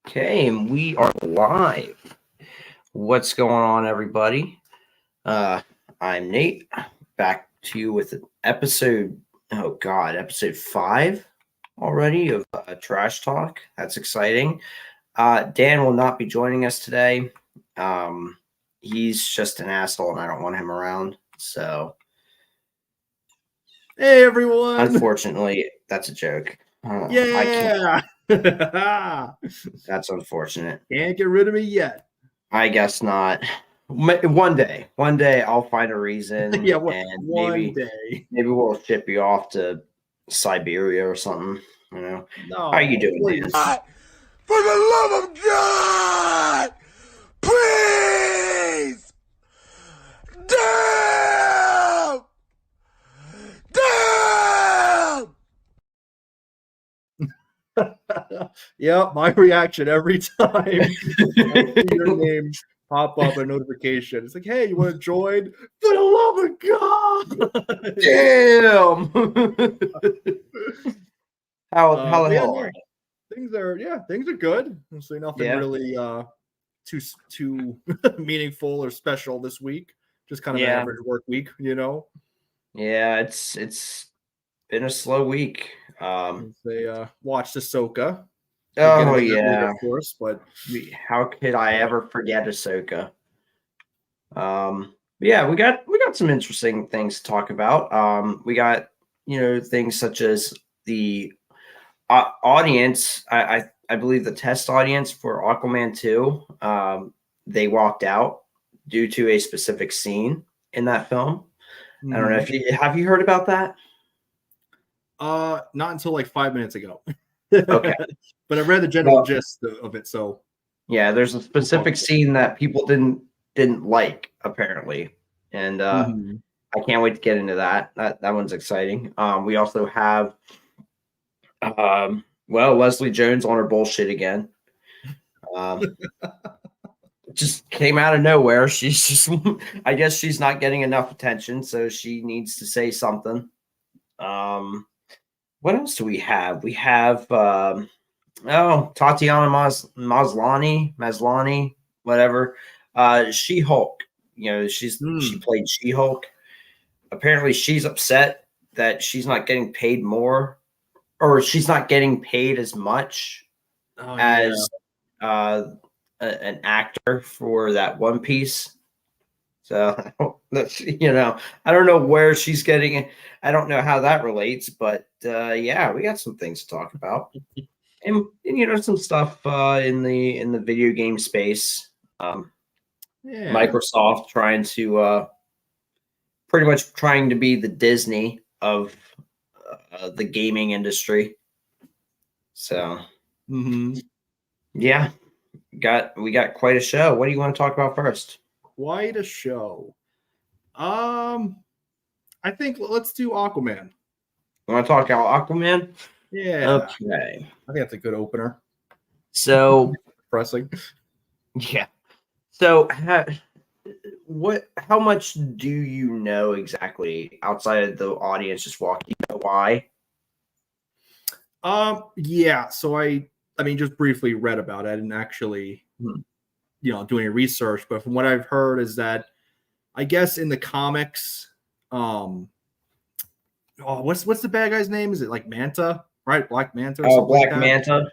Okay, and we are live. What's going on, everybody? I'm Nate, back to you with episode 5 already of Trash Talk. That's exciting. Dan will not be joining us today. He's just an asshole, and I don't want him around. So, hey everyone! Unfortunately, that's a joke. Yeah, That's unfortunate. Can't get rid of me yet. I guess not. One day I'll find a reason. Yeah, and one maybe we'll ship you off to Siberia or something. You know. No, How are you doing, please. Dan? For the love of God, please, damn, damn. Yep, my reaction every time I see your name pop up a notification. It's like, hey, you want to join? For the love of God! Damn. How the hell are you? Things are good. So nothing really too meaningful or special this week. Just kind of an average work week, you know. Yeah, it's been a slow week. They watched Ahsoka. Oh yeah, of course. But how could I ever forget Ahsoka? Yeah, we got some interesting things to talk about. We got things such as the audience. I believe the test audience for Aquaman 2. They walked out due to a specific scene in that film. I don't know if you have heard about that. Not until like 5 minutes ago. Okay. But I read the general gist of it. So yeah, there's a specific scene that people didn't like apparently, and I can't wait to get into that. That one's exciting. We also have Leslie Jones on her bullshit again. Just came out of nowhere. She's just, I guess she's not getting enough attention, so she needs to say something. What else do we have? We have Tatiana Maslany, whatever. She-Hulk. She played She-Hulk. Apparently, she's upset that she's not getting paid more, or she's not getting paid as much as an actor for that One Piece. So I don't know where she's getting it. I don't know how that relates, but we got some things to talk about, and some stuff in the video game space. Microsoft trying to pretty much trying to be the Disney of the gaming industry. So yeah, we got quite a show. What do you want to talk about first? Quite a show. I think let's do Aquaman. You want to talk about Aquaman? Yeah. Okay. I think that's a good opener. So depressing. Yeah. So how much do you know exactly outside of the audience just walking? Why? Yeah. So I mean, just briefly read about it. I didn't actually, do any research, but from what I've heard is that I guess in the comics, what's the bad guy's name? Is it like Manta, right? Black Manta or something Black like that? Manta.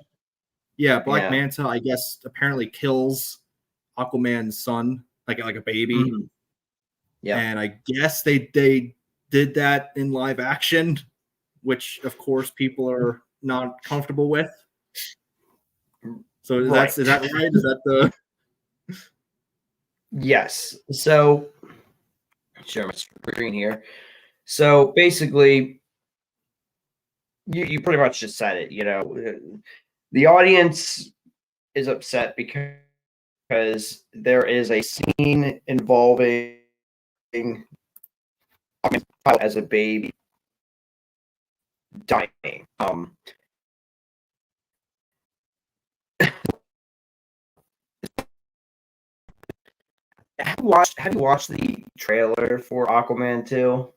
Yeah, Black Manta, I guess, apparently kills Aquaman's son, like a baby. Yeah. And I guess they did that in live action, which of course people are not comfortable with. So is that right? Is that the Yes. So share my screen here. So basically, you pretty much just said it. The audience is upset because there is a scene involving as a baby dying. Have you watched the trailer for Aquaman 2?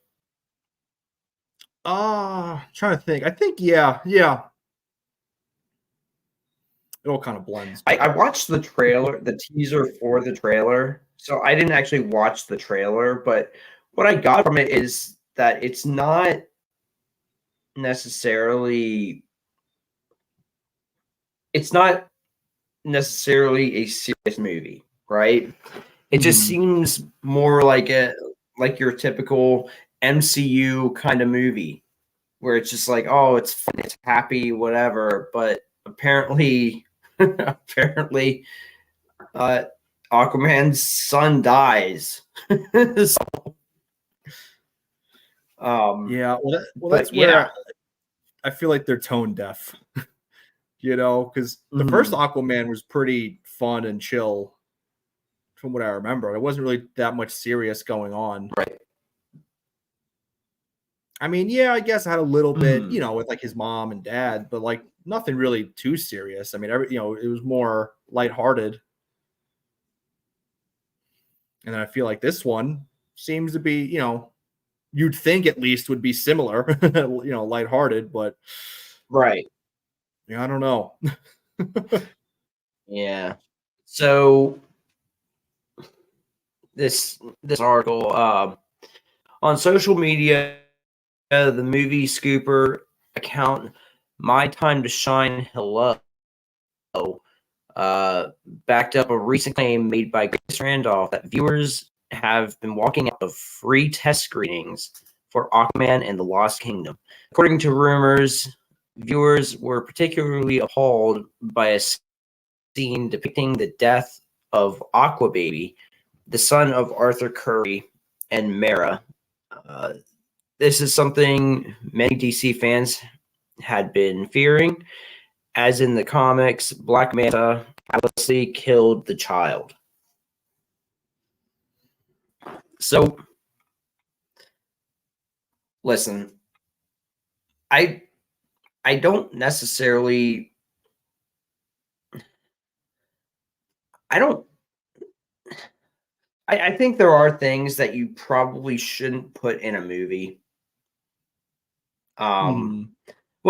Trying to think. I think yeah. It all kind of blends. I watched the trailer, the teaser for the trailer. So I didn't actually watch the trailer, but what I got from it is that it's not necessarily it's not necessarily a serious movie, right? It just seems more like your typical MCU kind of movie where it's just like, oh, it's fun, it's happy, whatever. But apparently, apparently, Aquaman's son dies. So, Yeah, well, but that's yeah. where I feel like they're tone deaf, because the first Aquaman was pretty fun and chill from what I remember. There wasn't really that much serious going on. Right. I mean, yeah, I guess I had a little bit, with like his mom and dad, but like nothing really too serious. I mean, it was more lighthearted. And then I feel like this one seems to be, you'd think at least would be similar, lighthearted, but Right. I don't know. Yeah. So this article on social media, the movie scooper account My Time to Shine Hello backed up a recent claim made by Grace Randolph that viewers have been walking out of free test screenings for Aquaman and the Lost Kingdom. According to rumors, viewers were particularly appalled by a scene depicting the death of Aqua Baby, the son of Arthur Curry and Mara. This is something many DC fans had been fearing, as in the comics, Black Manta callously killed the child. So, listen, I don't necessarily, I think there are things that you probably shouldn't put in a movie. Well,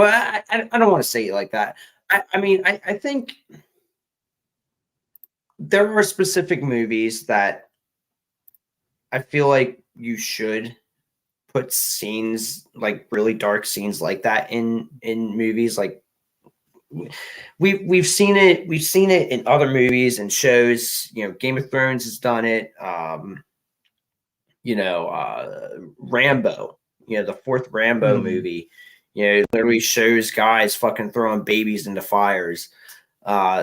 I don't want to say it like that. I mean, I think there are specific movies that I feel like you should put scenes, like really dark scenes like that in movies. Like we've seen it in other movies and shows. Game of Thrones has done it. Rambo, the fourth Rambo movie, literally shows guys fucking throwing babies into fires,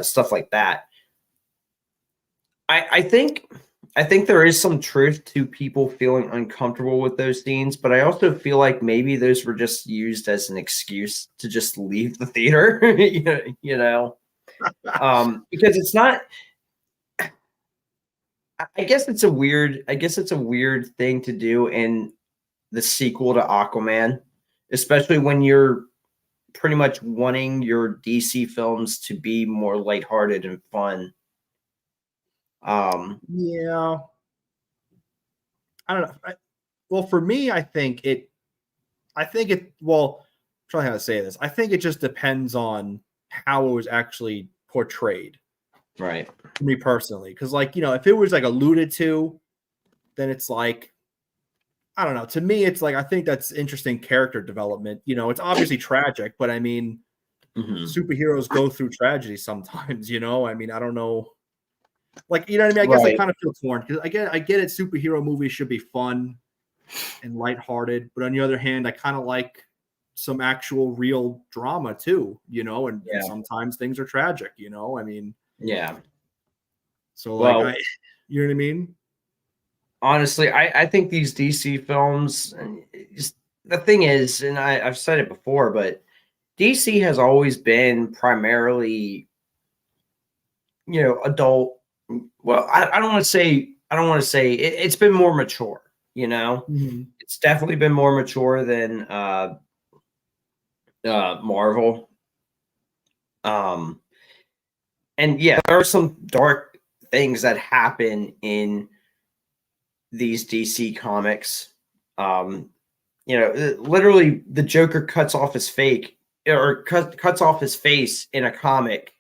stuff like that. I think there is some truth to people feeling uncomfortable with those scenes, but I also feel like maybe those were just used as an excuse to just leave the theater, because it's not. I guess it's a weird thing to do in the sequel to Aquaman, especially when you're pretty much wanting your DC films to be more lighthearted and fun. Yeah. I don't know. Well, for me, I think it, well, I'm trying to say this. I think it just depends on how it was actually portrayed. Right. For me personally. Because, like, if it was like alluded to, then it's like, I don't know. To me, it's like, I think that's interesting character development. It's obviously tragic, but I mean, superheroes go through tragedy sometimes, I mean, I don't know. Like, you know what I mean? I guess I kind of feel torn because I get it. Superhero movies should be fun and lighthearted, but on the other hand, I kind of like some actual real drama too, and sometimes things are tragic, I mean, yeah. So like, you know what I mean? Honestly, I think these DC films, and the thing is, and I've said it before, but DC has always been primarily, adult. Well, I don't want to say it's been more mature. It's definitely been more mature than Marvel. And yeah, there are some dark things that happen in these DC comics. literally the Joker cuts off his cuts off his face in a comic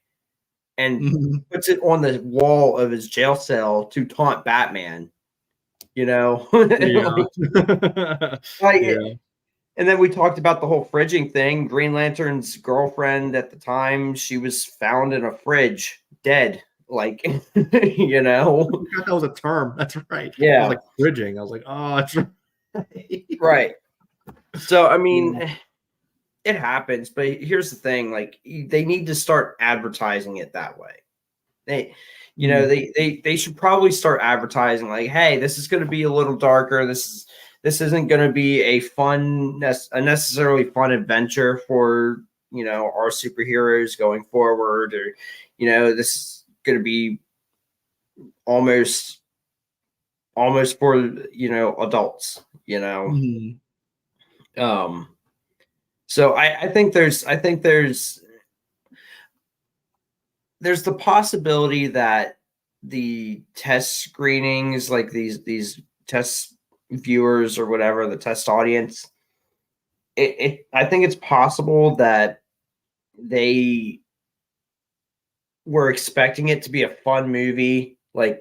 and puts it on the wall of his jail cell to taunt Batman. Yeah. Yeah. And then we talked about the whole fridging thing. Green Lantern's girlfriend at the time, she was found in a fridge, dead. Like, I forgot that was a term. That's right. Yeah. I was like fridging. I was like, oh, that's right. Right. So, I mean, it happens, but here's the thing: like, they need to start advertising it that way. They should probably start advertising like, hey, this is going to be a little darker. This isn't going to be a necessarily fun adventure for our superheroes going forward, or this is going to be almost for adults. So I think there's the possibility that the test screenings, like these test viewers or whatever, the test audience, I think it's possible that they were expecting it to be a fun movie, like,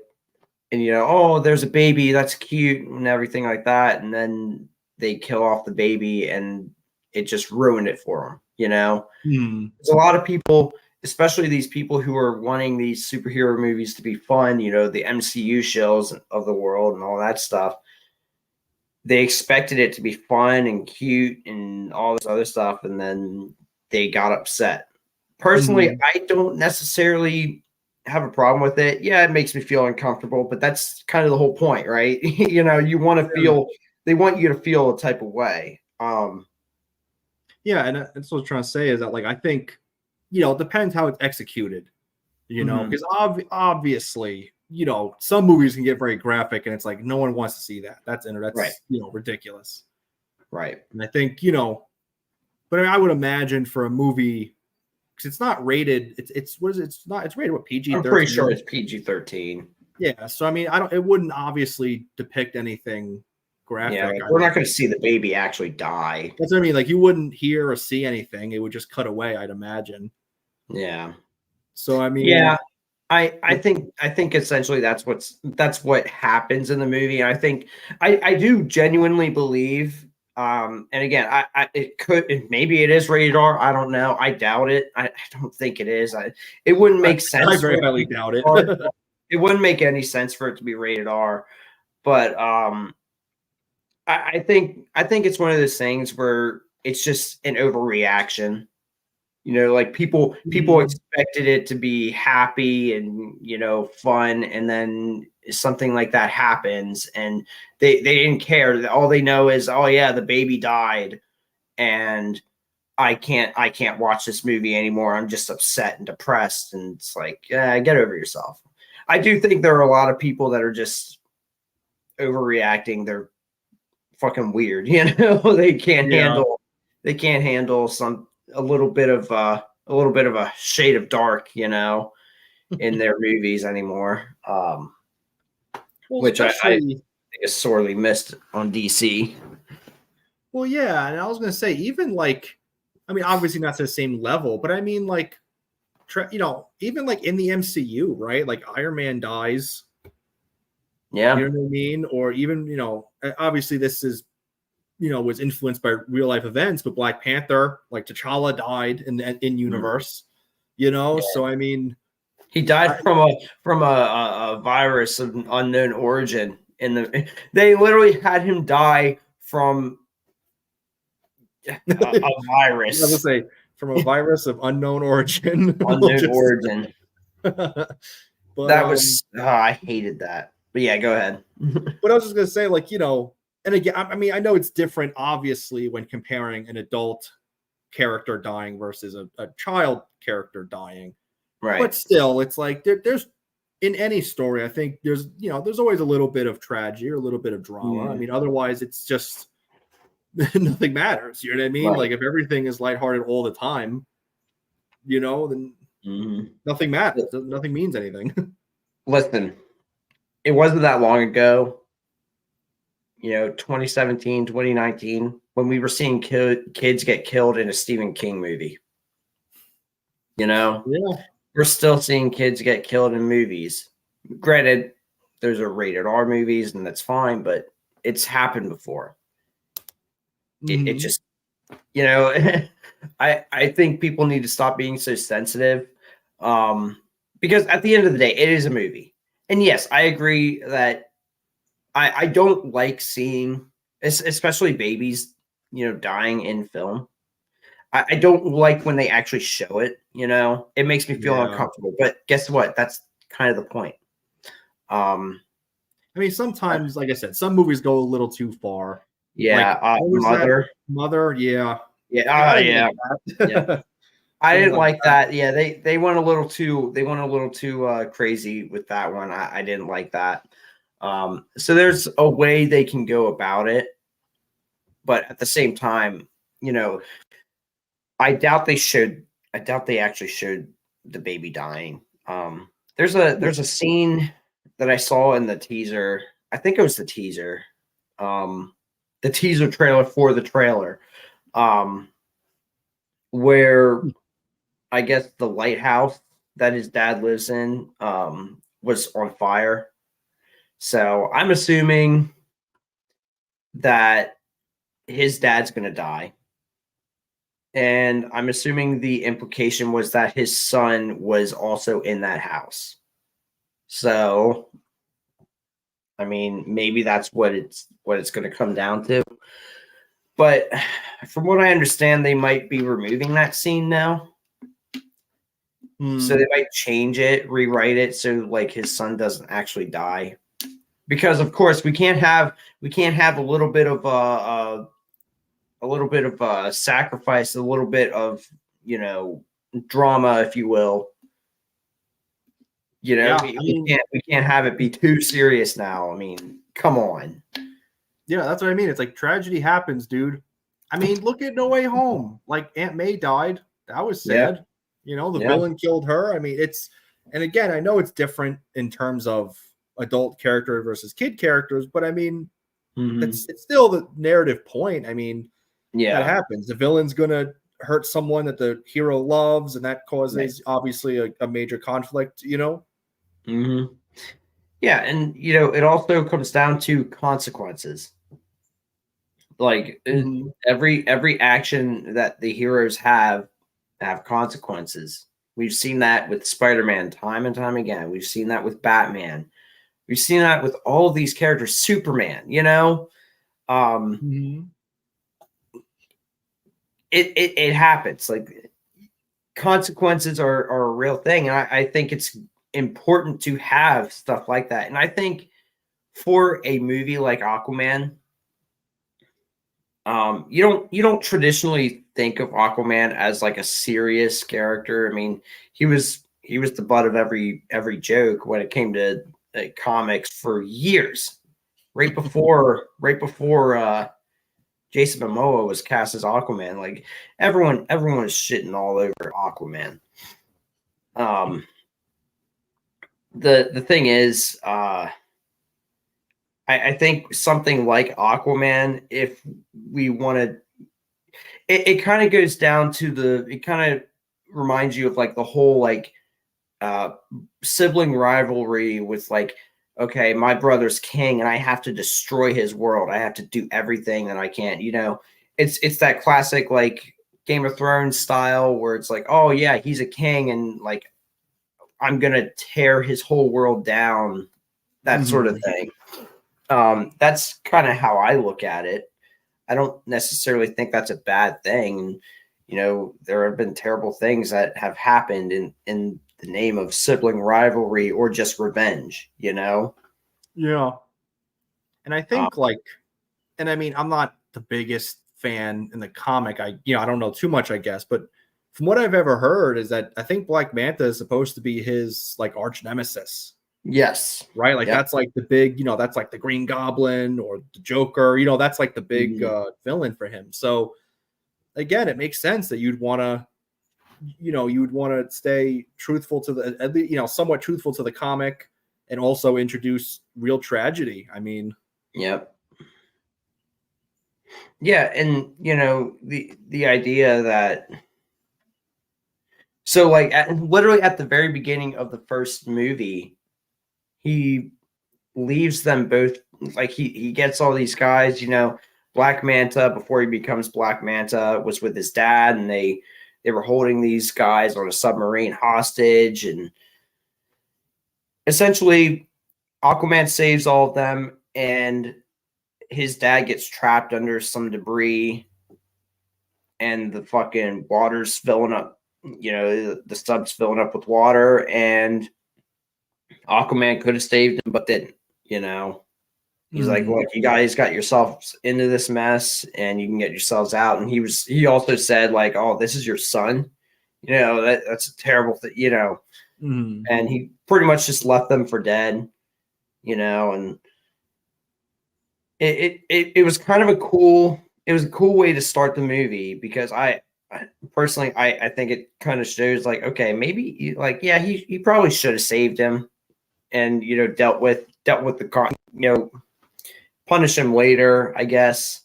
and oh, there's a baby, that's cute and everything like that, and then they kill off the baby and it just ruined it for them. There's a lot of people, especially these people who are wanting these superhero movies to be fun, the MCU shows of the world and all that stuff. They expected it to be fun and cute and all this other stuff, and then they got upset. Personally, I don't necessarily have a problem with it. Yeah, it makes me feel uncomfortable, but that's kind of the whole point, right? You want to feel, they want you to feel a type of way. Yeah, and that's what I'm trying to say is that, like, I think, it depends how it's executed, because obviously, some movies can get very graphic and it's like no one wants to see that. That's right. Ridiculous. Right. And I think, but I would imagine for a movie, because it's not rated, it's what is it? It's rated what, PG-13? I'm pretty sure it's PG-13. Yeah, so I mean, it wouldn't obviously depict anything graphic. Yeah, we're not going to see the baby actually die. That's what I mean. Like, you wouldn't hear or see anything. It would just cut away, I'd imagine. Yeah. So I mean, yeah, I think essentially that's what happens in the movie. And I think I do genuinely believe. And again, maybe it is rated R. I don't know. I doubt it. I don't think it is. It wouldn't make sense. I very highly doubt it. It wouldn't make any sense for it to be rated R. But I think it's one of those things where it's just an overreaction. Like people expected it to be happy and fun, and then something like that happens, and they didn't care. All they know is, oh yeah, the baby died, and I can't watch this movie anymore. I'm just upset and depressed, and it's like, get over yourself. I do think there are a lot of people that are just overreacting. They're fucking weird, they can't handle a little bit of a shade of dark, in their movies anymore. Which I think is sorely missed on DC. Well, yeah, and I was gonna say, even like, I mean, obviously not to the same level, but I mean, like, even like in the MCU, right? Like, Iron Man dies. Yeah. You know what I mean? Or even, obviously this is, was influenced by real life events, but Black Panther, like, T'Challa died in universe, Yeah. So I mean, he died from a virus of unknown origin. They literally had him die from a virus. I was gonna say, from a virus of unknown origin. Unknown origin. But that was I hated that. But yeah, go ahead. But I was just gonna say, like, and again, I mean, I know it's different, obviously, when comparing an adult character dying versus a child character dying. Right. But still, it's like there's in any story, I think there's always a little bit of tragedy or a little bit of drama. I mean, otherwise it's just nothing matters. You know what I mean? Right. Like, if everything is lighthearted all the time, then nothing matters. Nothing means anything. Listen, it wasn't that long ago. 2017, 2019, when we were seeing kids get killed in a Stephen King movie. Yeah. We're still seeing kids get killed in movies. Granted, those are rated R movies, and that's fine, but it's happened before. It just, I think people need to stop being so sensitive, because at the end of the day, it is a movie. And yes, I agree that I don't like seeing, especially babies, dying in film. I don't like when they actually show it. It makes me feel uncomfortable. But guess what? That's kind of the point. I mean, sometimes, like I said, some movies go a little too far. Yeah, Mother, yeah. Yeah, yeah. I didn't like that. Yeah, they went a little too crazy with that one. I didn't like that. So there's a way they can go about it, but at the same time, I doubt they actually showed the baby dying. There's a scene that I saw in the teaser. I think it was the teaser. The teaser trailer for the trailer. Where I guess the lighthouse that his dad lives in was on fire. So I'm assuming that his dad's going to die. And I'm assuming the implication was that his son was also in that house. So, I mean, maybe that's what it's going to come down to. But from what I understand, they might be removing that scene now. So they might change it, rewrite it so like his son doesn't actually die. Because of course we can't have a little bit of sacrifice, a little bit of drama, if you will. We can't have it be too serious now. I mean, come on. Yeah, that's what I mean. It's like tragedy happens, dude. I mean, look at No Way Home. Like Aunt May died. That was sad. The villain killed her. I mean, and again, I know it's different in terms of adult character versus kid characters, but I mean, it's still the narrative point. I mean, that happens. The villain's gonna hurt someone that the hero loves, and that causes obviously a major conflict. Mm-hmm. Yeah, and it also comes down to consequences. Like every action that the heroes have consequences. We've seen that with Spider-Man time and time again. We've seen that with Batman. We've seen that with all of these characters. Superman, it happens. Like consequences are a real thing, and I think it's important to have stuff like that. And I think for a movie like Aquaman, you don't traditionally think of Aquaman as like a serious character. I mean, he was the butt of every joke when it came to comics for years. Right before Jason Momoa was cast as Aquaman, like everyone was shitting all over Aquaman. The thing is, I think something like Aquaman, if we wanted, it kind of goes down to it kind of reminds you of like the whole like sibling rivalry with like, okay, my brother's king and I have to destroy his world. I have to do everything that I can. It's that classic like Game of Thrones style where it's like, oh yeah, he's a king and like I'm gonna tear his whole world down, that sort of thing. That's kind of how I look at it. I don't necessarily think that's a bad thing. There have been terrible things that have happened in the name of sibling rivalry or just revenge, Yeah. And I think and I mean, I'm not the biggest fan in the comic. I don't know too much, I guess, but from what I've ever heard is that I think Black Manta is supposed to be his like arch nemesis. Yes. Right. Like that's like the big, that's like the Green Goblin or the Joker, that's like the big villain for him. So again, it makes sense that you'd want to stay truthful to the, at least, somewhat truthful to the comic and also introduce real tragedy. I mean, yep. Yeah, and the idea that so like literally at the very beginning of the first movie, he leaves them both like he gets all these guys, Black Manta before he becomes Black Manta was with his dad, and they were holding these guys on a submarine hostage, and essentially Aquaman saves all of them, and his dad gets trapped under some debris, and the fucking water's filling up, the sub's filling up with water, and Aquaman could have saved him but didn't. He's like, look, you guys got yourselves into this mess and you can get yourselves out. And he also said, like, oh, this is your son. That's a terrible thing, and he pretty much just left them for dead, and it was kind of a cool way to start the movie, because I personally I think it kind of shows like, okay, maybe like, yeah, he probably should have saved him and dealt with the punish him later, I guess.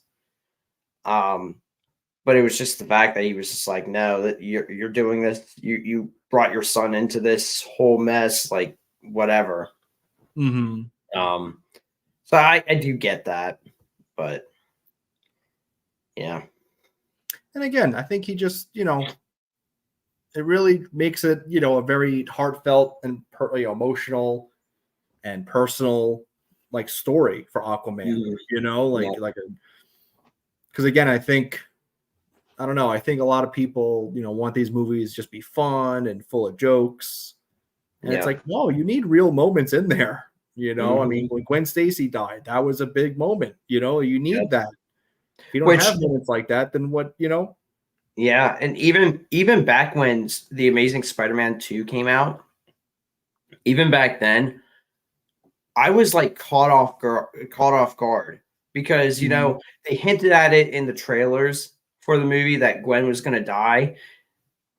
But it was just the fact that he was just like, no, that you're doing this, you brought your son into this whole mess, like whatever. So I do get that, but yeah. And again, I think he just, it really makes it, a very heartfelt and emotional and personal like story for Aquaman, because again, I think a lot of people, want these movies just be fun and full of jokes. And it's like, no, you need real moments in there. I mean, when Gwen Stacy died, that was a big moment. You need that. If you don't have moments like that, then what, Yeah, and even back when The Amazing Spider-Man 2 came out, even back then, I was like caught off guard because they hinted at it in the trailers for the movie that Gwen was going to die.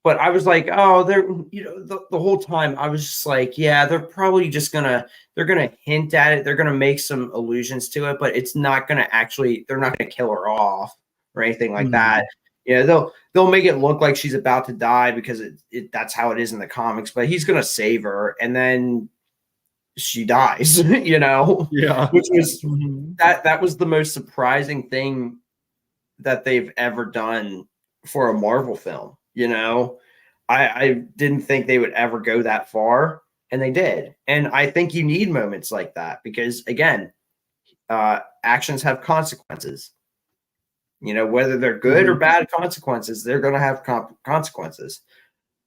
But I was like, oh, the whole time I was just like, yeah, they're probably just they're gonna hint at it, they're gonna make some allusions to it, but it's not gonna they're not gonna kill her off or anything like that. They'll make it look like she's about to die because that's how it is in the comics, but he's gonna save her, and then she dies, Yeah. Which was that was the most surprising thing that they've ever done for a Marvel film. I didn't think they would ever go that far, and they did. And I think you need moments like that because, again, actions have consequences. Whether they're good or bad consequences, they're going to have consequences.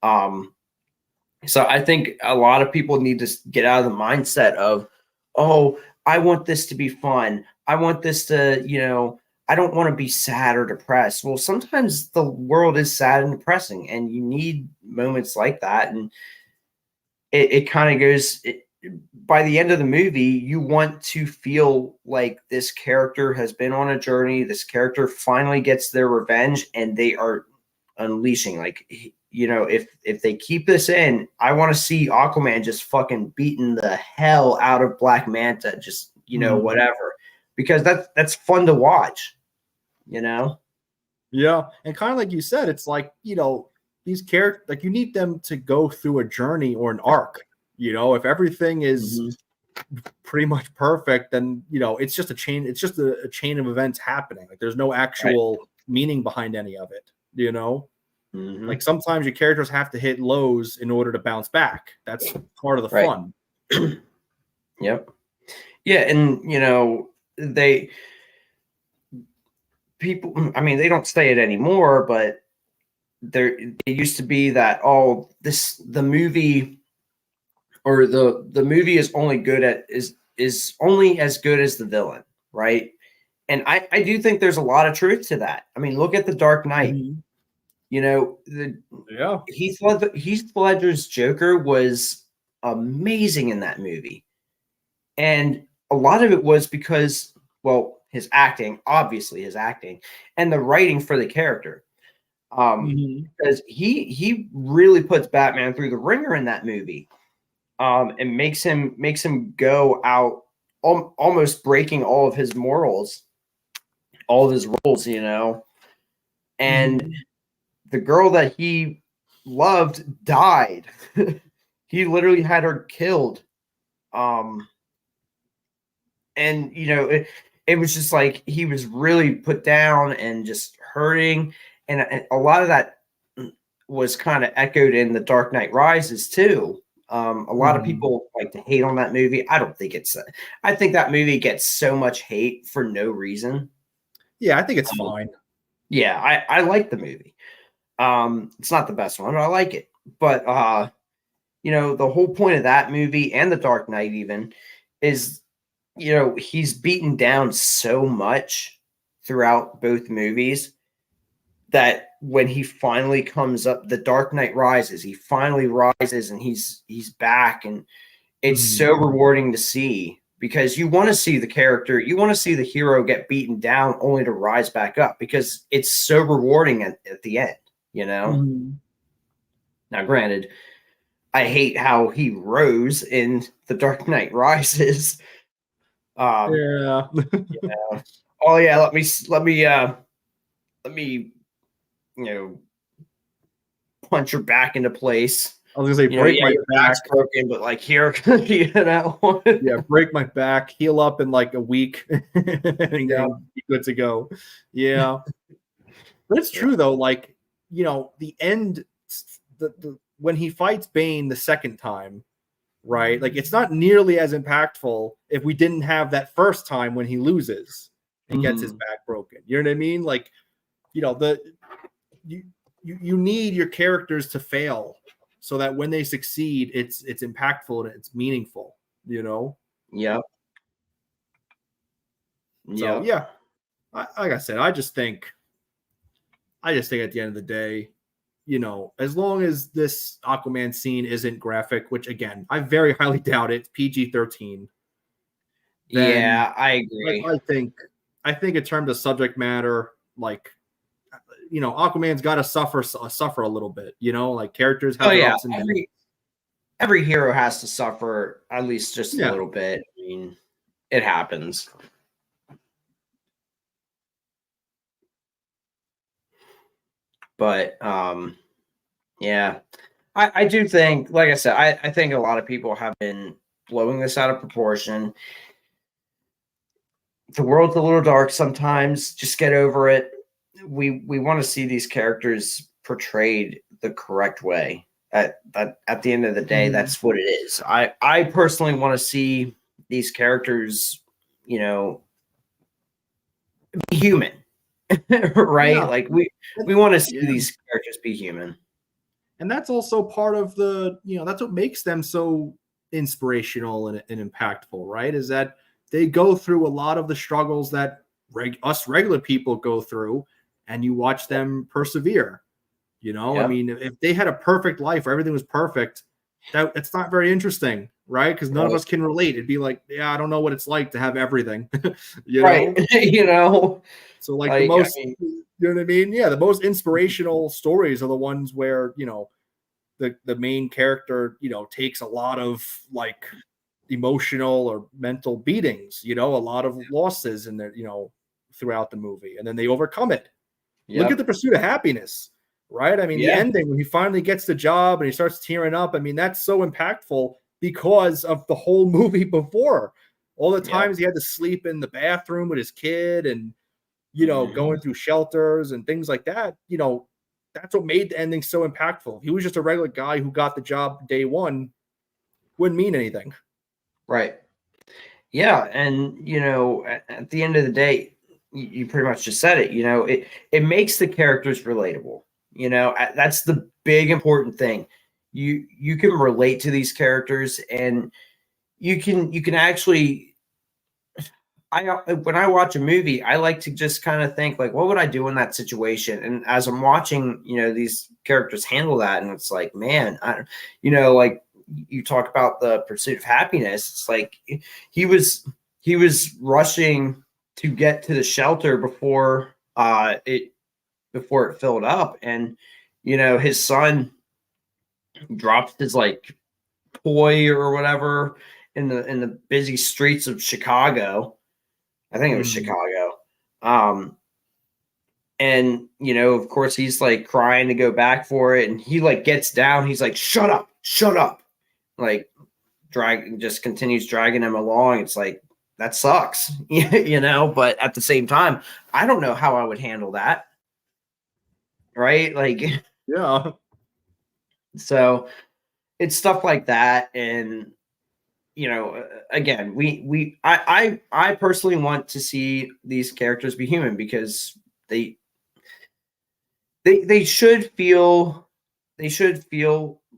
So I think a lot of people need to get out of the mindset of, oh, I want this to be fun. I want this to, I don't want to be sad or depressed. Well, sometimes the world is sad and depressing, and you need moments like that. And it kind of goes, by the end of the movie, you want to feel like this character has been on a journey. This character finally gets their revenge, and they are unleashing. Like, if they keep this in, I want to see Aquaman just fucking beating the hell out of Black Manta, just, whatever. Because that's fun to watch, Yeah. And kind of like you said, it's like, these characters, like, you need them to go through a journey or an arc. If everything is pretty much perfect, then it's just a chain. It's just a chain of events happening. Like, there's no actual meaning behind any of it. Like, sometimes your characters have to hit lows in order to bounce back. That's part of the fun. Yep. Yeah, and people, I mean, they don't say it anymore, but it used to be that, oh, the movie or the movie is only good at is only as good as the villain, right? And I do think there's a lot of truth to that. I mean, look at The Dark Knight. Heath Ledger's Joker was amazing in that movie. And a lot of it was because, well, his acting, and the writing for the character. Because he really puts Batman through the ringer in that movie. And makes him go out almost breaking all of his morals all of his roles, you know. And the girl that he loved died. He literally had her killed. And you know, it was just like he was really put down and just hurting, and a lot of that was kind of echoed in The Dark Knight Rises too. A lot of people like to hate on that movie. I don't think it's. I think that movie gets so much hate for no reason. Yeah, I think it's fine. Yeah, I like the movie. It's not the best one, but I like it. But you know, the whole point of that movie and The Dark Knight even is, you know, he's beaten down so much throughout both movies that when he finally comes up, The Dark Knight Rises, he finally rises and he's back, and it's so rewarding to see, because you want to see the character, you want to see the hero get beaten down only to rise back up, because it's so rewarding at the end, you know. Now granted, I hate how he rose in The Dark Knight Rises. Yeah. Yeah. Oh yeah, let me you know, punch her back into place. I was gonna say, break my back. Broken, but like here, you know. Yeah, break my back, heal up in like a week, and then be good to go. Yeah, but it's true though. Like, you know, the end, the when he fights Bane the second time, right? Like, it's not nearly as impactful if we didn't have that first time when he loses and gets his back broken. You know what I mean? Like, you know, you need your characters to fail so that when they succeed, it's impactful and it's meaningful, you know? Yep. So yeah, like I said, I just think at the end of the day, you know, as long as this Aquaman scene isn't graphic, which again, I very highly doubt it, PG-13. Yeah, I agree. I think in terms of subject matter, like, you know, Aquaman's got to suffer a little bit, you know, like characters have their ups and downs. Every hero has to suffer at least just a little bit. I mean, it happens. But yeah, I do think, like I said, I think a lot of people have been blowing this out of proportion. The world's a little dark sometimes. Just get over it. We want to see these characters portrayed the correct way. At the end of the day, that's what it is. I personally want to see these characters, you know, be human, right? Yeah. Like we want to see these characters be human. And that's also part of the, you know, that's what makes them so inspirational and impactful, right? Is that they go through a lot of the struggles that us regular people go through, and you watch them persevere. You know, I mean, if they had a perfect life where everything was perfect, it's not very interesting, right? Because none of us can relate. It'd be like, yeah, I don't know what it's like to have everything, you know? You know? So like the most, you know what I mean? Yeah, the most inspirational stories are the ones where, you know, the main character, you know, takes a lot of like emotional or mental beatings, you know, a lot of losses in their, you know, throughout the movie, and then they overcome it. Look at The Pursuit of Happiness, right? I mean, the ending when he finally gets the job and he starts tearing up, I mean, that's so impactful because of the whole movie before. All the times he had to sleep in the bathroom with his kid and, you know, going through shelters and things like that, you know, that's what made the ending so impactful. If he was just a regular guy who got the job day one, wouldn't mean anything. Right. Yeah. And, you know, at the end of the day, you pretty much just said it, you know, it makes the characters relatable. You know, that's the big important thing. You can relate to these characters, and you can actually, when I watch a movie, I like to just kind of think like, what would I do in that situation? And as I'm watching, you know, these characters handle that, and it's like, man, you know, like you talk about The Pursuit of Happiness. It's like he was rushing to get to the shelter before it filled up, and you know, his son dropped his like toy or whatever in the busy streets of Chicago. I think it was Chicago. And, you know, of course, he's like crying to go back for it. And he like gets down. He's like, shut up, shut up. Like, just continues dragging him along. It's like, that sucks, you know, but at the same time, I don't know how I would handle that. Right. Like, yeah. So it's stuff like that. And, you know, again, I personally want to see these characters be human because they should feel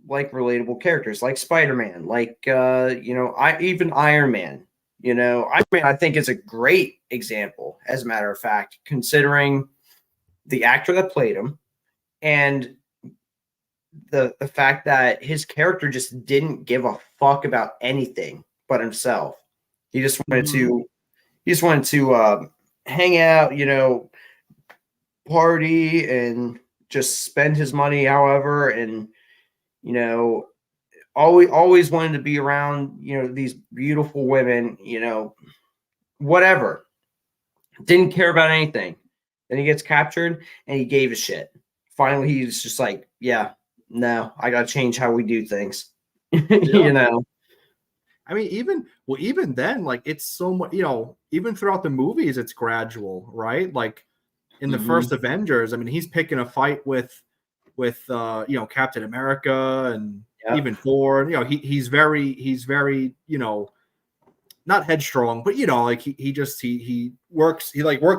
like relatable characters, like Spider-Man, like you know, even Iron Man. You know, Iron Man I think is a great example, as a matter of fact, considering the actor that played him and the fact that his character just didn't give a fuck about anything but himself. He just wanted to hang out, you know, party and just spend his money however, and you know, always wanted to be around, you know, these beautiful women, you know, whatever. Didn't care about anything. Then he gets captured and he gave a shit. Finally, he's just like, yeah, no, I got to change how we do things. You know? I mean, even then, like, it's so much, you know, even throughout the movies, it's gradual, right? Like in the first Avengers, I mean, he's picking a fight with you know, Captain America and even Thor. You know, he's very, you know, not headstrong, but you know, like he works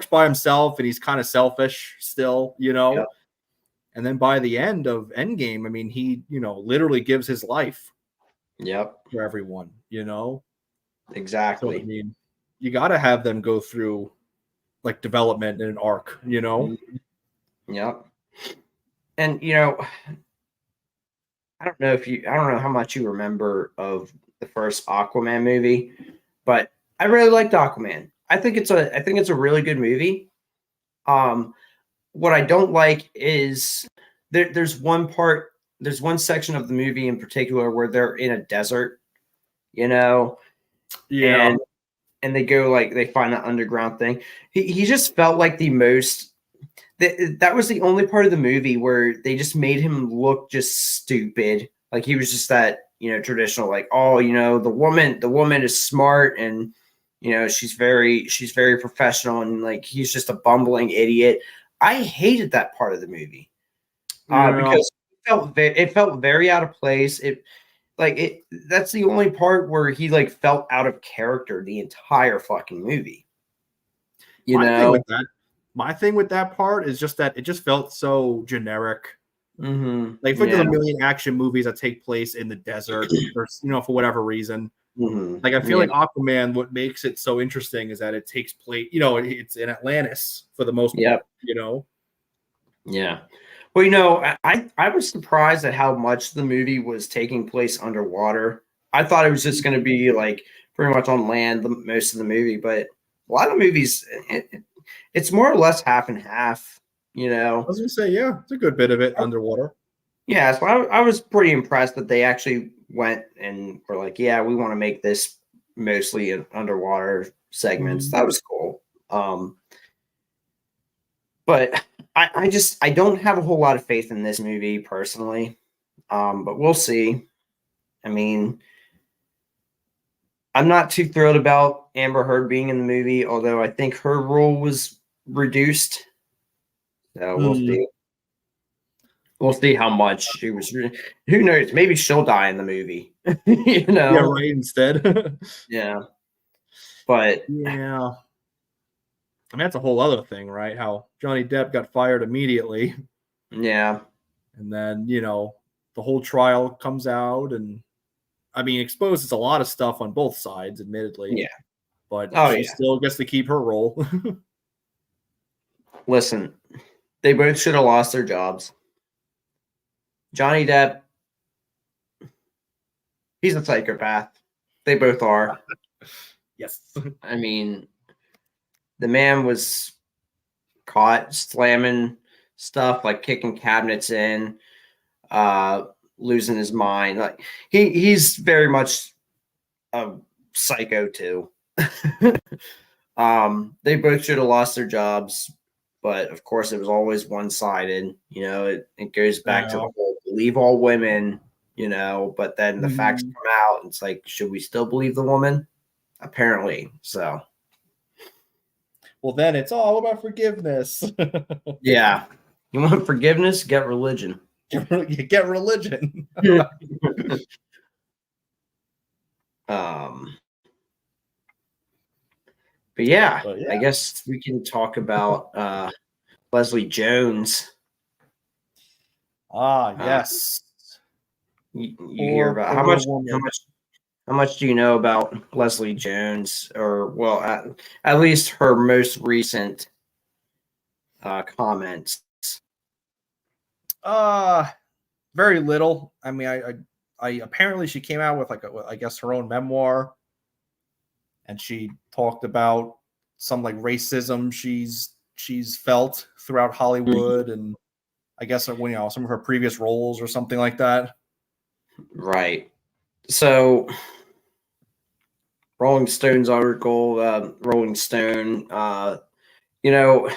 by himself and he's kind of selfish still, you know. Yep. And then by the end of Endgame, I mean, he, you know, literally gives his life for everyone, you know. Exactly. So, I mean, you got to have them go through like development in an arc, you know. Yep. And you know, I don't know how much you remember of the first Aquaman movie, but I really liked Aquaman. I think it's a really good movie. What I don't like is there's one section of the movie in particular where they're in a desert, you know, and they go like they find that underground thing. He just felt like the most. That was the only part of the movie where they just made him look just stupid. Like he was just that, you know, traditional, like, oh, you know, the woman is smart and, you know, she's very professional, and like he's just a bumbling idiot. I hated that part of the movie because it felt very out of place. That's the only part where he like felt out of character the entire fucking movie. You know. My thing with that part is just that it just felt so generic. Like, think of a million action movies that take place in the desert, or, you know, for whatever reason. Like, I feel like Aquaman, what makes it so interesting is that it takes place, you know, it's in Atlantis for the most part, you know? Yeah. Well, you know, I was surprised at how much the movie was taking place underwater. I thought it was just going to be like pretty much on land most of the movie, but a lot of movies, it's more or less half and half, you know. I was gonna say, yeah, it's a good bit of it underwater. Yeah, so I was pretty impressed that they actually went and were like, yeah, we want to make this mostly in underwater segments. That was cool. But I don't have a whole lot of faith in this movie personally. But we'll see. I mean, I'm not too thrilled about Amber Heard being in the movie, although I think her role was reduced. So we'll see. We'll see how much she was. Who knows? Maybe she'll die in the movie. You know? Yeah, right. Instead. Yeah. But yeah, I mean, that's a whole other thing, right? How Johnny Depp got fired immediately. Yeah. And then, you know, the whole trial comes out, and I mean, exposes a lot of stuff on both sides, admittedly. Yeah. But she still gets to keep her role. Listen, they both should have lost their jobs. Johnny Depp, he's a psychopath. They both are. Yes. I mean, the man was caught slamming stuff, like kicking cabinets in, losing his mind. Like he's very much a psycho too. They both should have lost their jobs, but of course it was always one-sided. You know, it goes back to the whole believe all women, you know, but then the facts come out and it's like, should we still believe the woman? Apparently. So well, then it's all about forgiveness. yeah. You want forgiveness? Get religion. You get religion. But yeah, I guess we can talk about Leslie Jones. Yes. You hear about how much do you know about Leslie Jones, or well, at least her most recent comments? Very little. I mean, I apparently she came out with I guess her own memoir, and she talked about some like racism she's felt throughout Hollywood, and I guess when some of her previous roles or something like that. Right. So, Rolling Stone's article, Rolling Stone, you know,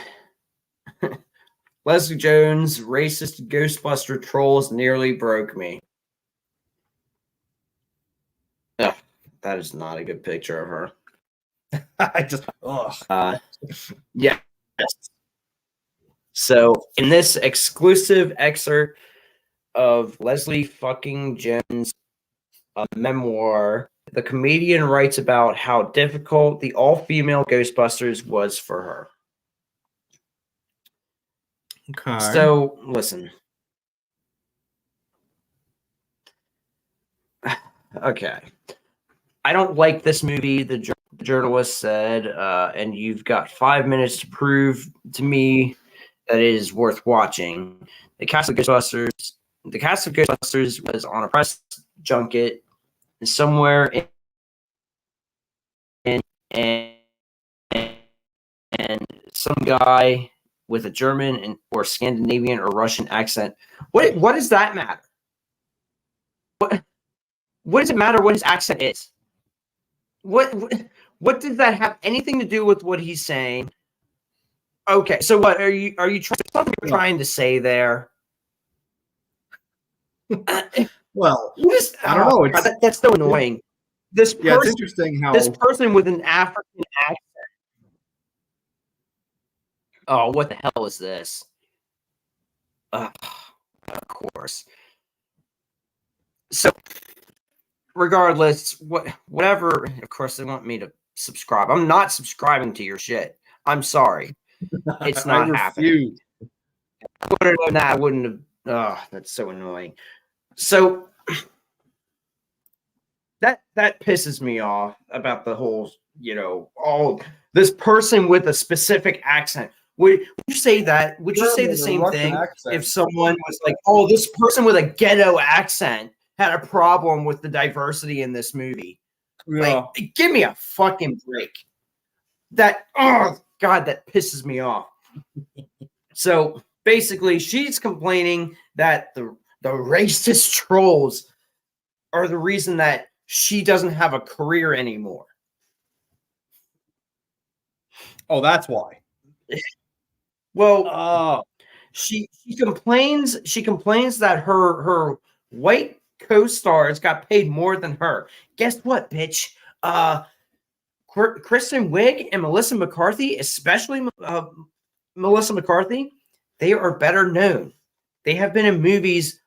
Leslie Jones, racist Ghostbuster trolls nearly broke me. Ugh, that is not a good picture of her. I just, yeah. So, in this exclusive excerpt of Leslie fucking Jones' memoir, the comedian writes about how difficult the all-female Ghostbusters was for her. Okay. So, listen. Okay. I don't like this movie, the journalist said, and you've got 5 minutes to prove to me that it is worth watching. The cast of Ghostbusters was on a press junket somewhere and some guy with a German or Scandinavian or Russian accent. What does that matter? What does it matter what his accent is? What does that have anything to do with what he's saying? Okay, so what are you trying to say there? Well, I don't know. That's so annoying. It's interesting how this person with an African accent. Oh, what the hell is this? Of course. So, regardless, whatever. Of course, they want me to subscribe. I'm not subscribing to your shit. I'm sorry. It's not happening. I would have done that. I wouldn't have. Oh, that's so annoying. So that pisses me off about the whole, this person with a specific accent. Would you say that? Would you say the same thing if someone was like, "Oh, this person with a ghetto accent had a problem with the diversity in this movie"? Yeah. Like, give me a fucking break. Oh God, that pisses me off. So basically, she's complaining that the racist trolls are the reason that she doesn't have a career anymore. Oh, that's why. Well, she complains that her white co-stars got paid more than her. Guess what, bitch? Kristen Wiig and Melissa McCarthy, especially Melissa McCarthy, they are better known. They have been in movies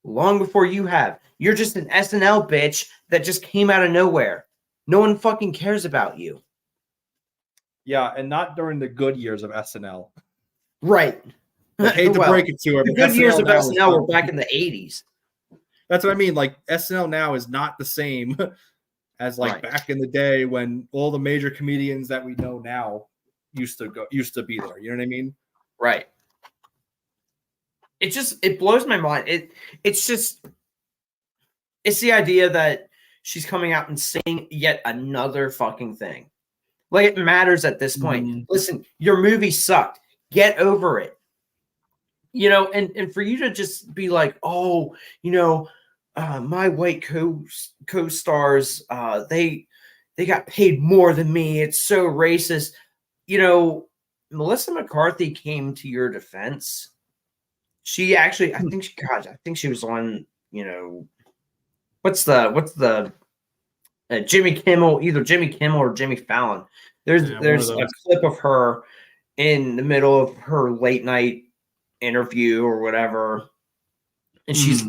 long before you have. You're just an SNL bitch that just came out of nowhere. No one fucking cares about you. Yeah, and not during the good years of SNL. Right. I hate to break it to her, the good years of SNL were back in the 80s. That's what I mean. Like, SNL now is not the same as back in the day when all the major comedians that we know now used to be there. You know what I mean? Right. It blows my mind. It's the idea that she's coming out and saying yet another fucking thing. Like, it matters at this point. Listen, your movie sucked. Get over it. And for you to just be like, oh, my white co-stars, they they got paid more than me. It's so racist. You know, Melissa McCarthy came to your defense. She actually, I think she was on, you know, what's the Jimmy Kimmel, either Jimmy Kimmel or Jimmy Fallon. There's a clip of her in the middle of her late night interview or whatever, and she's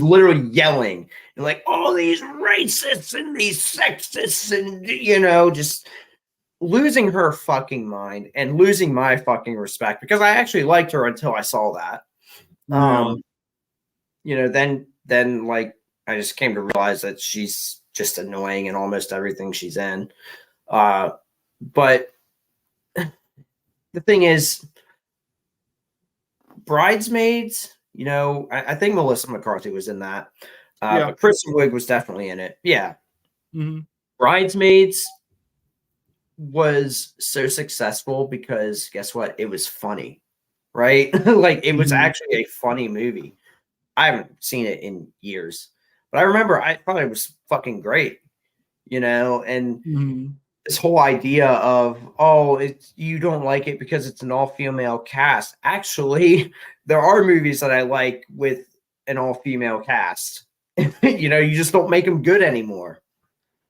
literally yelling and like, all these racists and these sexists, and you know, just losing her fucking mind and losing my fucking respect, because I actually liked her until I saw that. You know, then like I just came to realize that she's just annoying in almost everything she's in. But the thing is, Bridesmaids, you know, I think Melissa McCarthy was in that. But Kristen Wiig was definitely in it. Yeah. Bridesmaids was so successful because guess what? It was funny, right? Like it was actually a funny movie. I haven't seen it in years, but I remember I thought it was fucking great, you know, and this whole idea of, oh, you don't like it because it's an all-female cast. Actually, there are movies that I like with an all-female cast. You know, you just don't make them good anymore.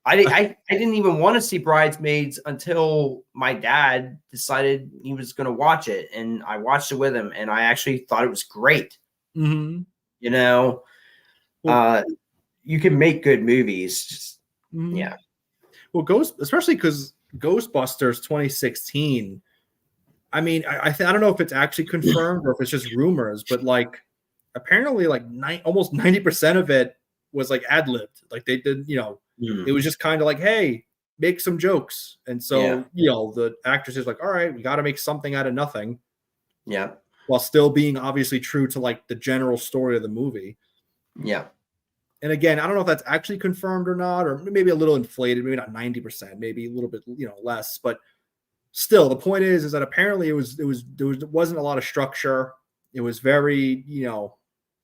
I didn't even want to see Bridesmaids until my dad decided he was going to watch it, and I watched it with him, and I actually thought it was great. You know, you can make good movies. Just, yeah. Well, especially because Ghostbusters 2016. I mean, I don't know if it's actually confirmed or if it's just rumors, but like apparently, like almost 90% of it was like ad libbed. Like they did, you know, it was just kind of like, hey, make some jokes, and so you know the actress is like, all right, we got to make something out of nothing. Yeah. While still being obviously true to like the general story of the movie. Yeah. And again, I don't know if that's actually confirmed or not, or maybe a little inflated, maybe not 90%, maybe a little bit, you know, less. But still, the point is that apparently there wasn't a lot of structure. It was very, you know,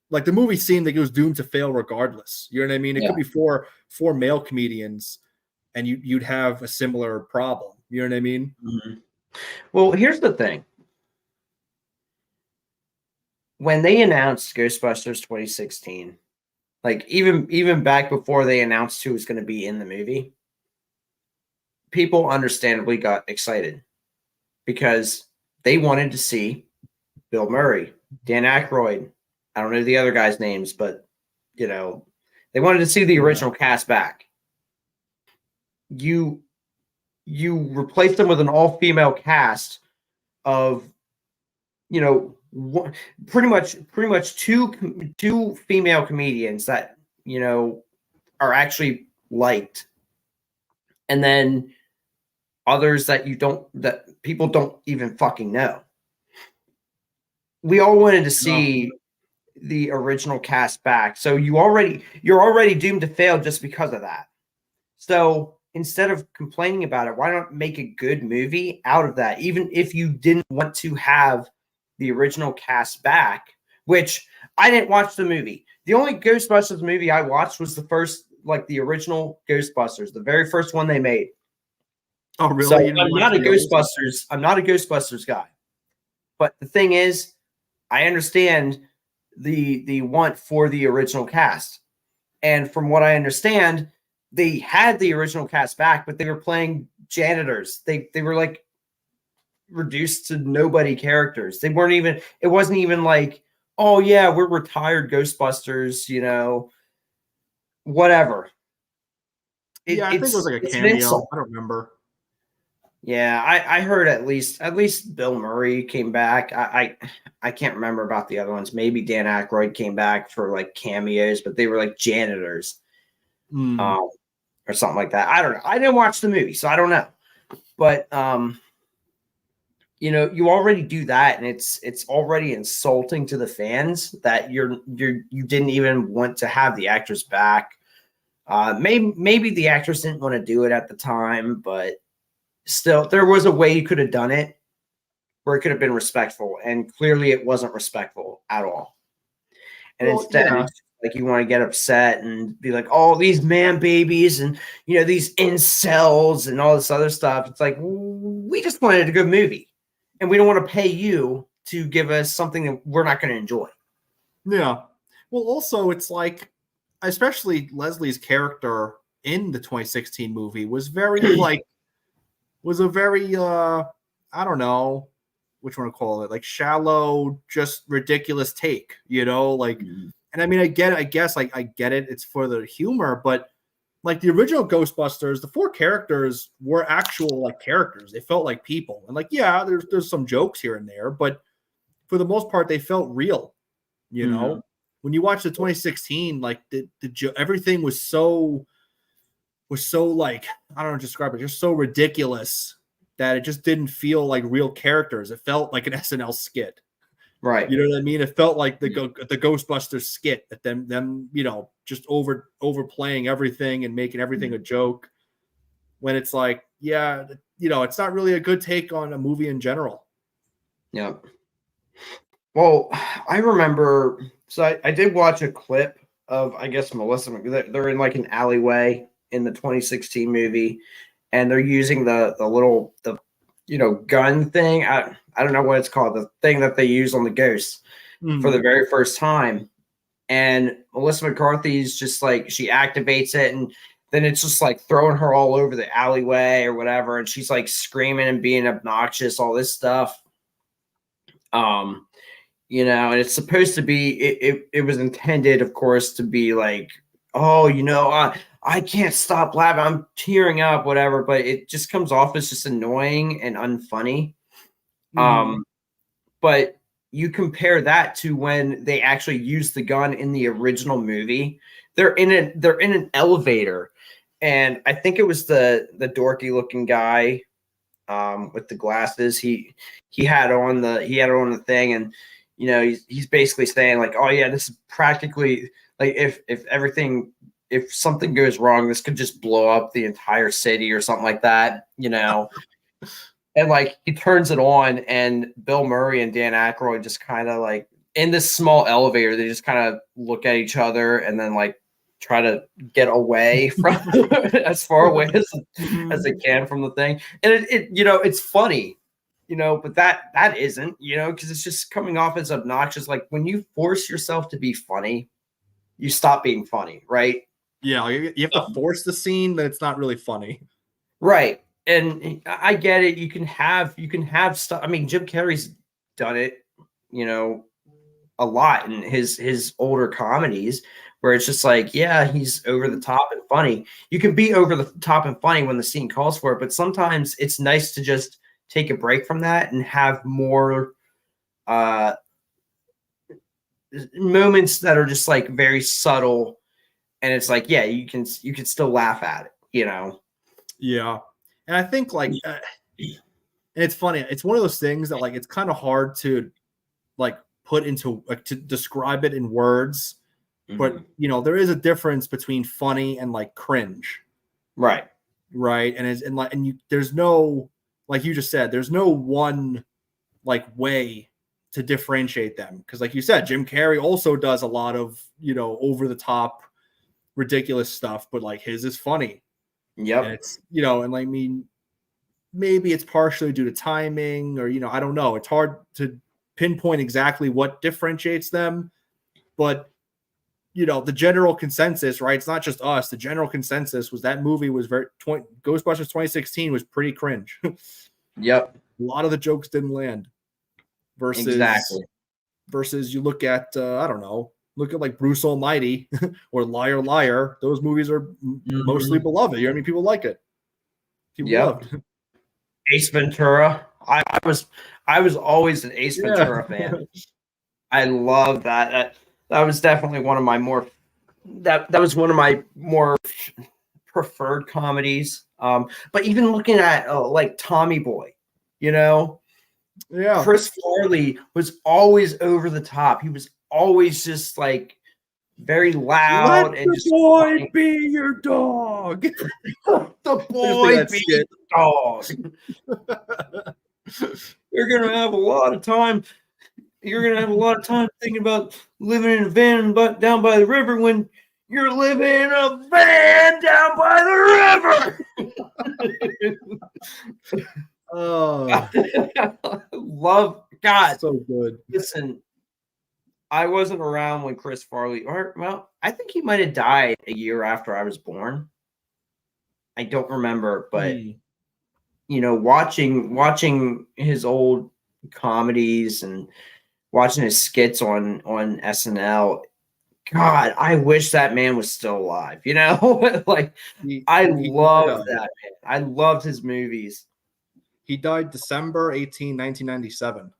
like the movie seemed like it was doomed to fail regardless. You know what I mean? It could be four male comedians, and you'd have a similar problem. You know what I mean? Well, here's the thing. When they announced Ghostbusters 2016, like even back before they announced who was going to be in the movie, people understandably got excited because they wanted to see Bill Murray, Dan Aykroyd. I don't know the other guys' names, but you know, they wanted to see the original cast back. You replaced them with an all-female cast of, you know, pretty much two female comedians that, you know, are actually liked, and then others that people don't even fucking know. We all wanted to see the original cast back, so you're already doomed to fail just because of that. So instead of complaining about it, why not make a good movie out of that, even if you didn't want to have the original cast back, which I didn't watch the movie. The only Ghostbusters movie I watched was the first, like the original Ghostbusters, the very first one they made. Oh, really? So I'm not a Ghostbusters guy. But the thing is, I understand the want for the original cast. And from what I understand, they had the original cast back, but they were playing janitors. They were like reduced to nobody characters. It wasn't even like, oh yeah, we're retired Ghostbusters, you know, whatever. I think it was like a cameo. I don't remember. Yeah, I heard at least Bill Murray came back. I can't remember about the other ones. Maybe Dan Aykroyd came back for like cameos, but they were like janitors, or something like that. I don't know. I didn't watch the movie, so I don't know. But you know, you already do that, and it's already insulting to the fans that you didn't even want to have the actors back. Maybe the actors didn't want to do it at the time, but still, there was a way you could have done it where it could have been respectful, and clearly it wasn't respectful at all. And instead, like you want to get upset and be like, oh, these man babies and these incels and all this other stuff. It's like, we just wanted a good movie, and we don't want to pay you to give us something that we're not going to enjoy. Yeah. Well, also it's like, especially Leslie's character in the 2016 movie was very was a very I don't know which one to call it, like shallow, just ridiculous take, like, and I mean, I guess like I get it, it's for the humor, but like the original Ghostbusters, the 4 characters were actual like characters. They felt like people, and like, yeah, there's some jokes here and there, but for the most part, they felt real. When you watch the 2016, like everything was so like, I don't know, describe it, just so ridiculous that it just didn't feel like real characters. It felt like an SNL skit. Right. You know what I mean? It felt like the Ghostbusters skit, that them just overplaying everything and making everything a joke, when it's like, yeah, it's not really a good take on a movie in general. Yeah. Well, I remember, so I did watch a clip of, I guess, Melissa. They're in like an alleyway in the 2016 movie, and they're using the gun thing. I don't know what it's called, the thing that they use on the ghosts for the very first time. And Melissa McCarthy's just like, she activates it, and then it's just like throwing her all over the alleyway or whatever, and she's like screaming and being obnoxious, all this stuff. And it's supposed to be, it was intended, of course, to be like, oh, I can't stop laughing, I'm tearing up, whatever, but it just comes off as just annoying and unfunny. But you compare that to when they actually used the gun in the original movie. They're in an elevator, and I think it was the dorky looking guy with the glasses. He had on the thing, and he's basically saying like, oh yeah, this is practically like, if something goes wrong, this could just blow up the entire city or something like that, And like, he turns it on, and Bill Murray and Dan Aykroyd just kind of like, in this small elevator, they just kind of look at each other and then like try to get away from as far away as they can from the thing. And it it's funny, but that isn't, because it's just coming off as obnoxious. Like, when you force yourself to be funny, you stop being funny, right? Yeah, you have to force the scene, that it's not really funny. Right. And I get it. You can have stuff. I mean, Jim Carrey's done it, a lot in his older comedies, where it's just like, yeah, he's over the top and funny. You can be over the top and funny when the scene calls for it, but sometimes it's nice to just take a break from that and have more moments that are just like very subtle, and it's like, yeah, you can still laugh at it, Yeah. And I think like, and it's funny, it's one of those things that like, it's kind of hard to like put into, like, to describe it in words, but there is a difference between funny and like cringe. Right. There's no, like you just said, there's no one like way to differentiate them, because like you said, Jim Carrey also does a lot of over the top ridiculous stuff, but like his is funny. Yep. And it's and I mean, maybe it's partially due to timing, or I don't know, it's hard to pinpoint exactly what differentiates them, but the general consensus, right? It's not just us. The general consensus was that movie was Ghostbusters 2016 was pretty cringe. Yep. A lot of the jokes didn't land. Versus you look at I don't know, look at like Bruce Almighty or Liar Liar. Those movies are mostly beloved. I mean, people like it. People loved. Ace Ventura. I was always an Ace Ventura fan. I love that. That was definitely one of my more that was one of my more preferred comedies. But even looking at like Tommy Boy, Chris Farley was always over the top. He was always just like very loud. Let the boy be your dog. The boy be your dog. You're gonna have a lot of time you're gonna have a lot of time thinking about living in a van but down by the river when you're living in a van down by the river. Oh, Love God. so good. Listen, I wasn't around when Chris Farley, or well, I think he might have died a year after I was born. I don't remember, but you know, watching his old comedies and watching his skits on SNL. God, I wish that man was still alive. You know, like I loved that man. I loved his movies. He died December 18, 1997.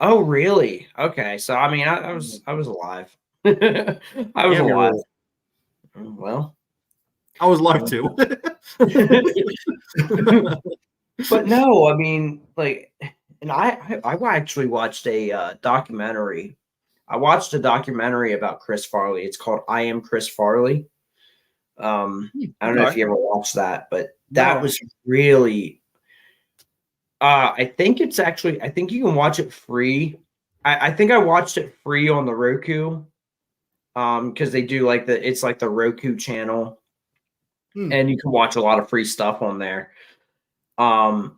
Oh, really? Okay, so I mean, I was alive. I was Damn, alive. Well, I was alive too. But no, I mean, like, and I actually watched a documentary. I watched a documentary about Chris Farley. It's called "I Am Chris Farley." I don't know if you ever watched that, but that was really. I think it's actually. I think you can watch it free. I think I watched it free on the Roku. Because they do like it's like the Roku channel, and you can watch a lot of free stuff on there. I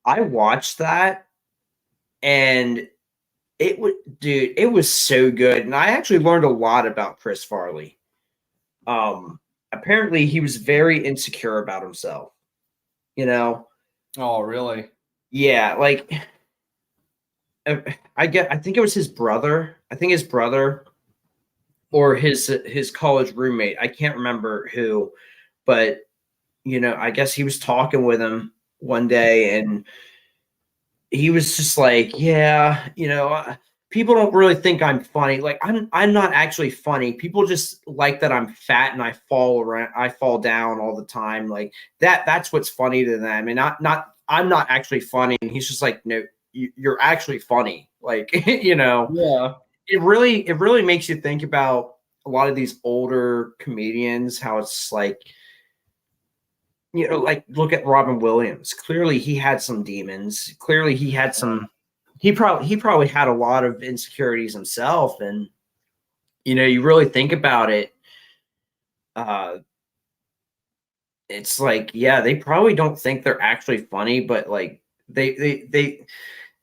watched that, and it was so good, and I actually learned a lot about Chris Farley. Apparently he was very insecure about himself, you know. Oh, really? Yeah, like I think it was his brother. I think his brother or his college roommate. I can't remember who, but you know, I guess he was talking with him one day, and he was just like, yeah, you know, people don't really think I'm funny. Like I'm not actually funny. People just like that I'm fat and I fall down all the time. Like that's what's funny to them. And I'm not actually funny. And he's just like, no, you're actually funny. Like, you know, yeah. It really makes you think about a lot of these older comedians, how it's like, you know, like look at Robin Williams. Clearly he had some demons. Clearly he had some he probably had a lot of insecurities himself. And you know, you really think about it, it's like, yeah, they probably don't think they're actually funny, but like they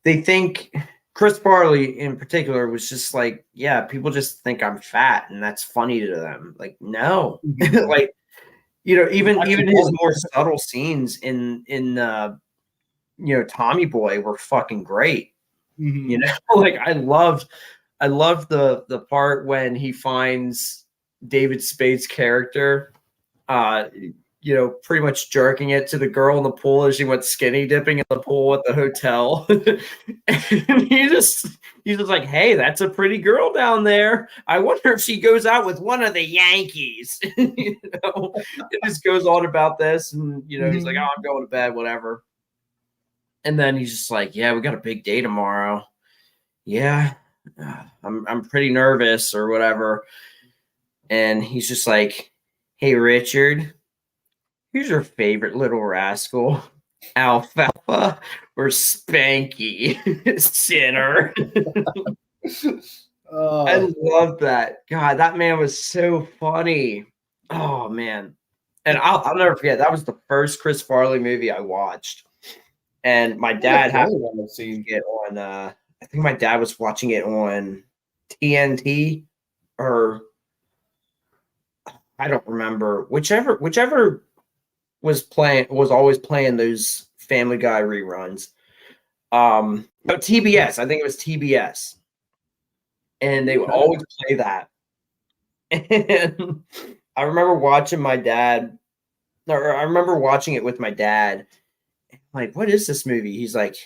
think Chris Farley in particular was just like, yeah, people just think I'm fat and that's funny to them. Like, no. Like, you know, even his more subtle scenes in you know, Tommy Boy were fucking great. You know, like I loved the part when he finds David Spade's character you know, pretty much jerking it to the girl in the pool as she went skinny dipping in the pool at the hotel. And he's just like, hey, that's a pretty girl down there. I wonder if she goes out with one of the Yankees. You know, it just goes on about this. And, you know, he's like, oh, I'm going to bed, whatever. And then he's just like, yeah, we got a big day tomorrow. Yeah, I'm pretty nervous or whatever. And he's just like, hey, Richard, who's your favorite little rascal? Alfalfa or Spanky? Sinner. I love that. God, that man was so funny. Oh man. And I'll never forget, that was the first Chris Farley movie I watched. And my dad happened to see it on I think my dad was watching it on TNT or I don't remember. Whichever was always playing those Family Guy reruns. No, TBS. I think it was TBS, and they would always play that. And I remember watching my dad, or I remember watching it with my dad. Like, what is this movie? He's like,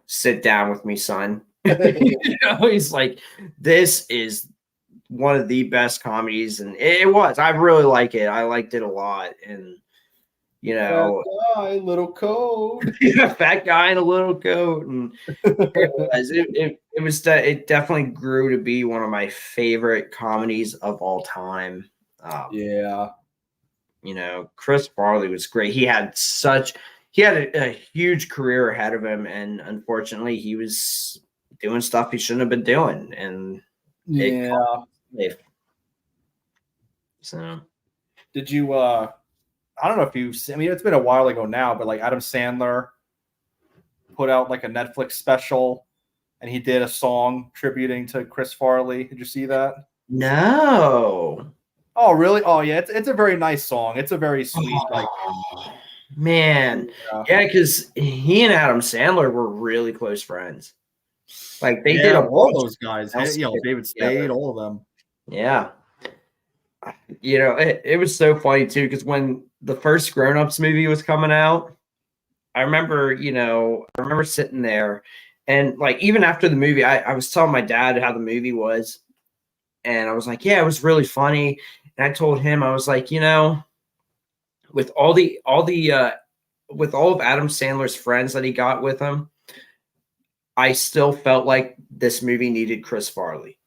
sit down with me, son. You know, he's like, this is one of the best comedies, and it was. I really like it. I liked it a lot, and you know, fat guy, little coat. Fat guy in a little coat, and it definitely grew to be one of my favorite comedies of all time. Yeah, you know, Chris Farley was great. He had a huge career ahead of him, and unfortunately, he was doing stuff he shouldn't have been doing, and it cost his life. So, did you? I don't know if you. I mean, it's been a while ago now, but like Adam Sandler put out like a Netflix special, and he did a song tributing to Chris Farley. Did you see that? No. Oh, really? Oh, yeah. It's a very nice song. It's a very sweet, like, man, yeah, because he and Adam Sandler were really close friends. Like they did all those guys. David Spade, together. all of them. Yeah. It was so funny too, because when the first Grown Ups movie was coming out, I remember sitting there, and like even after the movie, I was telling my dad how the movie was, and I was like, yeah, it was really funny. And I told him, I was like, with all of Adam Sandler's friends that he got with him, I still felt like this movie needed Chris Farley.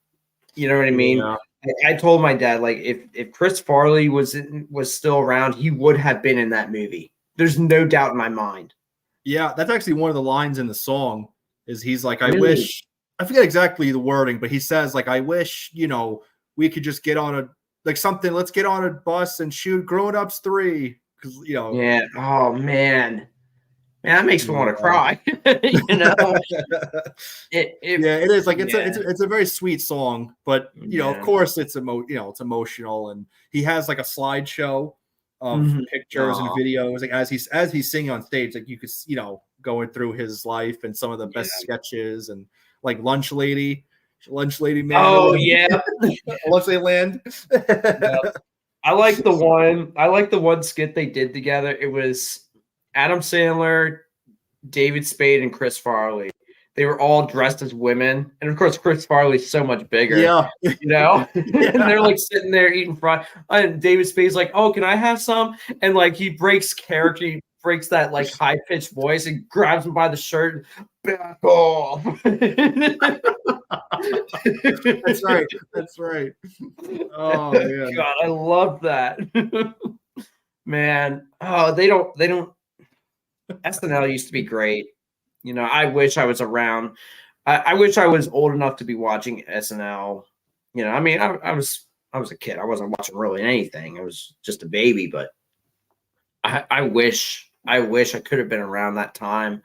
You know what I mean? Yeah. I told my dad, like, if Chris Farley was still around, he would have been in that movie. There's no doubt in my mind. Yeah, that's actually one of the lines in the song. Is he's like, I wish, I forget exactly the wording, but he says like, I wish we could just get on a something. Let's get on a bus and shoot Grown Ups 3 because Yeah. Oh man. Man, that makes me want to cry. It is like it's a very sweet song, but of course it's it's emotional, and he has like a slideshow of pictures and videos, like as he's singing on stage, like you could going through his life and some of the best sketches, and like Lunch Lady Man. Oh yeah, Lunch Lady Land. I like the one skit they did together. It was Adam Sandler, David Spade, and Chris Farley. They were all dressed as women, and of course, Chris Farley's so much bigger. Yeah, and they're like sitting there eating fries. And David Spade's like, "Oh, can I have some?" And like he breaks character, he breaks that like high pitched voice, and grabs him by the shirt. Back off. That's right. That's right. Oh man, God, I love that. Man, oh, they don't. SNL used to be great. I wish I was around. I wish I was old enough to be watching SNL. I mean, I was a kid. I wasn't watching really anything. I was just a baby. But I wish I could have been around that time.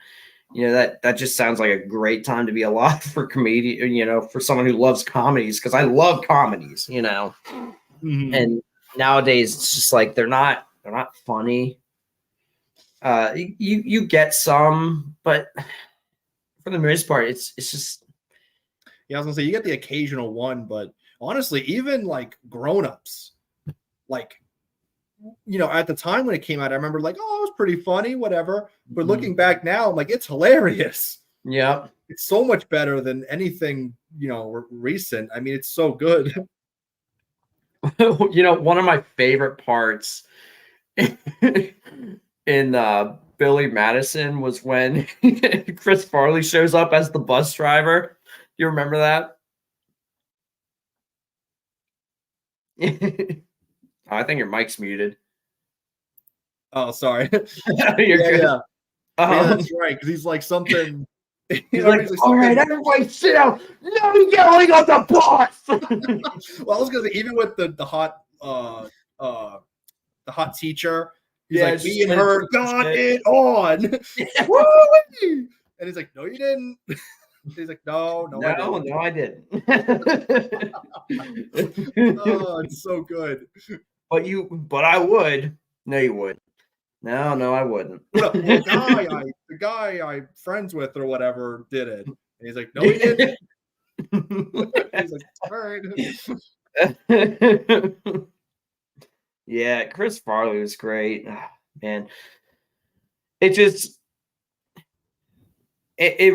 That just sounds like a great time to be alive for comedian. For someone who loves comedies, because I love comedies. And nowadays it's just like they're not funny. You get some, but for the most part, it's just. Yeah, I was gonna say you get the occasional one, but honestly, even like Grown Ups, like at the time when it came out, I remember like, oh, it was pretty funny, whatever. But looking back now, I'm like, it's hilarious. Yeah, it's so much better than anything recent. I mean, it's so good. One of my favorite parts in Billy Madison was when Chris Farley shows up as the bus driver. You remember that? I think your mic's muted. Oh, sorry. You're good. Yeah. That's right, because he's like something. He's like, all right, everybody sit down. No yelling on the bus. Well, I was gonna say, even with the hot teacher, he's like, me and her got it on. And he's like, no, you didn't. He's like, no, I didn't. Oh, it's so good. But I would. No, you would. No, I wouldn't. The guy I'm friends with or whatever did it. And he's like, no, he didn't. He's like, all right. Yeah, Chris Farley was great. Oh, man. It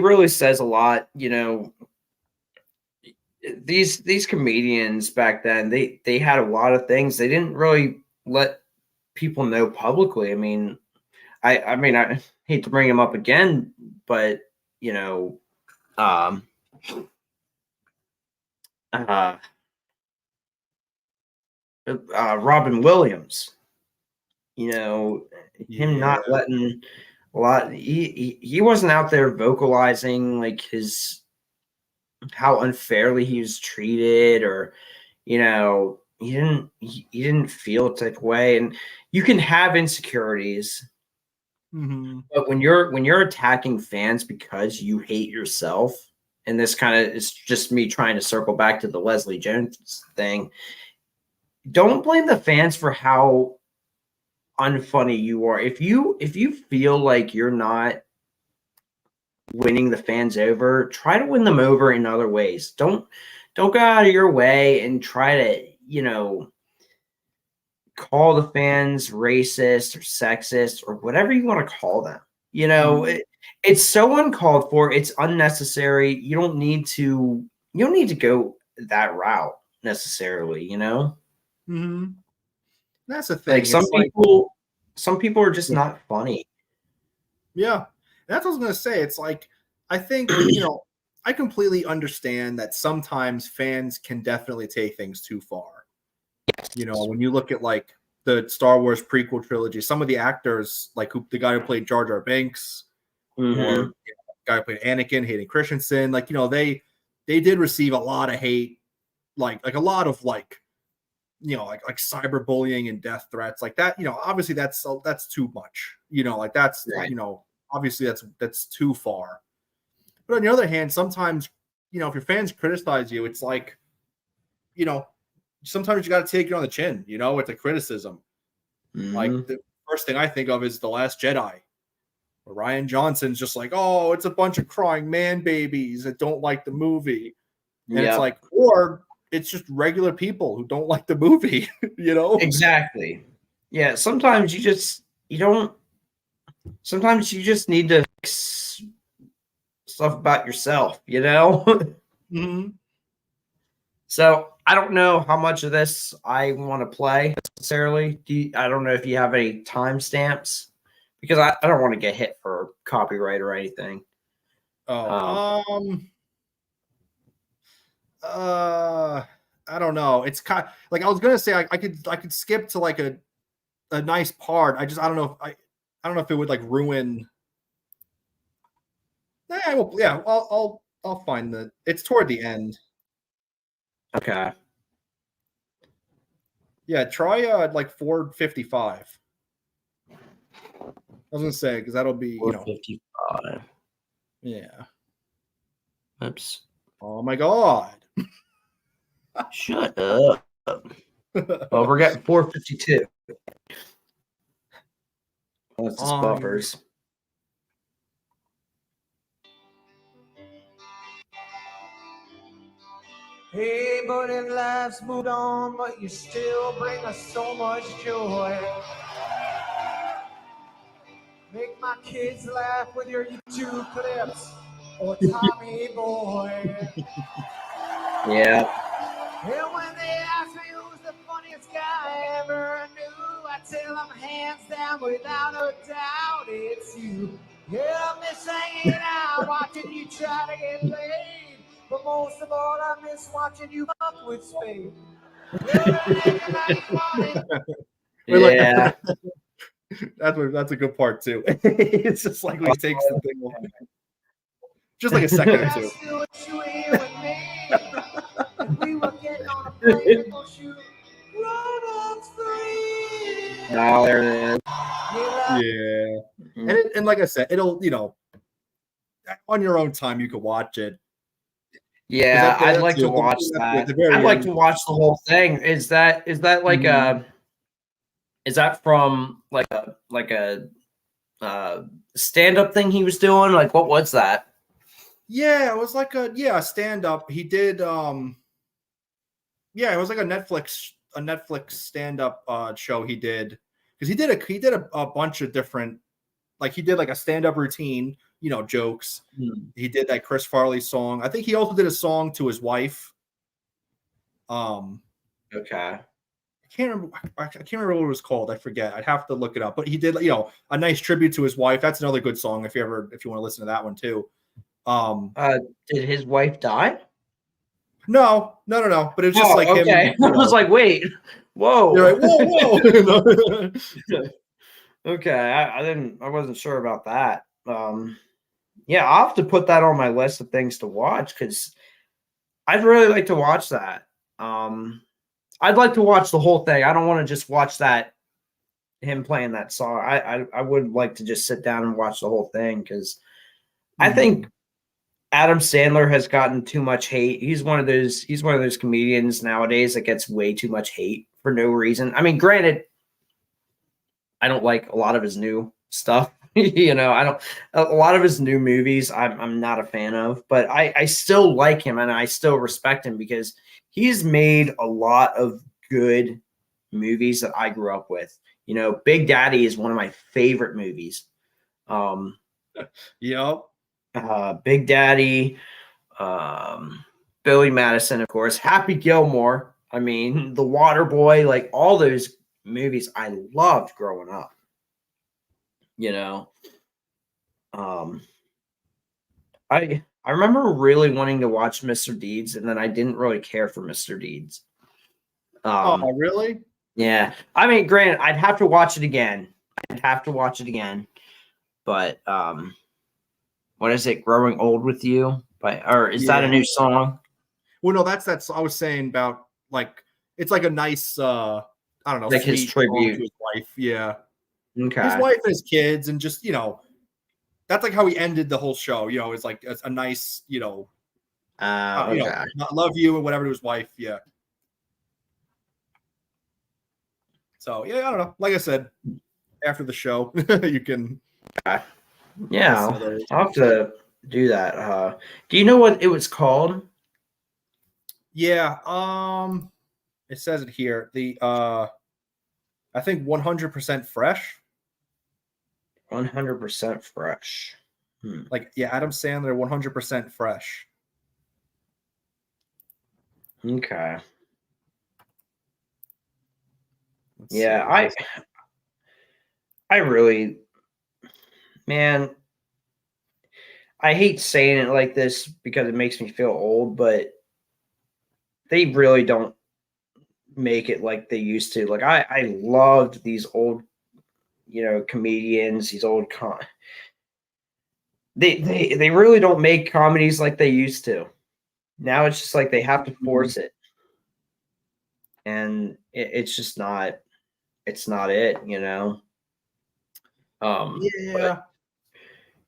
really says a lot, these comedians back then, they had a lot of things they didn't really let people know publicly. I mean, I hate to bring him up again, but Robin Williams, him not letting a lot. He wasn't out there vocalizing like his how unfairly he was treated, or you know, he didn't feel a type of way. And you can have insecurities, but when you're attacking fans because you hate yourself, and this kind of is just me trying to circle back to the Leslie Jones thing. Don't blame the fans for how unfunny you are. If you feel like you're not winning the fans over, try to win them over in other ways. Don't go out of your way and try to, you know, call the fans racist or sexist or whatever you want to call them. You know, it's so uncalled for. It's unnecessary. You don't need to go that route necessarily, you know? That's the thing. Like some people are just not funny. Yeah. That's what I was going to say. It's like, I think, you know, I completely understand that sometimes fans can definitely take things too far. You know, when you look at like the Star Wars prequel trilogy, some of the actors, like the guy who played Jar Jar Binks, or the guy who played Anakin, Hayden Christensen, like, you know, they did receive a lot of hate, like a lot of like, you know, like cyberbullying and death threats like that. You know, obviously that's too much. You know, like that's you know, obviously that's too far. But on the other hand, sometimes, you know, if your fans criticize you, it's like, you know, sometimes you got to take it on the chin, you know, with the criticism. Like the first thing I think of is The Last Jedi, where Rian Johnson's just like, oh, it's a bunch of crying man babies that don't like the movie. And it's like, or it's just regular people who don't like the movie, you know? Exactly. Yeah. Sometimes you just need to fix stuff about yourself, you know? So I don't know how much of this I want to play necessarily. I don't know if you have any timestamps, because I don't want to get hit for copyright or anything. I don't know. It's kind of, like I was gonna say I could skip to like a nice part. I don't know if it would like ruin. I'll find it's toward the end. Okay. Yeah, try like 455. I was gonna say, because that'll be 455. Yeah. Oops. Oh my god. Shut up. Well, we're getting 452. Well, it's just buffers. Hey, buddy, life's moved on, but you still bring us so much joy. Make my kids laugh with your YouTube clips, or Tommy Boy. Yeah. And when they ask me who's the funniest guy I ever knew, I tell them hands down, without a doubt, it's you. Yeah, I miss hanging out, watching you try to get laid. But most of all, I miss watching you fuck with Spade. Yeah. That's a good part too. It's just like when he takes the thing off. Just like a second or two. Oh, there it is. Yeah. And like I said, it'll, you know, on your own time you could watch it. Yeah, I'd like to watch that. I'd like to watch the whole thing. Is that like is that from like a stand-up thing he was doing? Like, what was that? Yeah, it was like a stand-up. He did it was like a Netflix stand-up show he did. Because he did a bunch of different, like he did like a stand-up routine, you know, jokes. He did that Chris Farley song. I think he also did a song to his wife. Okay. I can't remember what it was called. I forget. I'd have to look it up. But he did, you know, a nice tribute to his wife. That's another good song if you want to listen to that one too. Did his wife die? No. But it was just like okay. him. You know. I was like, wait, whoa. You're like, whoa. Okay, I wasn't sure about that. Yeah, I'll have to put that on my list of things to watch, because I'd really like to watch that. I'd like to watch the whole thing. I don't want to just watch that him playing that song. I would like to just sit down and watch the whole thing because I think Adam Sandler has gotten too much hate. He's one of those comedians nowadays that gets way too much hate for no reason. I mean, granted, I don't like a lot of his new stuff. You know, I don't a lot of his new movies I'm not a fan of, but I still like him and I still respect him because he's made a lot of good movies that I grew up with. You know, Big Daddy is one of my favorite movies. Yep. Big Daddy, Billy Madison, of course, Happy Gilmore. I mean, The Water Boy, like all those movies I loved growing up. You know, I remember really wanting to watch Mr. Deeds, and then I didn't really care for Mr. Deeds. Oh, really? Yeah. I mean, granted, I'd have to watch it again. But what is it? Growing Old with You? Or is that a new song? Well, no, that's I was saying about like it's like a nice I don't know, like his tribute to his wife. Yeah. Okay. His wife and his kids, and just, you know, that's like how he ended the whole show. You know, it's like a nice, you know, okay. you know, love you and whatever to his wife. Yeah. So yeah, I don't know. Like I said, after the show, you can. Yeah, I'll have to do that. Do you know what it was called? Yeah. It says it here. The I think 100% fresh. 100% fresh. Like, yeah, Adam Sandler, 100% fresh. Okay. Yeah, I really, man, I hate saying it like this because it makes me feel old, but they really don't make it like they used to. Like I loved these old, you know, comedians, these old they really don't make comedies like they used to. Now it's just like they have to force it. And it's just not it, you know. Yeah.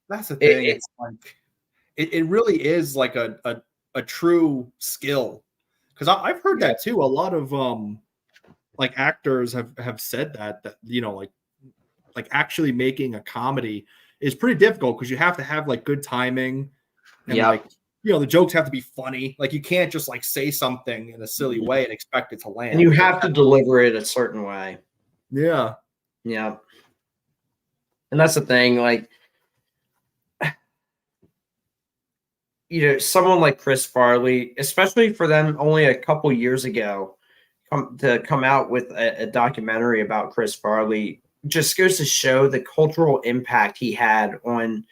That's the thing. It's like it really is like a true skill. Because I've heard that too. A lot of like actors have said that you know, like actually making a comedy is pretty difficult because you have to have like good timing and like, you know, the jokes have to be funny. Like you can't just like say something in a silly way and expect it to land. And you have to deliver it a certain way. Yeah. Yeah. And that's the thing, like, you know, someone like Chris Farley, especially for them only a couple years ago, come out with a documentary about Chris Farley just goes to show the cultural impact he had on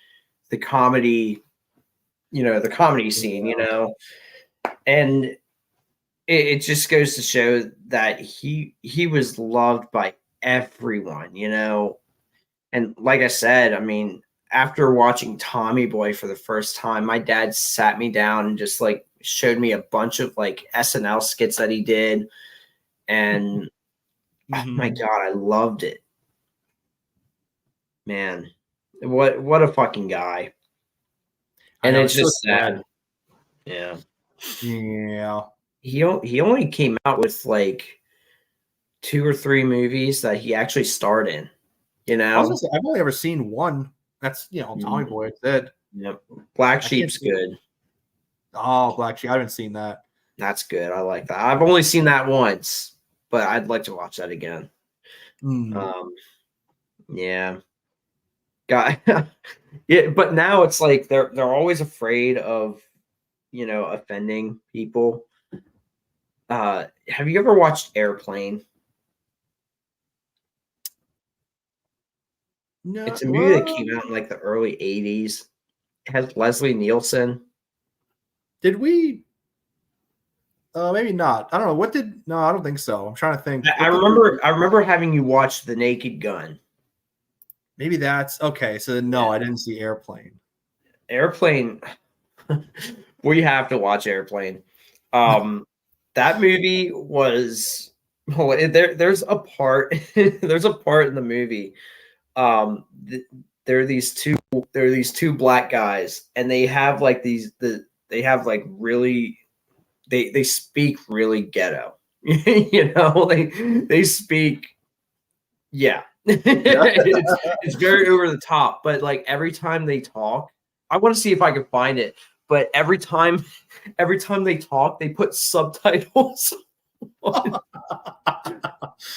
the comedy, you know, the comedy scene, you know, and it just goes to show that he was loved by everyone, you know. And like I said, I mean, after watching Tommy Boy for the first time, my dad sat me down and just like showed me a bunch of like SNL skits that he did. And oh my God, I loved it. Man, what a fucking guy. And it's just sad. Yeah. Yeah. He only came out with like 2 or 3 movies that he actually starred in. You know, I've only ever seen one. That's, you know, Tommy Boy. It's it. Yep. Black Sheep's good. Oh, Black Sheep. I haven't seen that. That's good. I like that. I've only seen that once, but I'd like to watch that again. Yeah. Got yeah, but now it's like they're always afraid of, you know, offending people. Have you ever watched Airplane? No, it's a movie that came out in like the early 80s. It has Leslie Nielsen. Did we? Maybe not. I don't know. No, I don't think so. I'm trying to think. I remember having you watch The Naked Gun. Maybe that's okay. So no, I didn't see Airplane. Airplane. We have to watch Airplane. That movie was there's a part there's a part in the movie. There are these two black guys, and they have like they have like really they speak really ghetto. You know, they speak, yeah. It's very over the top, but like every time they talk, I want to see if I can find it. But every time they talk, they put subtitles on.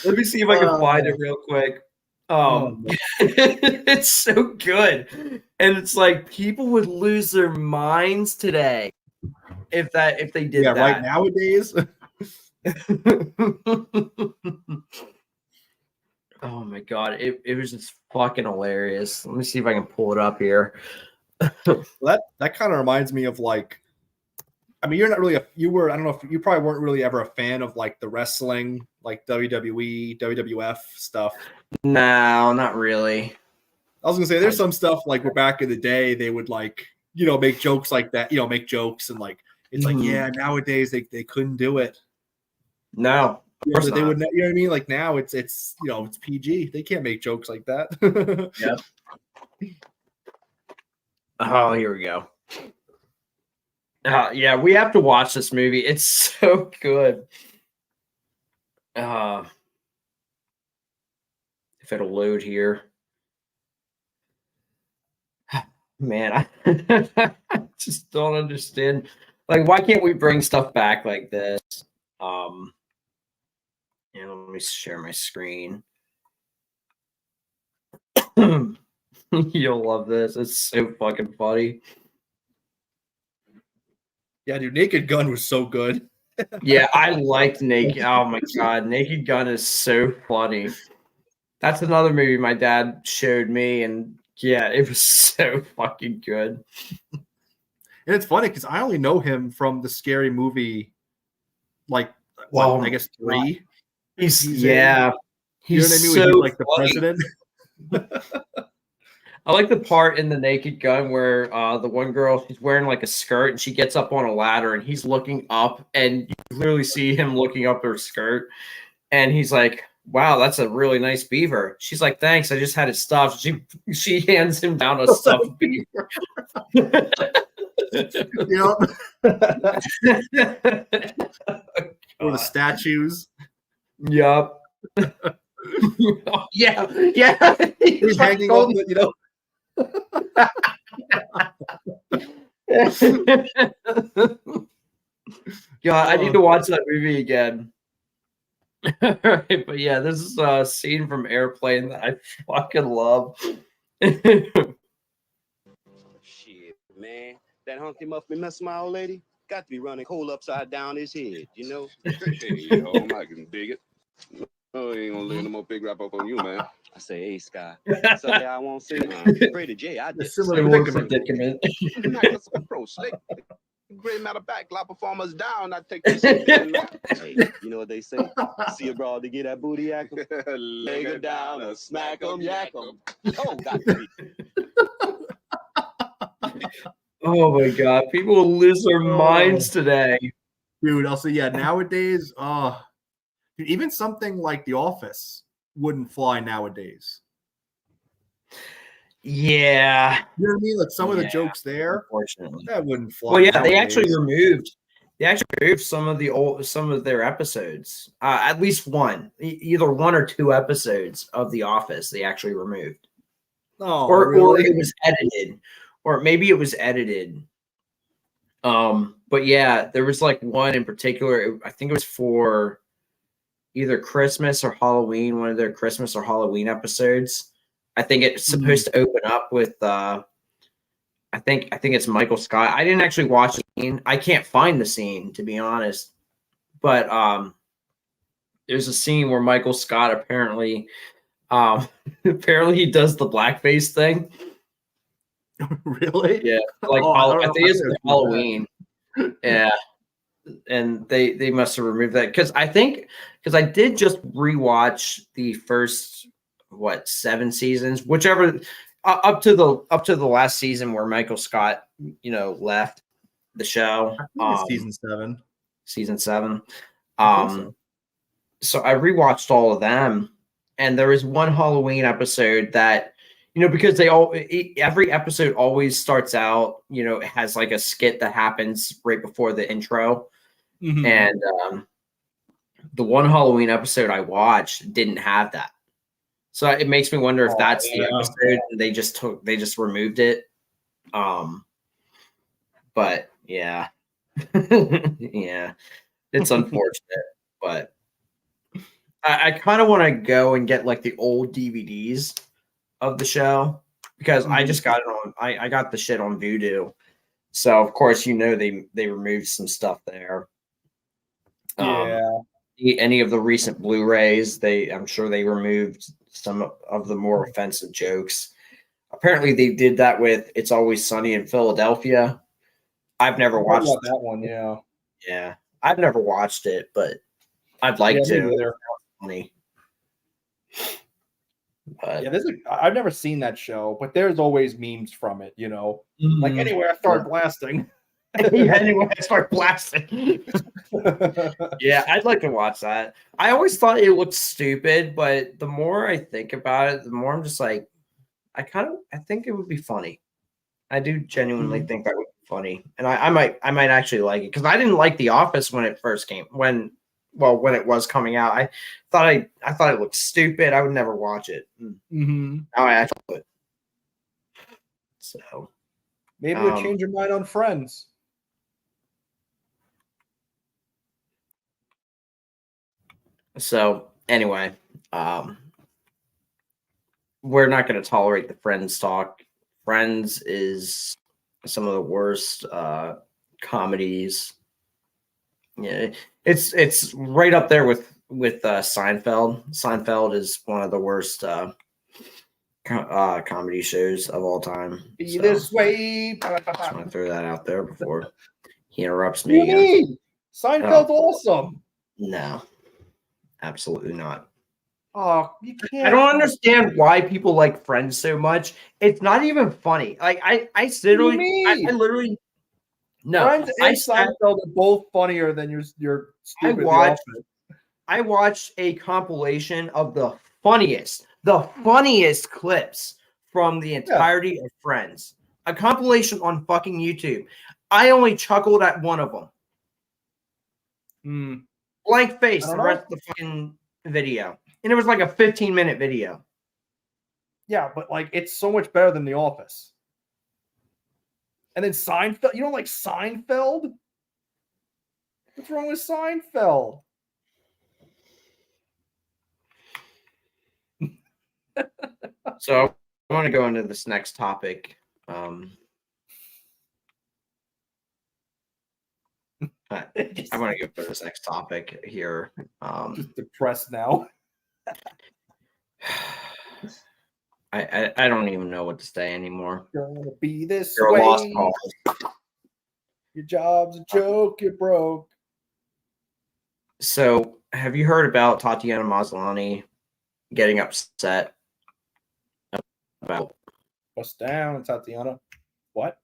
Let me see if I can find it real quick. It's so good, and it's like people would lose their minds today if they did that. Right nowadays. Oh my god, it was just fucking hilarious. Let me see if I can pull it up here. that kind of reminds me of like, I mean, you're not really I don't know if you probably weren't really ever a fan of like the wrestling, like WWE, WWF stuff. No, not really. I was gonna say there's some stuff like where back in the day they would like, make jokes like that, make jokes and like it's like, yeah, nowadays they couldn't do it. No. They would, you know what I mean? Like now it's it's PG. They can't make jokes like that. Yeah. Oh, here we go. Yeah, we have to watch this movie. It's so good. If it'll load here. Man, I just don't understand. Like, why can't we bring stuff back like this? Yeah, let me share my screen. You'll love this. It's so fucking funny. Yeah, dude, Naked Gun was so good. Yeah, I liked Naked. Oh my god, Naked Gun is so funny. That's another movie my dad showed me, and yeah, it was so fucking good. And it's funny because I only know him from the Scary Movie, like, I guess 3. He's you know what I mean? So he's like the funny. president. I like the part in the Naked Gun where the one girl, she's wearing like a skirt and she gets up on a ladder and he's looking up and you clearly see him looking up her skirt and he's like, wow, that's a really nice beaver. She's like, thanks, I just had it stuffed. She hands him down a stuffed beaver. Or the statues. Yup. Yeah. He's hanging on, God, I need to watch that movie again. Right, but yeah, this is a scene from Airplane that I fucking love. Shit, man. That hunky must be messing my old lady. Got to be running coal upside down his head, you know? Hey, yo, I can dig it. No, ain't gonna lay no more big rap up on you, man. I say, hey, Sky. Someday I won't see Pray to Jay. I did. Similar predicament. Pro slick. Gray matter back, lop performers down. I take this. Hey, you know what they say? See a broad to get that booty yak 'em. Lay her down or smack 'em, yak 'em. Oh, got to be. Oh my god, people will lose their minds today. Dude, I'll say, yeah, nowadays, even something like The Office wouldn't fly nowadays. Yeah. You know what I mean? Like some of the jokes there, unfortunately, that wouldn't fly. Well, yeah, nowadays. they actually removed some of their episodes. At least one, either 1 or 2 episodes of The Office they actually removed. Oh, or really? it was edited. Or maybe it was edited. But yeah, there was like one in particular. I think it was for either Christmas or Halloween, one of their Christmas or Halloween episodes. I think it's supposed to open up with I think it's Michael Scott. I didn't actually watch the scene. I can't find the scene, to be honest. But there's a scene where Michael Scott apparently he does the blackface thing. Really? Yeah, like I think it's Halloween. Yeah, and they must have removed that because I did just rewatch the first 7 seasons, whichever up to the last season where Michael Scott left the show. Season 7. season 7. So I rewatched all of them, and there was one Halloween episode that, because every episode always starts out, it has like a skit that happens right before the intro. And the one Halloween episode I watched didn't have that. So it makes me wonder if that's the episode and they just removed it. But yeah. Yeah. It's unfortunate, but I kind of want to go and get like the old DVDs of the show, because I just got it on. I got the shit on Vudu, so of course they removed some stuff there. Any of the recent Blu-rays, I'm sure they removed some of the more offensive jokes. Apparently, they did that with "It's Always Sunny in Philadelphia." I've never watched that one. Yeah, I've never watched it, but I'd like to. Funny. But, I've never seen that show, but there's always memes from it, Like anyway, I start blasting. Anyway, I start blasting. Yeah, I'd like to watch that. I always thought it looked stupid, but the more I think about it, the more I'm just like, I think it would be funny. I do genuinely think that would be funny, and I might actually like it, because I didn't like The Office when it first came. When it was coming out, I thought it looked stupid. I would never watch it. Now I actually would. So maybe you'll change your mind on Friends. So anyway, we're not going to tolerate the Friends talk. Friends is some of the worst comedies. Yeah, it's right up there with Seinfeld. Seinfeld is one of the worst comedy shows of all time. Be this way. Just want to throw that out there before he interrupts me again. Seinfeld's awesome. No, absolutely not. Oh, you can't. I don't understand why people like Friends so much. It's not even funny. Like I literally. No, Friends and Seinfeld are both funnier than your stupid. I watched a compilation of the funniest clips from the entirety of Friends. A compilation on fucking YouTube. I only chuckled at one of them. Blank face the rest of the fucking video. And it was like a 15-minute video. Yeah, but like it's so much better than The Office. And then Seinfeld, you don't like Seinfeld? What's wrong with Seinfeld? So I want to go into this next topic. I want to go for this next topic here. Just depressed now. I don't even know what to say anymore. Gonna be this You're way. A lost cause. Your job's a joke. You're broke. So, have you heard about Tatiana Maslany getting upset about? Bust down, Tatiana. What?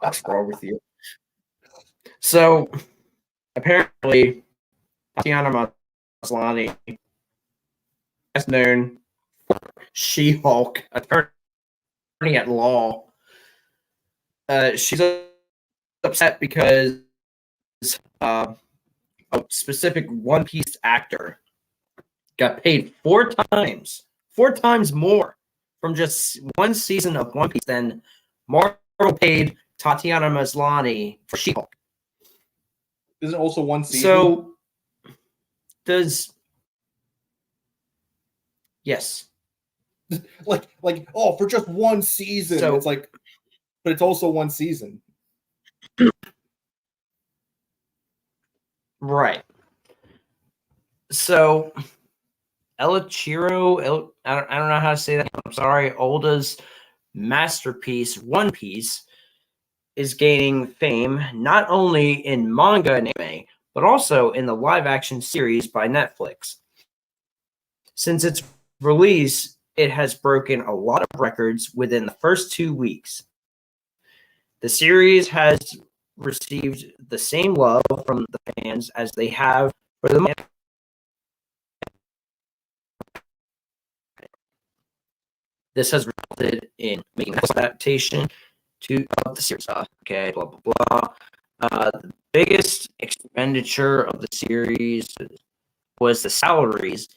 What's wrong with you? So, apparently, Tatiana Maslany, as known for She-Hulk, attorney at law, she's upset because a specific One Piece actor got paid four times more from just one season of One Piece than Marvel paid Tatiana Maslany for She-Hulk. Isn't also one season? So yes. like for just one season. So, it's like, but it's also one season. Right. So Elichiro, I don't know how to say that. I'm sorry. Oda's masterpiece, One Piece, is gaining fame not only in manga and anime, but also in the live-action series by Netflix. Since its release, it has broken a lot of records within the first 2 weeks. The series has received the same love from the fans as they have for the. This has resulted in making this adaptation of the series. Okay, blah blah blah. The biggest expenditure of the series was the salaries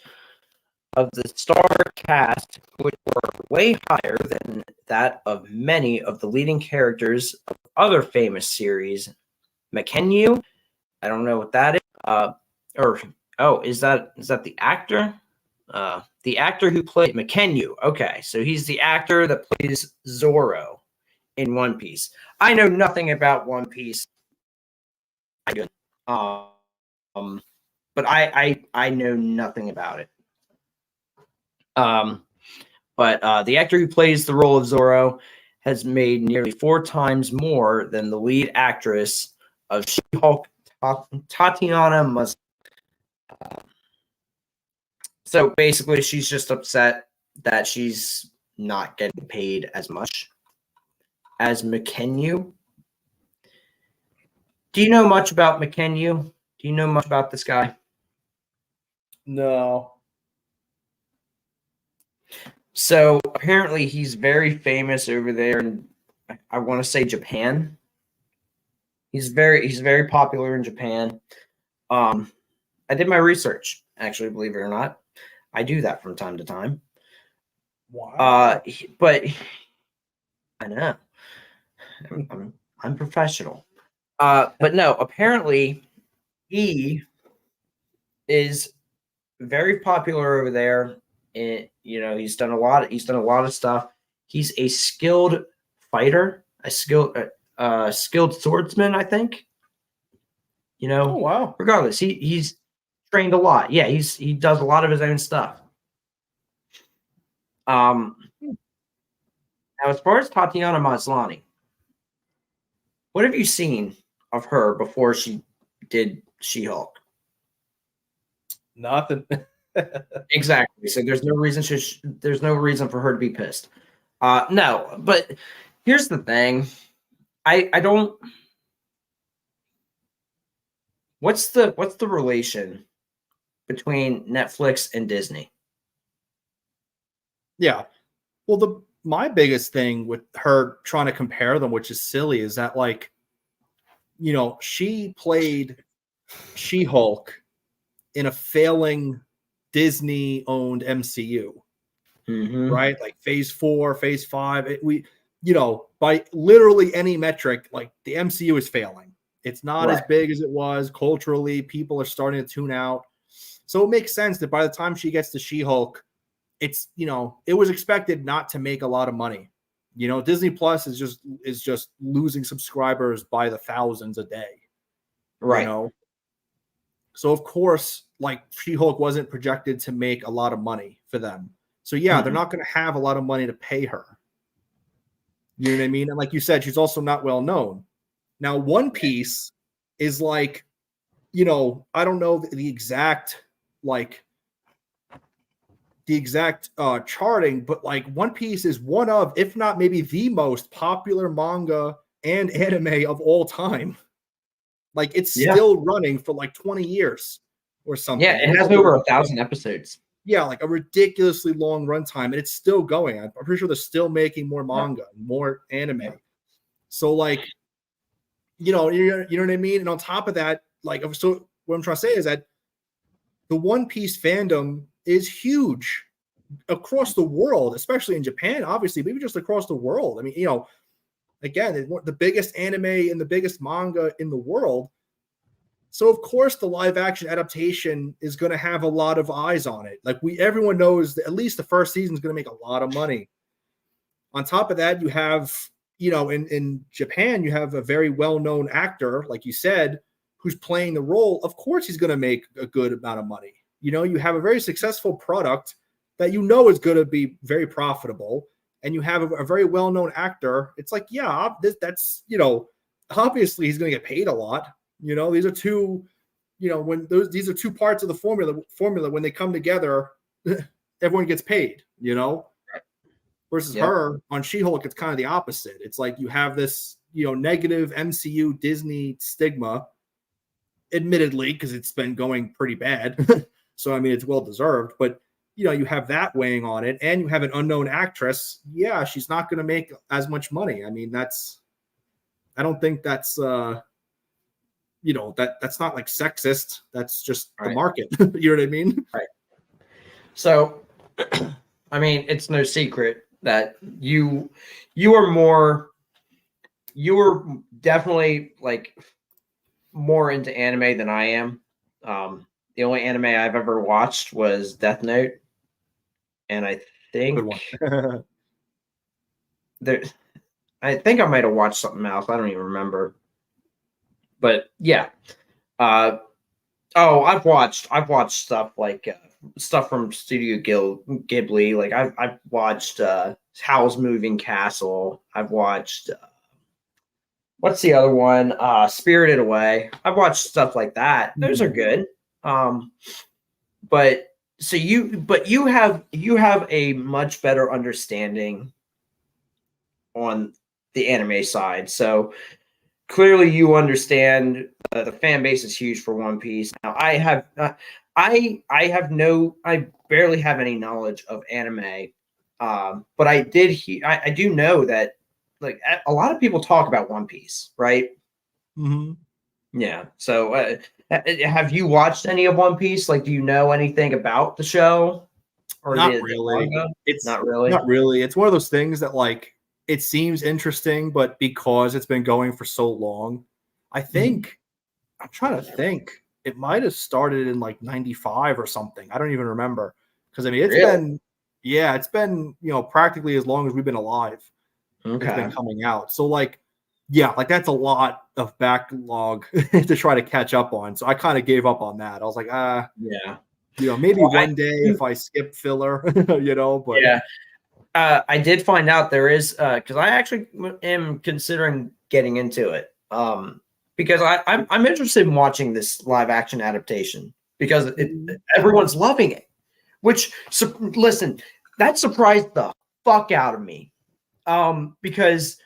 of the star cast, which were way higher than that of many of the leading characters of other famous series. McKenyu, I don't know what that is. Is that the actor? The actor who played McKenyu. Okay, so he's the actor that plays Zoro in One Piece. I know nothing about One Piece. I do. But I know nothing about it. But the actor who plays the role of Zoro has made nearly 4 times more than the lead actress of She-Hulk, Tatiana Maslany. So basically, she's just upset that she's not getting paid as much as McKenyu. Do you know much about McKenyu? Do you know much about this guy? No. So apparently he's very famous over there in, I want to say, Japan. He's very popular in Japan. I did my research, actually, believe it or not. I do that from time to time. Wow. But I know I'm professional. But no, apparently he is very popular over there. And, he's done a lot of stuff. He's a skilled fighter, a skilled swordsman, I think. Oh wow. Regardless, he's trained a lot. Yeah, he does a lot of his own stuff. Now as far as Tatiana Maslany, what have you seen of her before she did She-Hulk? Nothing. Exactly. So there's no reason for her to be pissed. No, but here's the thing. I don't. What's the relation between Netflix and Disney? Yeah. Well, my biggest thing with her trying to compare them, which is silly, is that she played She-Hulk in a failing Disney-owned MCU, right? Like Phase 4, Phase 5. By literally any metric, like the MCU is failing. It's not as big as it was culturally. People are starting to tune out. So it makes sense that by the time she gets to She-Hulk, it's, it was expected not to make a lot of money. Disney Plus is just losing subscribers by the thousands a day. Right. So of course, She-Hulk wasn't projected to make a lot of money for them. So yeah, they're not going to have a lot of money to pay her. You know what I mean? And like you said, she's also not well known. Now, One Piece is I don't know the exact charting, but One Piece is one of, if not maybe the most popular manga and anime of all time. It's still running for 20 years or something. Yeah, it has over 1,000 episodes. Yeah, a ridiculously long runtime, and it's still going. I'm pretty sure they're still making more manga, more anime. So you know what I mean? And on top of that, so what I'm trying to say is that the One Piece fandom is huge across the world, especially in Japan, obviously, maybe just across the world. I mean, again, the biggest anime and the biggest manga in the world. So of course the live action adaptation is going to have a lot of eyes on it. Everyone knows that at least the first season is going to make a lot of money. On top of that, you have, in Japan, you have a very well-known actor, like you said, who's playing the role. Of course he's going to make a good amount of money. You have a very successful product that is going to be very profitable, and you have a very well-known actor. It's that's obviously he's going to get paid a lot. These are two, these are two parts of the formula. When they come together, everyone gets paid, versus her on She-Hulk. It's kind of the opposite. It's you have this, negative MCU Disney stigma, admittedly, because it's been going pretty bad. So, I mean, it's well deserved. But, you have that weighing on it, and you have an unknown actress. Yeah, she's not going to make as much money. I mean, I don't think that's, that's not like sexist. That's just the market. You know what I mean? Right. So, I mean, it's no secret that you were definitely like more into anime than I am. The only anime I've ever watched was Death Note, and I think I think I might have watched something else. I don't even remember. But yeah, I've watched stuff like stuff from Studio Ghibli. Like I've watched Howl's Moving Castle. I've watched what's the other one? Spirited Away. I've watched stuff like that. Those are good. But you have a much better understanding on the anime side. So clearly you understand the fan base is huge for One Piece. Now I barely have any knowledge of anime. But I do know that like a lot of people talk about One Piece, right? Mm-hmm. Yeah. So have you watched any of One Piece? Like, do you know anything about the show? Or not really. It's not really. Not really. It's one of those things that like it seems interesting, but because it's been going for so long, I think I'm trying to think. It might have started in like 95 or something. I don't even remember. Because I mean it's been practically as long as we've been alive. Okay. It's been coming out. So like like that's a lot of backlog to try to catch up on. So I kind of gave up on that. I was like, maybe one day if I skip filler, but yeah. I did find out there is because I actually am considering getting into it. Because I'm interested in watching this live action adaptation because everyone's loving it. Which listen, that surprised the fuck out of me. Because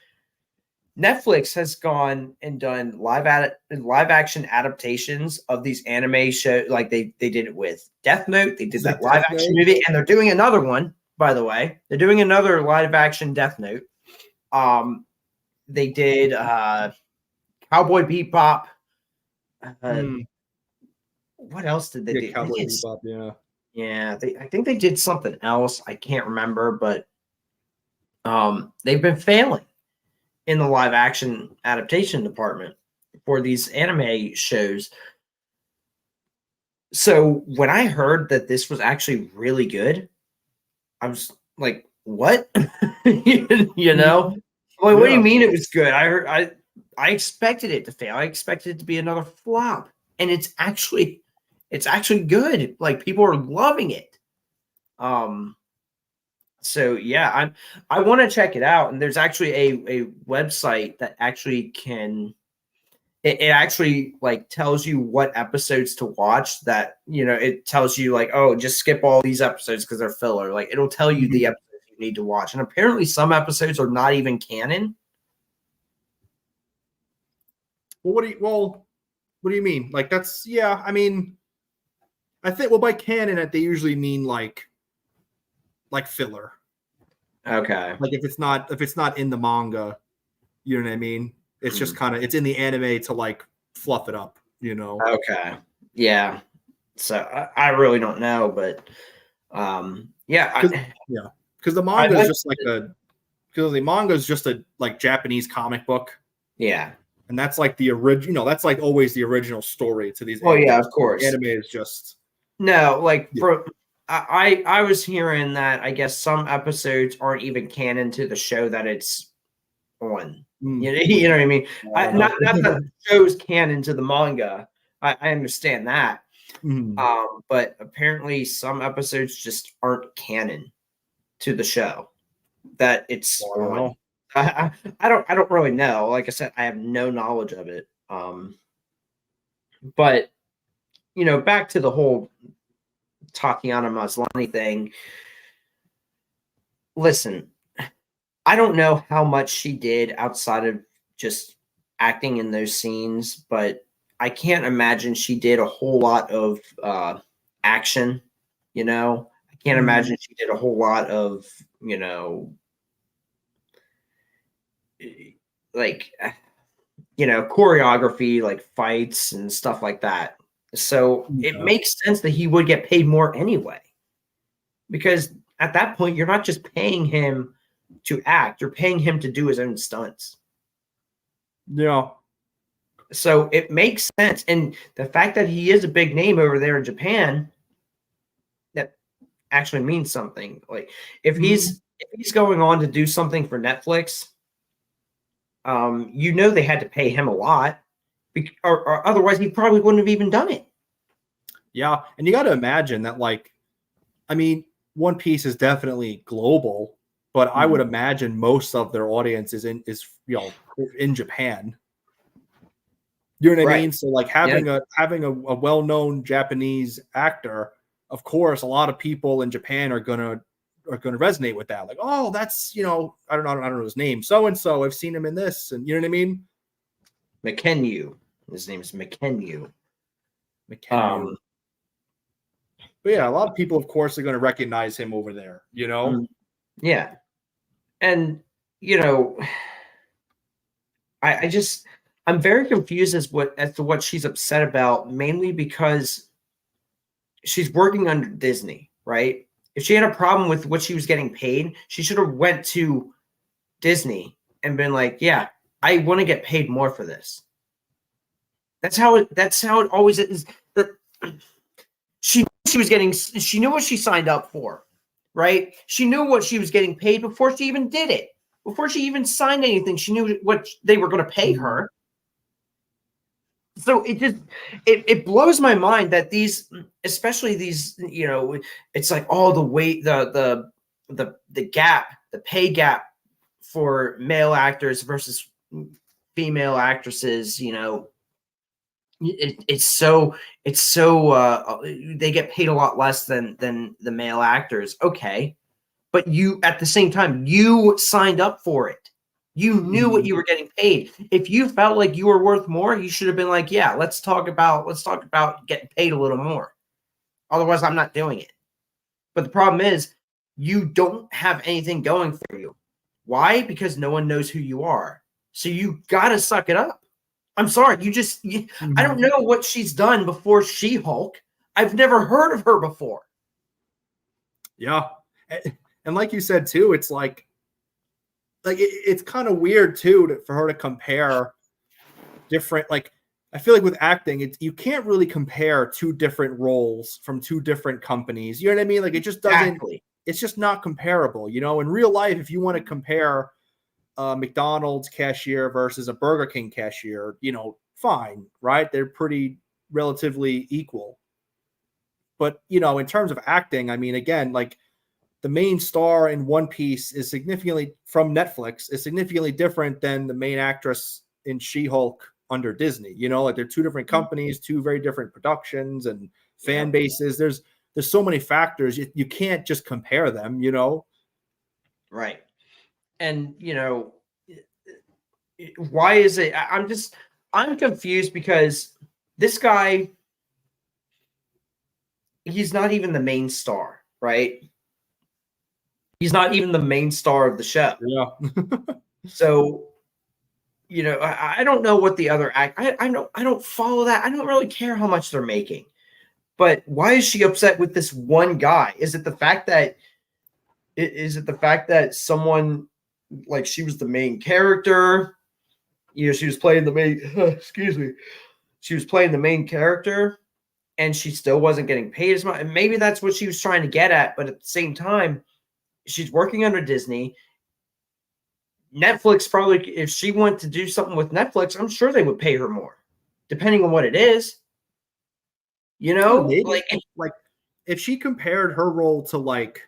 Netflix has gone and done live action adaptations of these anime shows. Like they did it with Death Note. They did that live action movie, and they're doing another one. By the way, they're doing another live action Death Note. They did Cowboy Bebop. What else did they do? Cowboy Bebop, yeah. I think they did something else. I can't remember, but they've been failing in the live action adaptation department for these anime shows. So when I heard that this was actually really good, I was like, what? you know? Like, what do you mean it was good? I expected it to fail. I expected it to be another flop. And it's actually good. Like people are loving it. So yeah, I want to check it out. And there's actually a website that actually can it actually like tells you what episodes to watch. That it tells you like, oh, just skip all these episodes because they're filler. Like it'll tell you the episodes you need to watch. And apparently some episodes are not even canon. Well, what do you mean? Like that's I mean, I think by canon they usually mean like filler. Okay. Like if it's not in the manga, you know what I mean? It's just kind of it's in the anime to like fluff it up, Okay. Yeah. So I really don't know, but because the manga is just the manga is just a like Japanese comic book. Yeah. And that's like the original, that's like always the original story to these. Oh yeah, of course. Anime is just I was hearing that I guess some episodes aren't even canon to the show that it's on. You know what I mean? Not that the show's canon to the manga. I understand that. But apparently some episodes just aren't canon to the show that it's on. I don't really know. Like I said, I have no knowledge of it. But back to the whole Tatiana Maslany thing. Listen, I don't know how much she did outside of just acting in those scenes, but I can't imagine she did a whole lot of action, you know. I can't imagine she did a whole lot of, you know, like, you know, choreography, like fights and stuff like that. So it makes sense that he would get paid more anyway, because at that point, you're not just paying him to act, you're paying him to do his own stunts. Yeah. So it makes sense. And the fact that he is a big name over there in Japan, that actually means something. Like if he's going on to do something for Netflix, you know, they had to pay him a lot, or otherwise he probably wouldn't have even done it. Yeah. And you got to imagine that, like, I mean, One Piece is definitely global, but I would imagine most of their audience is in Japan. You know what I mean? So like having a well-known Japanese actor, of course, a lot of people in Japan are gonna resonate with that. Like, oh, that's, you know, I don't know his name, so and so. I've seen him in this, and you know what I mean. McKenyu. His name is McKenyu. But yeah, a lot of people, of course, are going to recognize him over there. You know. Yeah, and you know, I'm very confused as to what she's upset about, mainly because she's working under Disney, right? If she had a problem with what she was getting paid, she should have went to Disney and been like, "Yeah, I want to get paid more for this." That's how it always is. She knew what she signed up for, right? She knew what she was getting paid before she even did it. Before she even signed anything, she knew what they were going to pay her. So it blows my mind that especially these, you know, it's like all the weight, the gap, the pay gap for male actors versus female actresses, you know, it's so they get paid a lot less than the male actors. Okay. But you, at the same time, you signed up for it. You knew what you were getting paid. If you felt like you were worth more, you should have been like, yeah, let's talk about getting paid a little more. Otherwise, I'm not doing it. But the problem is you don't have anything going for you. Why? Because no one knows who you are. So you got to suck it up. I'm sorry. I don't know what she's done before She-Hulk. I've never heard of her before. Yeah. And like you said, too, it's like it's kind of weird, too, for her to compare different, like, I feel like with acting, you can't really compare two different roles from two different companies. You know what I mean? Like, it just doesn't, it's just not comparable. You know, in real life, if you want to compare a McDonald's cashier versus a Burger King cashier, you know, fine, right? They're pretty relatively equal. But, you know, in terms of acting, I mean, again, like, the main star in One Piece is significantly different than the main actress in She-Hulk under Disney. You know, like they're two different companies, two very different productions and fan bases. There's so many factors. You can't just compare them, you know? Right. And, you know, why is it? I'm confused because this guy, he's not even the main star, right? He's not even the main star of the show. Yeah. So, you know, I don't know what the other act. I don't follow that. I don't really care how much they're making. But why is she upset with this one guy? Is it the fact that someone, like, she was the main character? You know, she was playing the main. Excuse me. She was playing the main character, and she still wasn't getting paid as much. And maybe that's what she was trying to get at. But at the same time, she's working under Disney. Netflix probably, if she went to do something with Netflix, I'm sure they would pay her more, depending on what it is. You know, like if she compared her role to, like,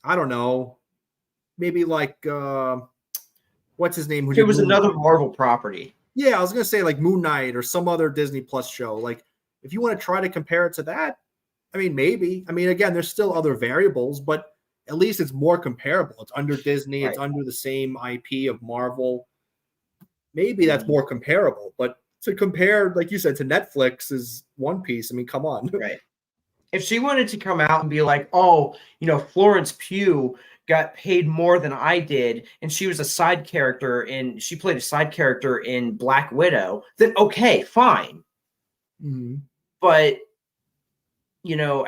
I don't know, maybe like what's his name? It was another Marvel property. Yeah, I was gonna say like Moon Knight or some other Disney Plus show. Like, if you want to try to compare it to that, I mean, maybe. I mean, again, there's still other variables, but at least it's more comparable. It's under Disney. Right. It's under the same IP of Marvel. maybe that's more comparable. But to compare, like you said, to Netflix is One Piece. I mean, come on. Right. If she wanted to come out and be like, oh, Florence Pugh got paid more than I did, and she was a side character she played a side character in Black Widow, then okay, fine. Mm-hmm. But,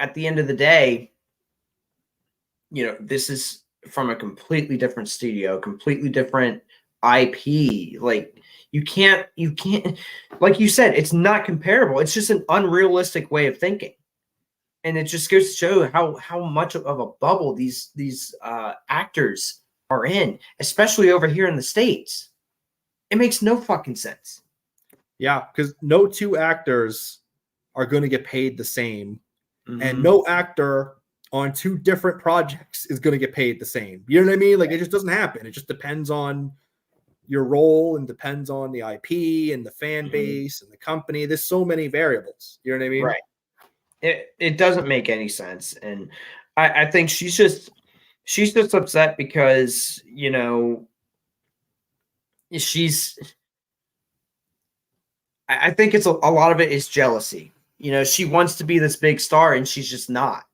at the end of the day, this is from a completely different studio, completely different IP. Like, you can't, like you said, it's not comparable. It's just an unrealistic way of thinking. And it just goes to show how much of a bubble these actors are in, especially over here in the States. It makes no fucking sense. Yeah, because no two actors are going to get paid the same. Mm-hmm. And no actor on two different projects is going to get paid the same. You know what I mean? Like, it just doesn't happen. It just depends on your role and depends on the IP and the fan base and the company. There's so many variables. You know what I mean? Right. It doesn't make any sense. And I think she's just upset because, I think it's a lot of it is jealousy. She wants to be this big star and she's just not,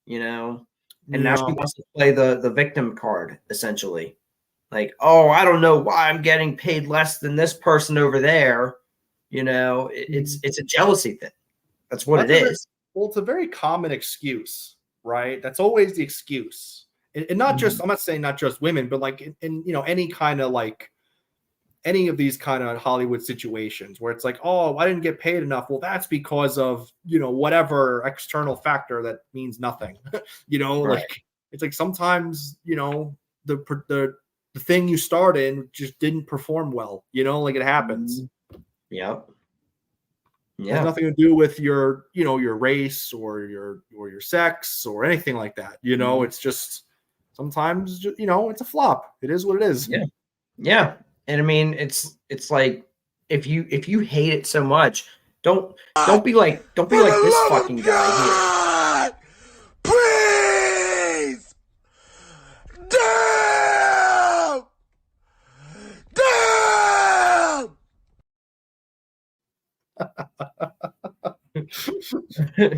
and now she wants to play the victim card, essentially. Like, oh, I don't know why I'm getting paid less than this person over there. It's a jealousy thing. That's what it is. Well, it's a very common excuse, right? That's always the excuse. And not just, I'm not saying not just women, but like in any kind of like any of these kind of Hollywood situations where it's like, oh, I didn't get paid enough. Well, that's because of, whatever external factor that means nothing. Right. Like it's like sometimes, the thing you start in just didn't perform well, like it happens. Yep. It has nothing to do with your, your race or your sex or anything like that. It's just sometimes, it's a flop. It is what it is. Yeah. Yeah. And I mean, it's like if you hate it so much, don't be like this fucking guy here. Please! Damn! Damn!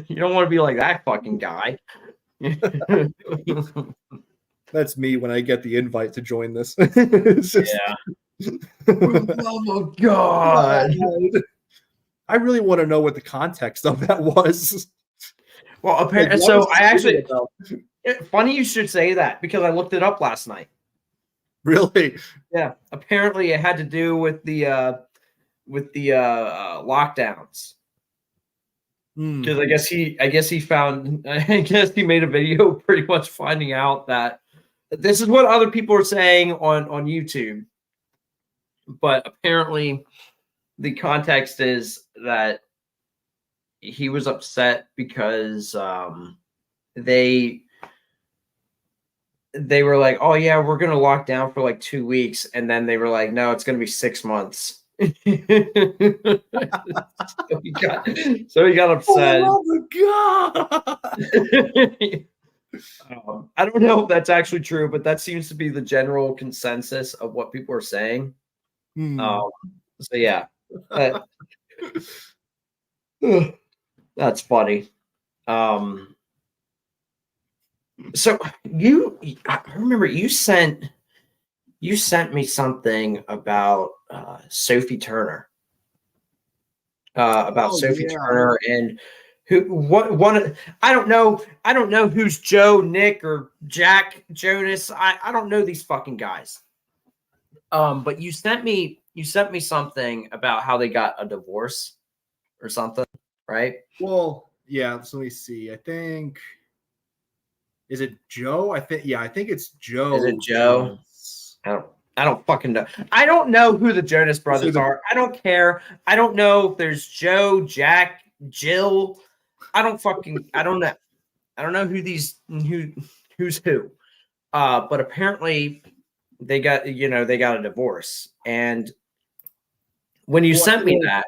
You don't want to be like that fucking guy. That's me when I get the invite to join this. It's just, oh my God. I really want to know what the context of that was. Well, apparently, so I actually, funny you should say that because I looked it up last night. Really? Yeah. Apparently, it had to do with the lockdowns. Because I guess he made a video pretty much finding out that this is what other people are saying on YouTube. But apparently the context is that he was upset because they were like, oh yeah, we're gonna lock down for like 2 weeks, and then they were like, no, it's gonna be 6 months. So he got upset. Oh my God. I don't know if that's actually true, but that seems to be the general consensus of what people are saying. So yeah, that's funny. So I remember you sent me something about Sophie Turner. Turner and I don't know who's Joe, Nick, or Jack Jonas. I don't know these fucking guys. But you sent me something about how they got a divorce or something, right? Well, yeah, so let me see. I think is it Joe? I think it's Joe. Is it Joe? I don't fucking know. I don't know who the Jonas Brothers are. I don't care. I don't know if there's Joe, Jack, Jill. I don't know. I don't know who's who. But apparently they got a divorce. And when you sent me that,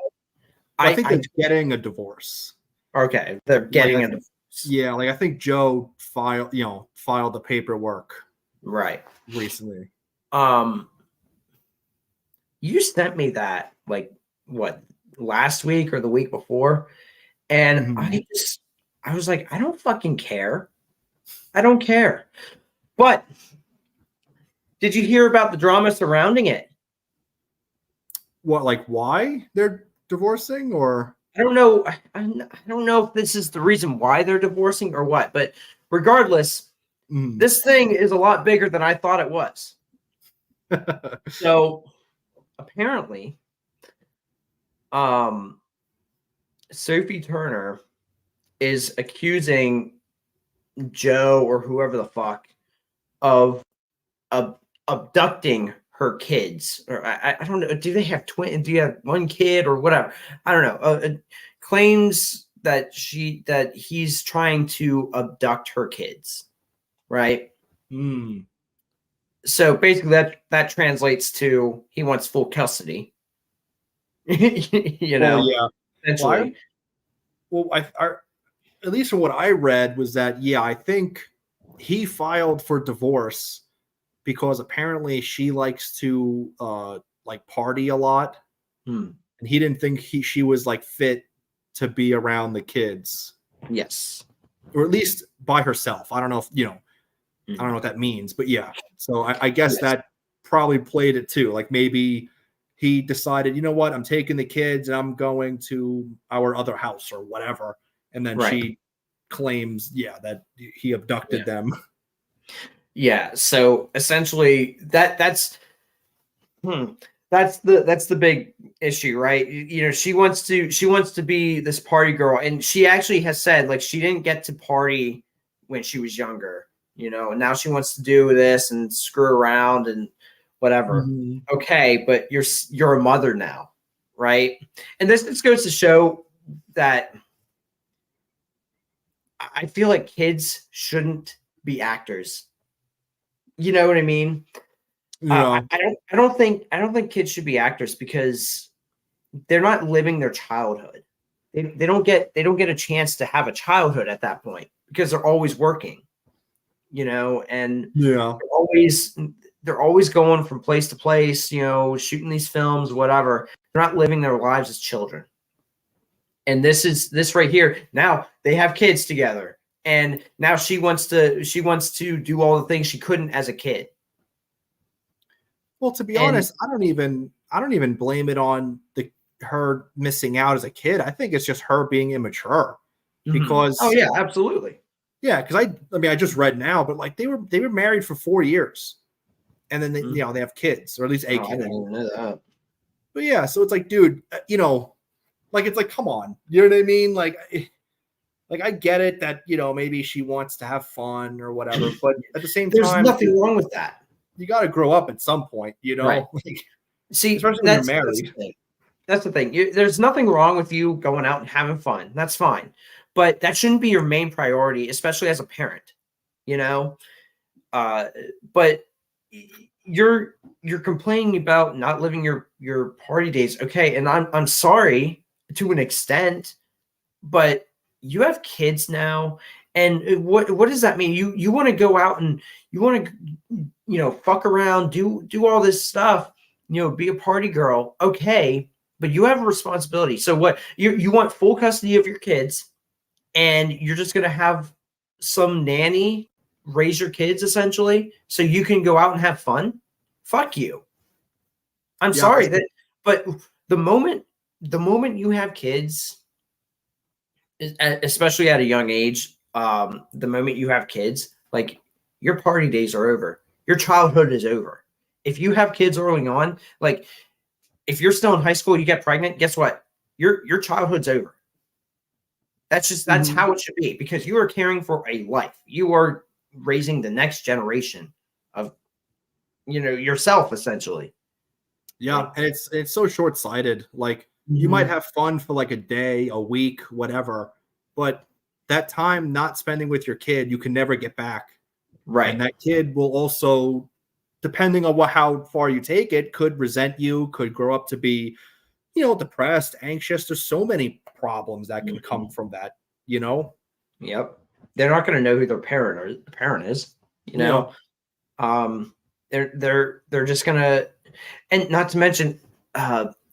I think they're getting a divorce. Okay, they're getting a divorce. Yeah, like I think Joe filed the paperwork right recently. you sent me that like what last week or the week before, and I was like, I don't fucking care. I don't care. But did you hear about the drama surrounding it? What, like why they're divorcing, or I don't know. I don't know if this is the reason why they're divorcing or what, but regardless, this thing is a lot bigger than I thought it was. So apparently, Sophie Turner is accusing Joe or whoever the fuck of abducting her kids. Or I don't know. Do they have twins? Do you have one kid or whatever? I don't know. Claims that he's trying to abduct her kids, right? So basically, that translates to he wants full custody. You know, yeah. essentially. Well, I at least from what I read was that I think he filed for divorce because apparently she likes to like party a lot, and he didn't think she was like fit to be around the kids. Yes, or at least by herself. I don't know if I don't know what that means, but yeah. So I guess that probably played it too. Like maybe he decided, you know what, I'm taking the kids and I'm going to our other house or whatever. And then she claims, that he abducted them. Yeah. So essentially that's the big issue, right? You know, she wants to be this party girl, and she actually has said like she didn't get to party when she was younger, you know, and now she wants to do this and screw around and whatever. Okay, but you're a mother now, right? And this goes to show that I feel like kids shouldn't be actors. You know what I mean? I don't think kids should be actors because they're not living their childhood. They don't get a chance to have a childhood at that point because they're always working, you know, and they're always going from place to place, you know, shooting these films, whatever. They're not living their lives as children. And this right here. Now they have kids together, and now she wants to do all the things she couldn't as a kid. Well, to be honest, I don't even blame it on her missing out as a kid. I think it's just her being immature. Because absolutely. Yeah, because I just read now, but like they were married for 4 years, and then they have kids, or at least a kid. I didn't even know that. But yeah, so it's like, dude, like it's like, come on, you know what I mean? Like I get it that maybe she wants to have fun or whatever, but at the same time, there's nothing wrong with that. You got to grow up at some point, Right. See, especially when you're married. That's the thing. There's nothing wrong with you going out and having fun. That's fine. But that shouldn't be your main priority, especially as a parent, you know? But you're complaining about not living your party days. Okay. And I'm sorry to an extent, but you have kids now. And what does that mean? You want to go out and you want to, fuck around, do all this stuff, be a party girl. Okay. But you have a responsibility. So what you want full custody of your kids, and you're just going to have some nanny raise your kids essentially so you can go out and have fun? Fuck you. I'm sorry but the moment you have kids, especially at a young age, the moment you have kids, like your party days are over. Your childhood is over. If you have kids early on, like if you're still in high school, you get pregnant, guess what? Your childhood's over. That's how it should be, because you are caring for a life. You are raising the next generation of, yourself essentially. Yeah. And it's so short-sighted. Like you might have fun for like a day, a week, whatever, but that time not spending with your kid, you can never get back. Right. And that kid will also, depending on how far you take it, could resent you, could grow up to be, depressed, anxious. There's so many problems that can come from that, Yep. They're not going to know who their parent is, They're just going to, and not to mention,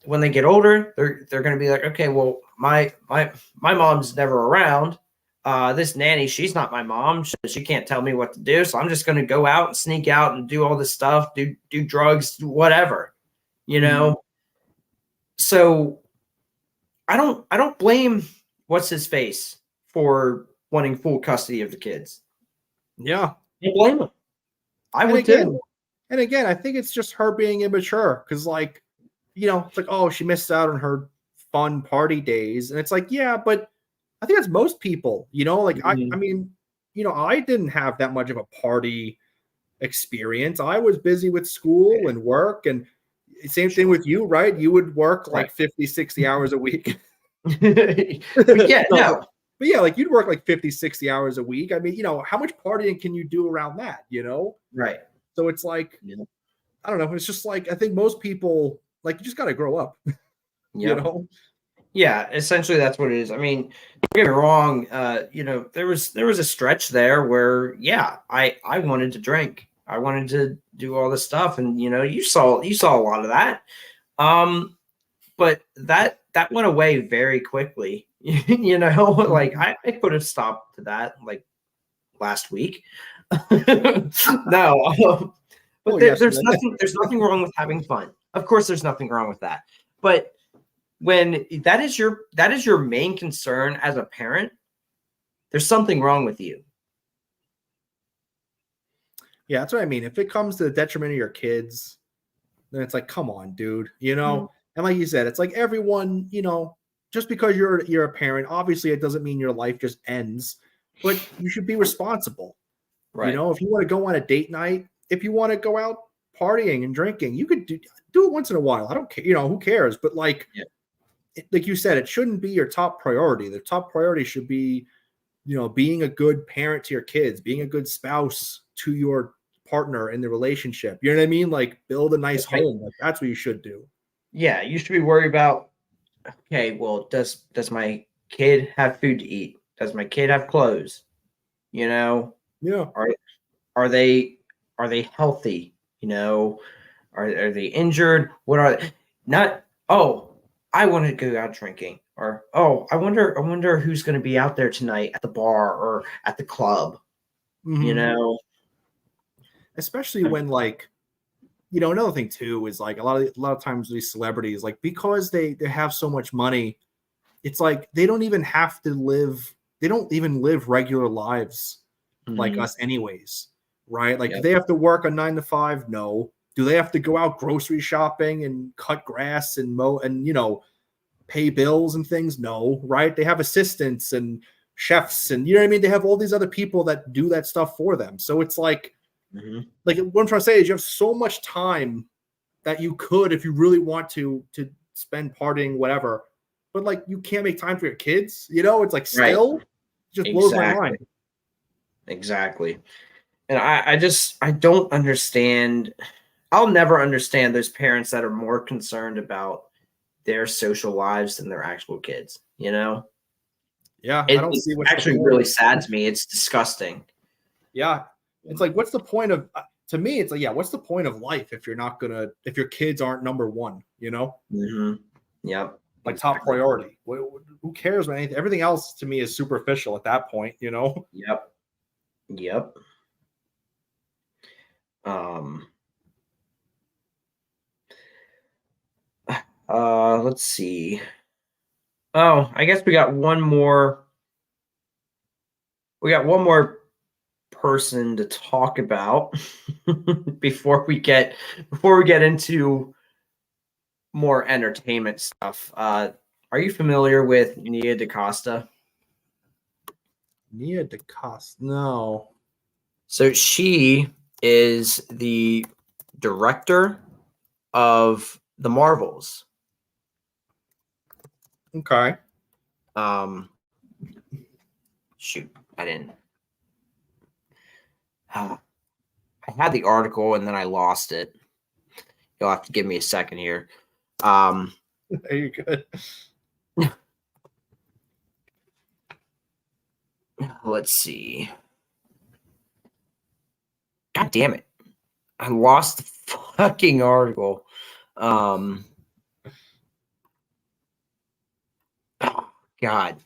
when they get older, they're going to be like, okay, well, my mom's never around. This nanny, she's not my mom. She can't tell me what to do. So I'm just going to go out and sneak out and do all this stuff, do drugs, whatever, you know? So I don't blame what's his face for wanting full custody of the kids. Yeah. I blame him. I would too. And again, I think it's just her being immature because, like, you know, it's like, oh, she missed out on her fun party days. And it's like, yeah, but I think that's most people, you know, like, I mean, you know, I didn't have that much of a party experience. I was busy with school and work, and same thing with you, right? You would work like 50, 60 hours a week. Yeah, no. But yeah, like you'd work like 50, 60 hours a week. I mean, you know, how much partying can you do around that, you know? Right. So it's like, I don't know. It's just like, I think most people, like, you just got to grow up, you know? Yeah, essentially that's what it is. I mean, don't get me wrong. You know, there was a stretch there where, yeah, I wanted to drink. I wanted to do all this stuff. And, you know, you saw a lot of that. But that went away very quickly. You know, like I could have stopped to that like last week. No, but there's nothing wrong with having fun. Of course, there's nothing wrong with that. But when that is your main concern as a parent, there's something wrong with you. Yeah, that's what I mean. If it comes to the detriment of your kids, then it's like, come on, dude, you know? And like you said, it's like everyone, you know, just because you're a parent, obviously it doesn't mean your life just ends, but you should be responsible. Right. You know, if you want to go on a date night, if you want to go out partying and drinking, you could do it once in a while. I don't care, you know, who cares? But like, like you said, it shouldn't be your top priority. The top priority should be, you know, being a good parent to your kids, being a good spouse to your partner in the relationship. You know what I mean? Like, build a nice home. Like, that's what you should do. Yeah, you should be worried about, okay, well, does my kid have food to eat? Does my kid have clothes? You know? Yeah. Are they healthy? You know, are they injured? What are they? Not, oh, I want to go out drinking, or oh, I wonder who's going to be out there tonight at the bar or at the club. You know, especially when, like, you know, another thing too is like a lot of times these celebrities, like, because they have so much money, it's like they don't even have to live. They don't even live regular lives like us, anyways, right? Like, do they have to work a 9 to 5? No. Do they have to go out grocery shopping and cut grass and mow and, you know, pay bills and things? No, right? They have assistants and chefs, and you know what I mean? They have all these other people that do that stuff for them. So it's like, like, what I'm trying to say is you have so much time that you could, if you really want to spend partying, whatever, but like, you can't make time for your kids, you know? It's like, still just blows my mind. Exactly. And I don't understand. I'll never understand those parents that are more concerned about their social lives than their actual kids, you know? Yeah. I don't see what's actually really sad to me. It's disgusting. Yeah. It's like, what's the point of, to me, it's like, yeah, what's the point of life if if your kids aren't number one, you know? Yep. Like, top priority. Who cares, man? Everything else to me is superficial at that point, you know? Yep. Let's see. Oh, I guess we got one more person to talk about before we get into more entertainment stuff. Are you familiar with Nia DaCosta? Nia DaCosta? No. So she is the director of the Marvels. Okay. Shoot, I didn't. I had the article and then I lost it. You'll have to give me a second here. You're good. Let's see. God damn it. I lost the fucking article. God.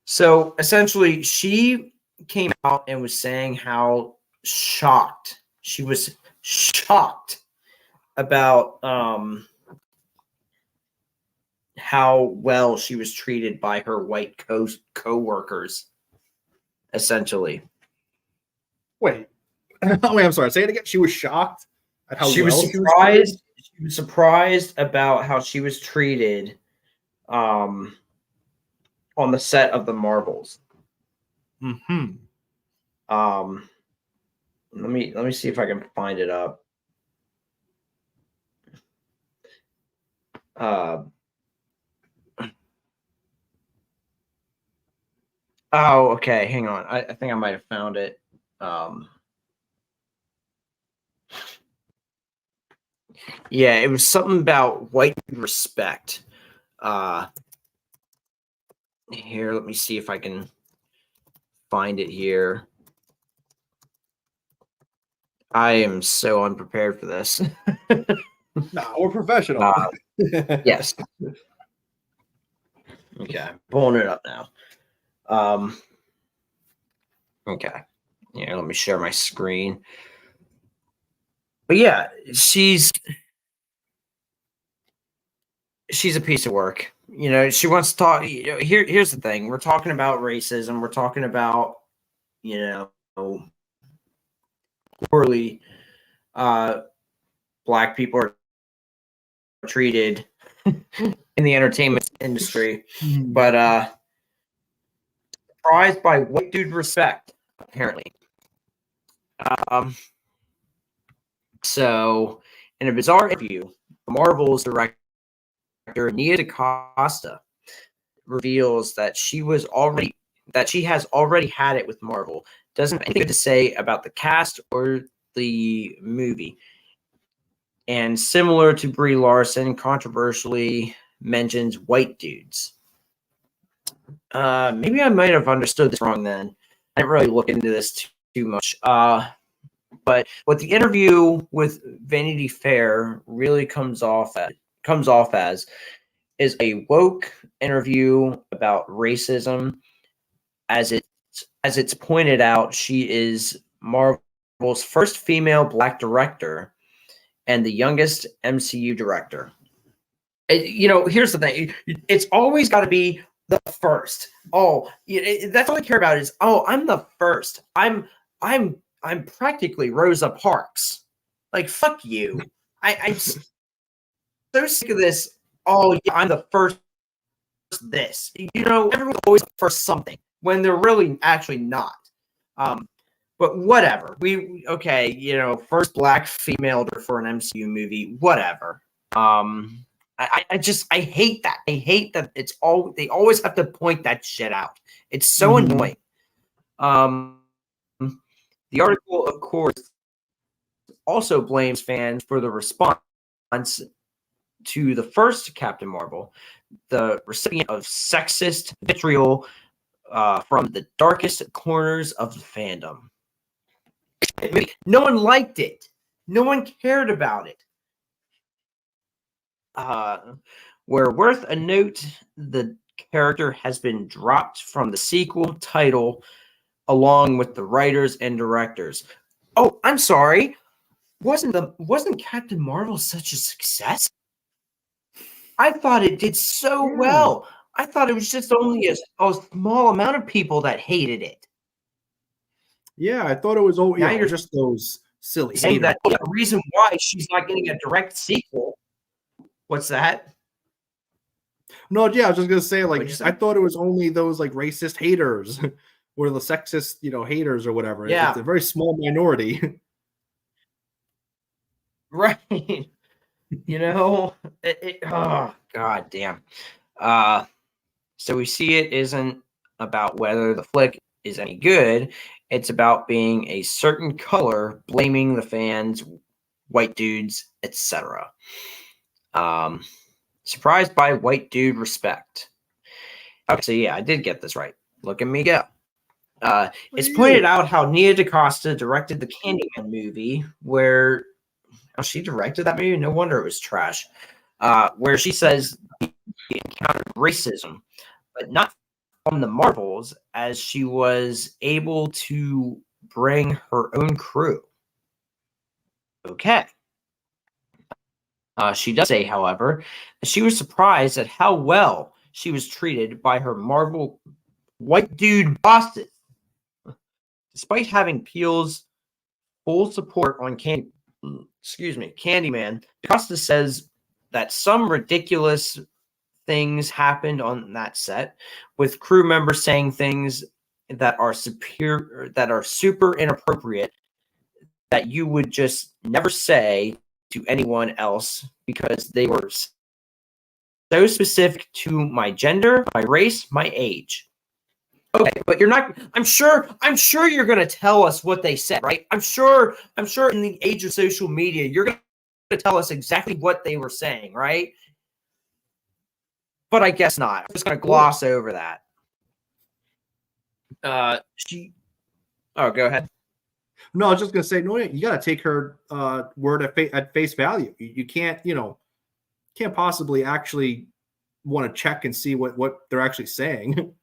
So essentially, she came out and was saying how shocked she was shocked about how well she was treated by her white co-workers, essentially. Wait, I'm sorry. Say it again. She was shocked at how She well was she was treated? surprised. She was surprised about how she was treated on the set of the Marvels. Mm-hmm. Let me see if I can find it up. Oh, okay. Hang on. I think I might have found it. Yeah, it was something about white respect. Here, let me see if I can find it here. I am so unprepared for this. No, we're professional. Yes. Okay, pulling it up now. Okay. Yeah, let me share my screen. But yeah, she's a piece of work. You know, she wants to talk. You know, here's the thing: we're talking about racism. We're talking about, you know, poorly black people are treated in the entertainment industry. But surprised by white dude respect, apparently. So, in a bizarre interview, Marvel's director Nia DaCosta reveals that she has already had it with Marvel. Doesn't have anything to say about the cast or the movie. And similar to Brie Larson, controversially mentions white dudes. Maybe I might have understood this wrong then. I didn't really look into this too much. But what the interview with Vanity Fair really comes off as is a woke interview about racism. As it's pointed out, she is Marvel's first female black director and the youngest MCU director. You know, here's the thing: it's always got to be the first. Oh, that's all I care about is, oh, I'm the first. I'm practically Rosa Parks. Like, fuck you. I'm so sick of this. Oh, yeah, I'm the first. This, you know, everyone's always the first something when they're really actually not. But whatever. Okay, you know, first black female for an MCU movie, whatever. I hate that. I hate that they always have to point that shit out. It's so annoying. The article, of course, also blames fans for the response to the first Captain Marvel, the recipient of sexist vitriol from the darkest corners of the fandom. No one liked it. No one cared about it. Where worth a note, the character has been dropped from the sequel title along with the writers and directors. Oh, I'm sorry. Wasn't Captain Marvel such a success? I thought it did so well. I thought it was just only a small amount of people that hated it. Yeah, I thought it was Now you're just those silly saying haters. that the reason why she's not getting a direct sequel. What's that? No, yeah, I was just gonna say, like, What'd you say? I thought it was only those like racist haters or the sexist, haters or whatever. Yeah. It's a very small minority. Right. You know, oh, god damn. So we see it isn't about whether the flick is any good. It's about being a certain color, blaming the fans, white dudes, etc. Surprised by white dude respect. Okay, so yeah, I did get this right. Look at me go. It's pointed out how Nia DaCosta directed the Candyman movie, where she directed that movie. No wonder it was trash. Where she says he encountered racism, but not on the Marvels as she was able to bring her own crew. Okay. She does say, however, that she was surprised at how well she was treated by her Marvel white dude bosses. Despite having Peel's full support on Candyman, Costa says that some ridiculous things happened on that set, with crew members saying things that are super inappropriate that you would just never say to anyone else because they were so specific to my gender, my race, my age. Okay, but you're not. I'm sure you're gonna tell us what they said, right? I'm sure in the age of social media, you're gonna tell us exactly what they were saying, right? But I guess not. I'm just gonna gloss over that. Oh, go ahead. No, I was just gonna say, no, you gotta take her word at face value. You can't, can't possibly actually want to check and see what they're actually saying.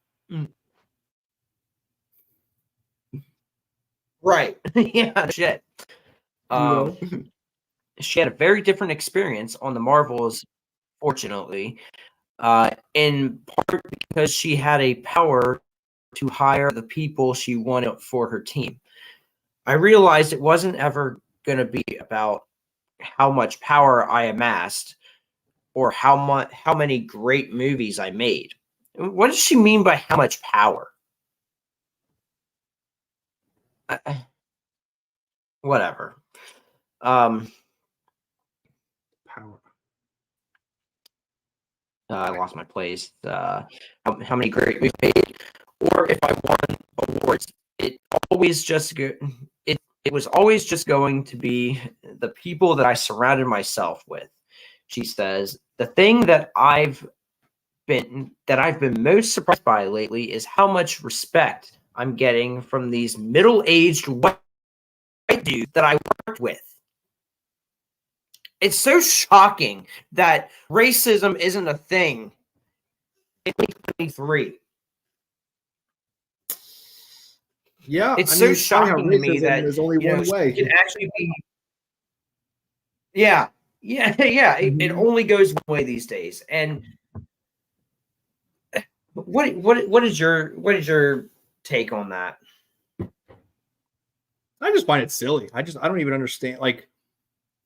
Right. Yeah, shit. She had a very different experience on the Marvels, fortunately, in part because she had a power to hire the people she wanted for her team. I realized it wasn't ever going to be about how much power I amassed or how many great movies I made. What does she mean by how much power? Whatever. Power. I lost my place. How many great movies made, or if I won awards, it was always just going to be the people that I surrounded myself with. She says the thing that I've been most surprised by lately is how much respect I'm getting from these middle-aged white dudes that I worked with. It's so shocking that racism isn't a thing in 2023. Yeah, it's so shocking to me that there's only one way. It can actually be. Yeah. It only goes one way these days. And what is your take on that? I just find it silly. I don't even understand. Like,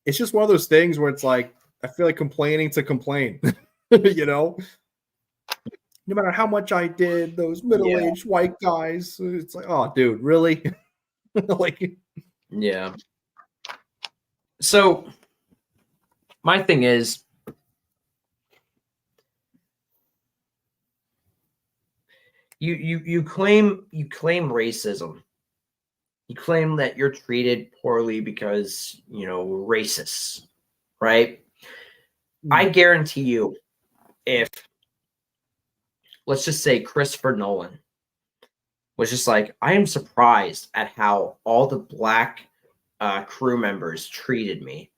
it's just one of those things where it's like, I feel like complaining to complain, no matter how much I did, those middle-aged white guys, it's like, oh, dude, really? Like, yeah. So my thing is, you claim racism. You claim that you're treated poorly because, racists, right? I guarantee you, if, let's just say, Christopher Nolan was just like, I am surprised at how all the black crew members treated me,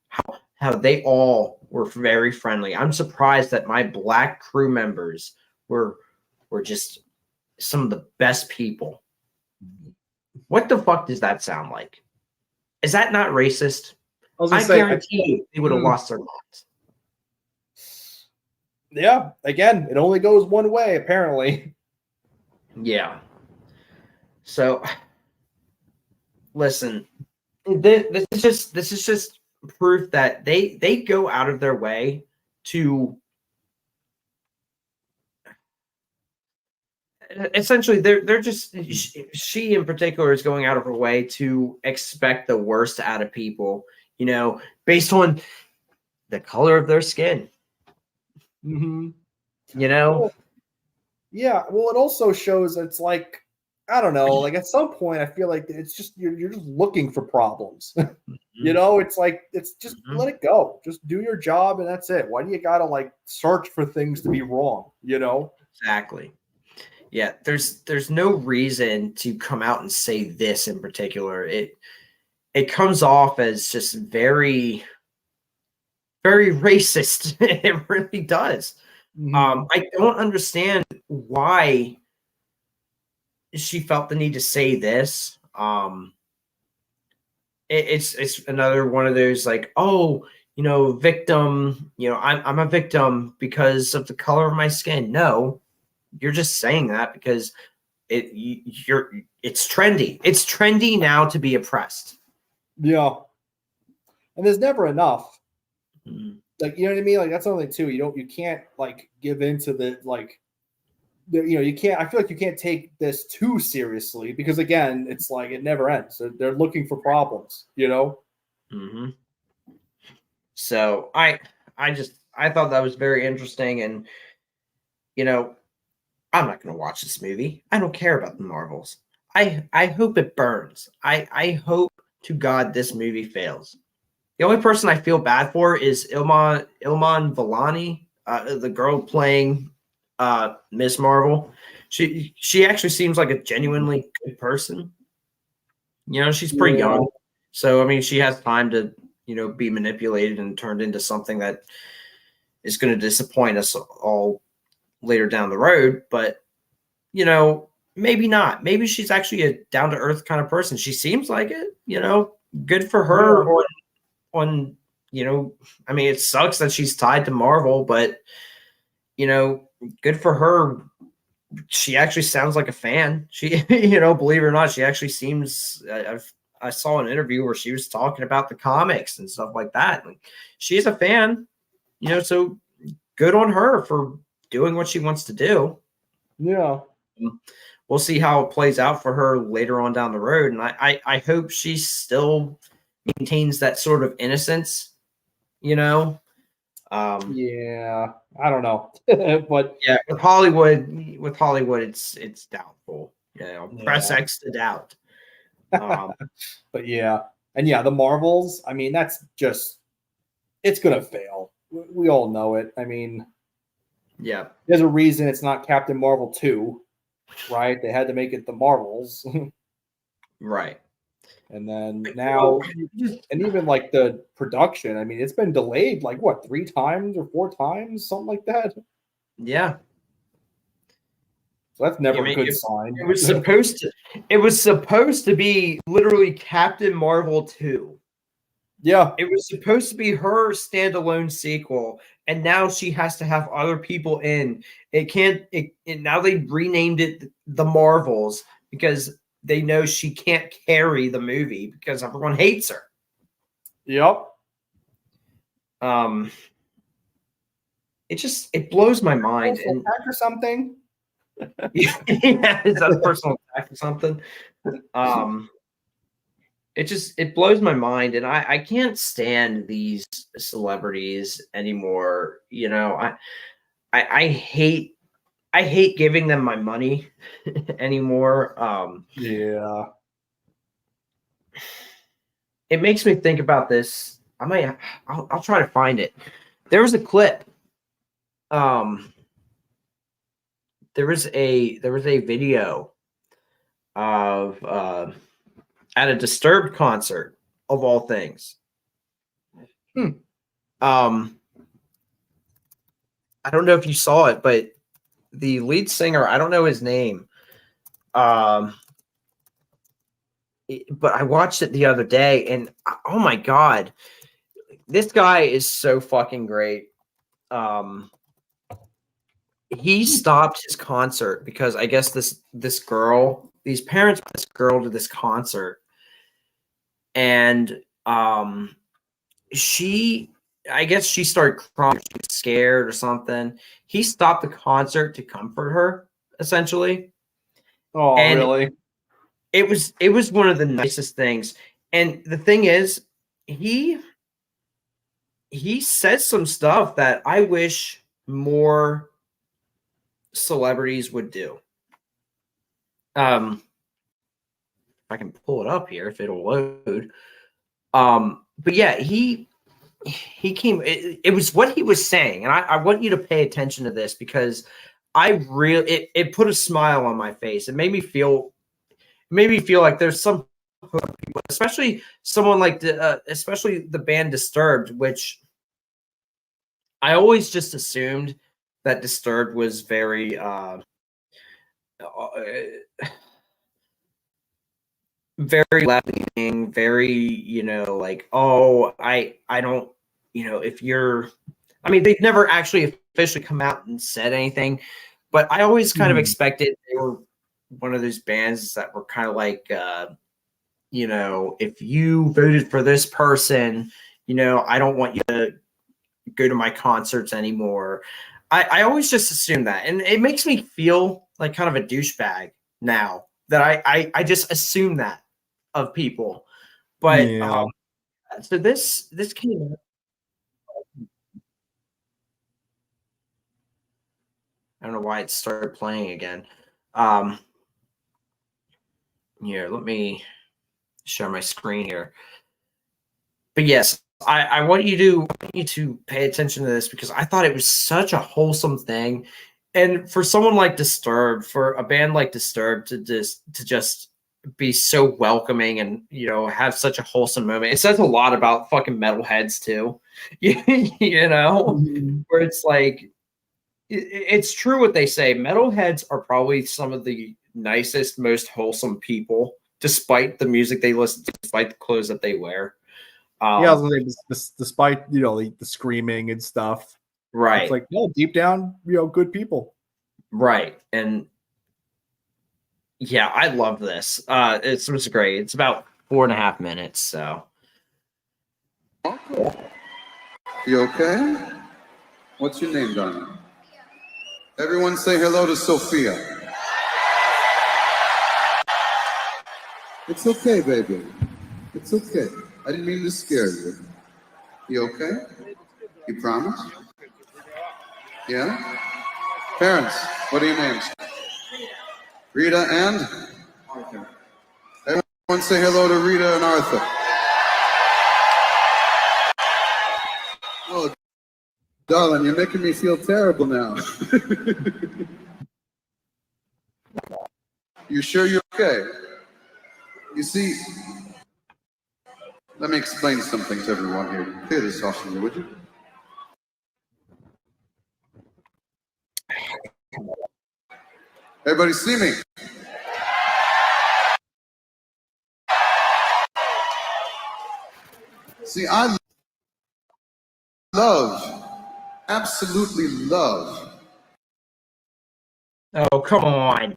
how they all were very friendly. I'm surprised that my black crew members were just some of the best people. What the fuck does that sound like? Is that not racist? I guarantee you they would have lost their minds. Yeah, again, it only goes one way, apparently. Yeah. So, listen, this is just proof that they go out of their way to. Essentially, they're just she in particular is going out of her way to expect the worst out of people, based on the color of their skin. Mm-hmm. Well, yeah. Well, it also shows it's like, I don't know. Like, at some point, I feel like it's just you're just looking for problems. It's like it's just let it go. Just do your job, and that's it. Why do you gotta like search for things to be wrong? Exactly. Yeah, there's no reason to come out and say this in particular. It comes off as just very, very racist. It really does. I don't understand why she felt the need to say this. It's another one of those like, oh, you know, victim, you know, I'm a victim because of the color of my skin. No, you're just saying that because it's trendy. It's trendy now to be oppressed. Yeah. And there's never enough. Mm-hmm. Like, you know what I mean? Like, that's something too. You can't like give into the like, you know, you can't. I feel like you can't take this too seriously because again, it's like it never ends. They're looking for problems, you know. Mm-hmm. So I thought that was very interesting, and you know, I'm not going to watch this movie. I don't care about the Marvels. I hope it burns. I hope to God this movie fails. The only person I feel bad for is Ilman Vellani, the girl playing Miss Marvel. She actually seems like a genuinely good person. You know, she's pretty young, so I mean, she has time to, you know, be manipulated and turned into something that is going to disappoint us all later down the road. But you know, maybe not. Maybe she's actually a down to earth kind of person. She seems like it. You know, good for her. Yeah. On you know, I mean, it sucks that she's tied to Marvel, but you know, good for her. She actually sounds like a fan. She, you know, believe it or not, she actually seems. I saw an interview where she was talking about the comics and stuff like that. Like, she's a fan, you know, so good on her for doing what she wants to do. Yeah. We'll see how it plays out for her later on down the road. And I hope she still maintains that sort of innocence, you know? Yeah. I don't know. But yeah, with Hollywood, it's doubtful. You know, press X to doubt. But yeah. And yeah, the Marvels, I mean, that's just, it's going to fail. We all know it. I mean, yeah. There's a reason it's not Captain Marvel 2, right? They had to make it the Marvels. Right. And then now, and even like the production, I mean, it's been delayed like what, 3 times or 4 times, something like that. Yeah. So that's never a good sign. It was supposed to be literally Captain Marvel 2. Yeah. It was supposed to be her standalone sequel, and now she has to have other people in. It can't. Now they renamed it The Marvels because they know she can't carry the movie because everyone hates her. Yep. It blows my mind. And attack or something. Yeah, is that a personal attack or something? It blows my mind, and I can't stand these celebrities anymore. You know, I hate giving them my money anymore. Yeah. It makes me think about this. I'll try to find it. There was a clip. There was a video of at a Disturbed concert of all things. I don't know if you saw it, but the lead singer, I don't know his name. But I watched it the other day, and oh my god, this guy is so fucking great. He stopped his concert because I guess these parents brought this girl to this concert, and I guess she started crying, she was scared or something. He stopped the concert to comfort her, essentially. Oh, and really? It was one of the nicest things. And the thing is, he says some stuff that I wish more celebrities would do. If I can pull it up here, if it'll load. But yeah, he came. It was what he was saying, and I want you to pay attention to this because it put a smile on my face. It made me feel like there's some people, especially someone like especially the band Disturbed, which I always just assumed that Disturbed was very very left-leaning, very, you know, like, oh, I don't, you know, if you're, I mean, they've never actually officially come out and said anything, but I always kind of expected they were one of those bands that were kind of like, you know, if you voted for this person, you know, I don't want you to go to my concerts anymore. I always just assume that. And it makes me feel like kind of a douchebag now that I just assume that of people. But Yeah. so this came out. I don't know why it started playing again. Here, let me share my screen here. But yes, I want you to pay attention to this because I thought it was such a wholesome thing. And for someone like Disturbed, for a band like Disturbed to just be so welcoming and, you know, have such a wholesome moment, it says a lot about fucking metalheads too. You know, where it's like it's true what they say. Metalheads are probably some of the nicest, most wholesome people, despite the music they listen to, despite the clothes that they wear. Yeah, I was gonna say, despite, you know, the screaming and stuff, Right. it's like, no, deep down, you know, good people. Right. And yeah, I love this. It was great. It's about 4.5 minutes. So You okay? What's your name, darling? Everyone say hello to Sophia. It's okay, baby. It's okay. I didn't mean to scare you. You okay? You promise? Yeah? Parents, what are your names? Rita and? Okay. Everyone say hello to Rita and Arthur. Oh, darling, you're making me feel terrible now. You sure you're okay? You see, let me explain something to everyone here. Clear this off for me, would you? Everybody see me? See, I absolutely love. oh, come on.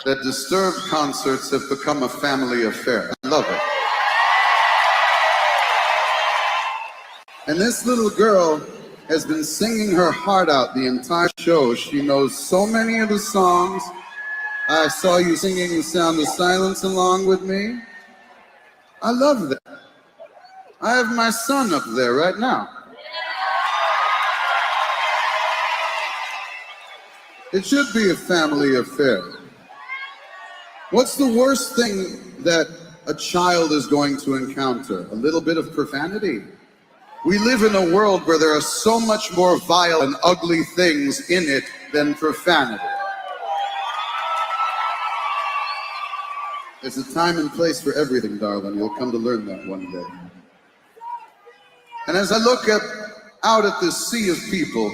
That Disturbed concerts have become a family affair. I love it. And this little girl has been singing her heart out the entire show. She knows so many of the songs. I saw you singing The Sound of Silence along with me. I love that. I have my son up there right now. It should be a family affair. What's the worst thing that a child is going to encounter? A little bit of profanity. We live in a world where there are so much more vile and ugly things in it than profanity. There's a time and place for everything, darling. You'll come to learn that one day. And as I look out at this sea of people,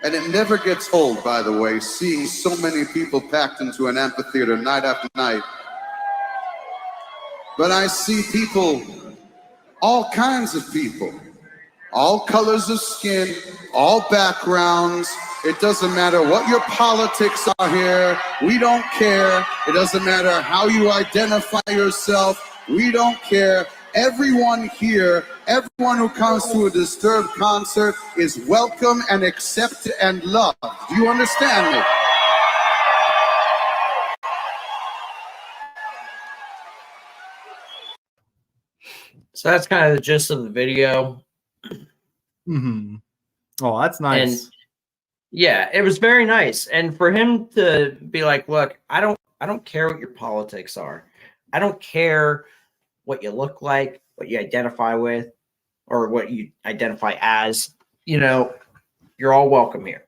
and it never gets old, by the way, seeing so many people packed into an amphitheater night after night. But I see people, all kinds of people, all colors of skin, all backgrounds. It doesn't matter what your politics are here. We don't care. It doesn't matter how you identify yourself. We don't care. Everyone here, everyone who comes to a Disturbed concert is welcome and accepted and loved. Do you understand me? So that's kind of the gist of the video. Mm-hmm. Oh, that's nice. And yeah, it was very nice. And for him to be like, look, I don't care what your politics are. I don't care what you look like, what you identify with, or what you identify as. You know, you're all welcome here.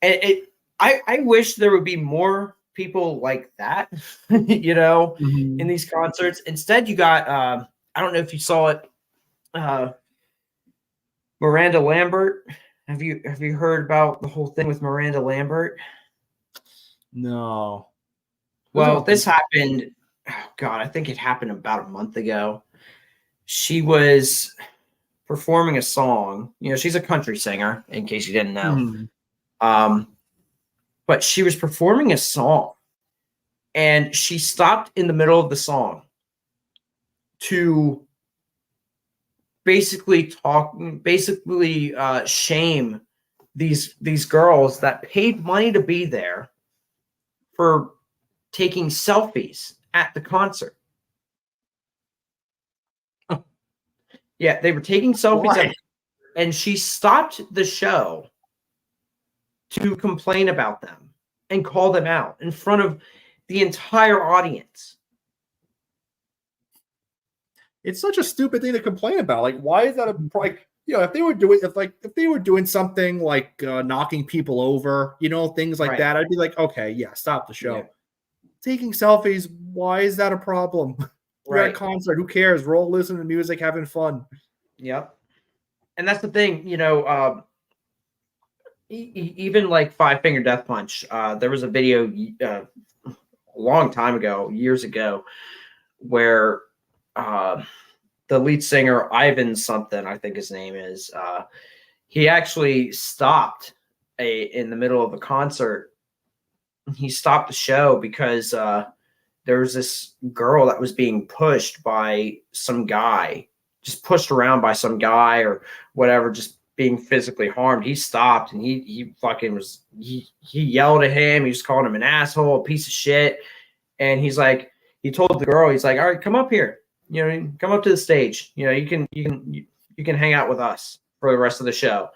And I wish there would be more people like that, you know, in these concerts. Instead, you got I don't know if you saw it. Miranda Lambert. Have you heard about the whole thing with Miranda Lambert? No. Well, this happened. Oh God, I think it happened about a month ago. She was performing a song. You know, she's a country singer, in case you didn't know. But she was performing a song, and she stopped in the middle of the song to basically shame these girls that paid money to be there for taking selfies at the concert. Yeah, they were taking selfies and she stopped the show to complain about them and call them out in front of the entire audience. It's such a stupid thing to complain about. Like, why is that if they were doing something like knocking people over, things like that, I'd be like, okay, yeah, stop the show. Yeah. Taking selfies, why is that a problem? We're at a concert. Who cares? We're all listening to music, having fun. Yep. And that's the thing, even like Five Finger Death Punch. There was a video a long time ago, years ago, where the lead singer, Ivan something, I think his name is, he actually stopped in the middle of a concert. He stopped the show because there was this girl that was being pushed by some guy, just pushed around by some guy or whatever, just being physically harmed. He stopped and he yelled at him. He was calling him an asshole, a piece of shit. And he told the girl, he's like, all right, come up here. Come up to the stage. You can hang out with us for the rest of the show.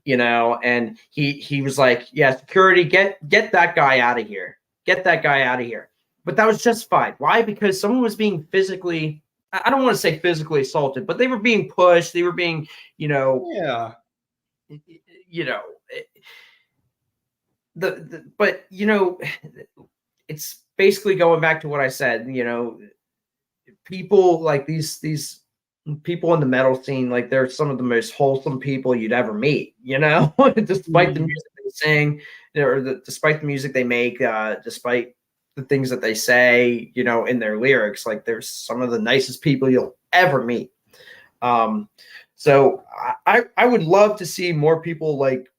And he was like, yeah, security, get that guy out of here. Get that guy out of here. But that was justified. Why? Because someone was being physically, I don't want to say physically assaulted, but they were being pushed. They were being, but it's basically going back to what I said, people like these people in the metal scene, like they're some of the most wholesome people you'd ever meet, despite the music they sing, or despite the music they make, despite the things that they say, in their lyrics, like they're some of the nicest people you'll ever meet. So I would love to see more people like,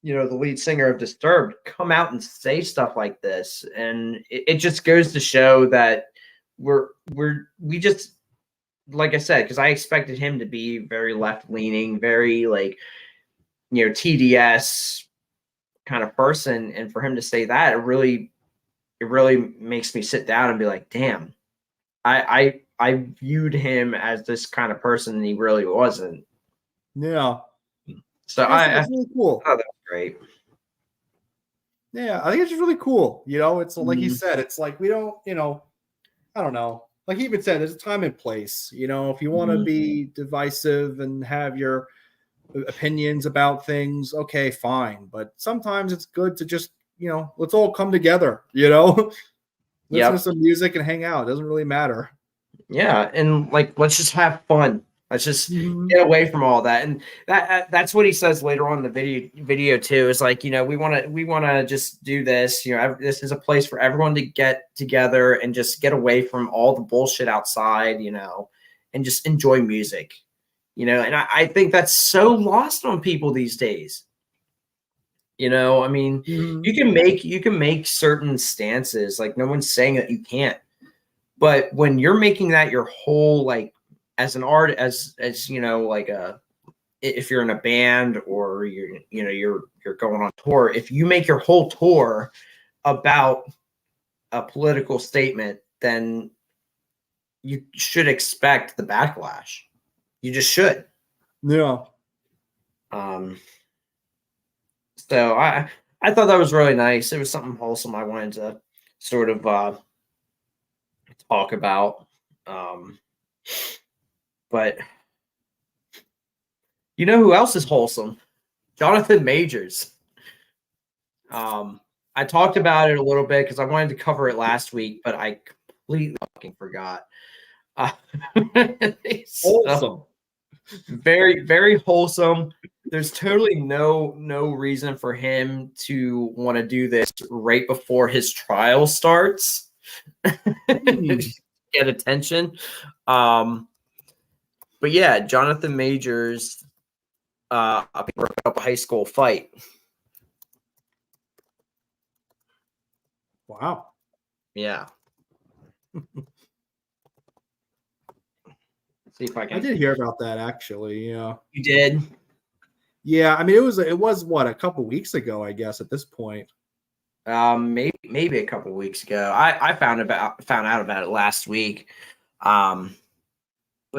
the lead singer of Disturbed come out and say stuff like this. And it just goes to show that we just, like I said, because I expected him to be very left leaning, very like, TDS kind of person. And for him to say that, it really makes me sit down and be like, damn, I viewed him as this kind of person and he really wasn't. Yeah. So that's really cool. Oh, that's great. Yeah, I think it's just really cool. It's like you said, it's like we don't, I don't know. Like he even said, there's a time and place. If you want to be divisive and have your opinions about things, okay, fine. But sometimes it's good to just, let's all come together, listen to some music and hang out. It doesn't really matter. Yeah. And like, let's just have fun. Let's just get away from all that. And that's what he says later on in the video too. Is like, we want to just do this. This is a place for everyone to get together and just get away from all the bullshit outside, and just enjoy music, and I think that's so lost on people these days. I mean, you can make certain stances, like no one's saying that you can't, but when you're making that your whole, like, as an art, as like if you're in a band or you're going on tour, if you make your whole tour about a political statement, then you should expect the backlash. You just should. Yeah. So I thought that was really nice. It was something wholesome I wanted to sort of talk about. But who else is wholesome? Jonathan Majors. I talked about it a little bit because I wanted to cover it last week, but I completely fucking forgot. Wholesome. Very, very wholesome. There's totally no reason for him to want to do this right before his trial starts. Get attention. But yeah, Jonathan Majors broke up a high school fight. Wow. Yeah. See if I can. I did hear about that actually. Yeah. You did? Yeah. I mean, it was what, a couple weeks ago, I guess, at this point. Maybe a couple weeks ago. I found out about it last week. But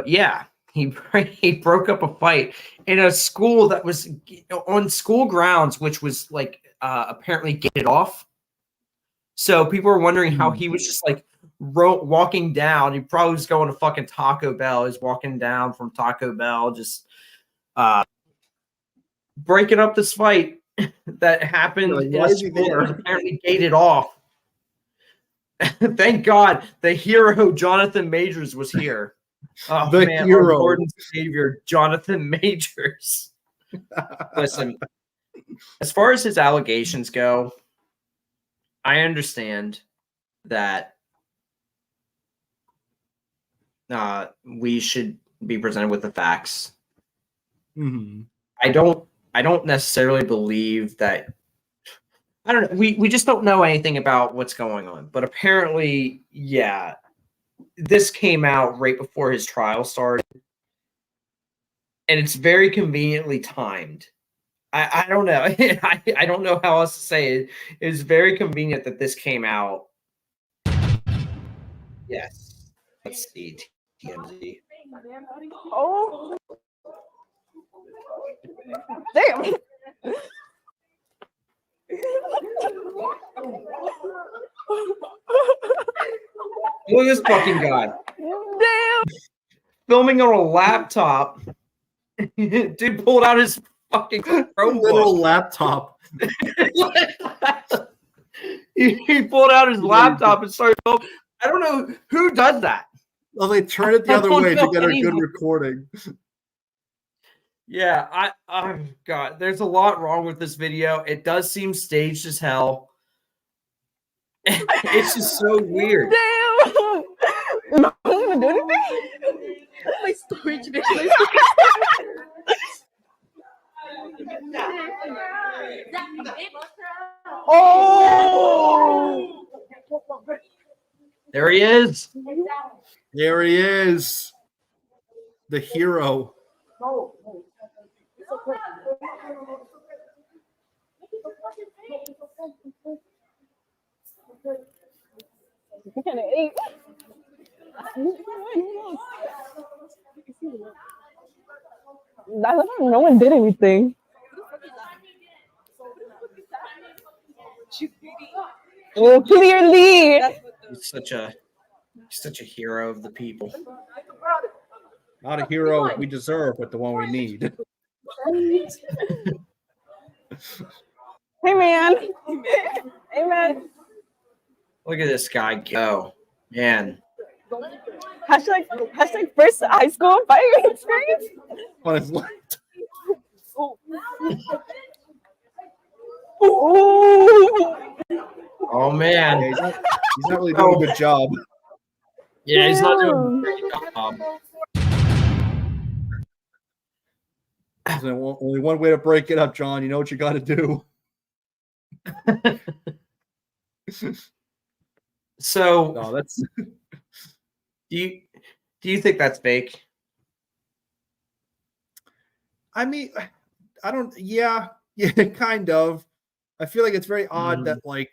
yeah, he broke up a fight in a school that was on school grounds, which was like apparently gated off. So people were wondering how he was just like walking down. He probably was going to fucking Taco Bell. He's walking down from Taco Bell, just breaking up this fight that happened in a school that was apparently gated off. Thank God the hero Jonathan Majors was here. Oh, the man, hero, our Lord and Savior Jonathan Majors. Listen, as far as his allegations go, I understand that we should be presented with the facts. Mm-hmm. I don't necessarily believe that. I don't know. We just don't know anything about what's going on. But apparently, yeah, this came out right before his trial started. And it's very conveniently timed. I don't know. I don't know how else to say it. It was very convenient that this came out. Yes. Let's see. TMZ. Oh. Damn. Look at this fucking guy. Damn. Filming on a laptop. Dude pulled out his fucking little laptop. He pulled out his laptop and started filming. I don't know who does that. Well, they turn it the other way to get a good recording. Yeah, oh God, there's a lot wrong with this video. It does seem staged as hell. It's just so weird. Damn. I don't even do anything. My storage dish. Oh! There he is. There he is. The hero. No one did anything. Well, clearly. He's such a hero of the people. Not a hero we deserve, but the one we need. Hey, man. Hey, man. Look at this guy go. Man. Hashtag first high school fighting experience. On his left. Oh, man. Yeah, he's not really doing a good job. Yeah, he's not doing a great job. There's only one way to break it up, John. You know what you got to do. So, no, that's. Do you think that's fake? I mean, I don't. Yeah, kind of. I feel like it's very odd that, like,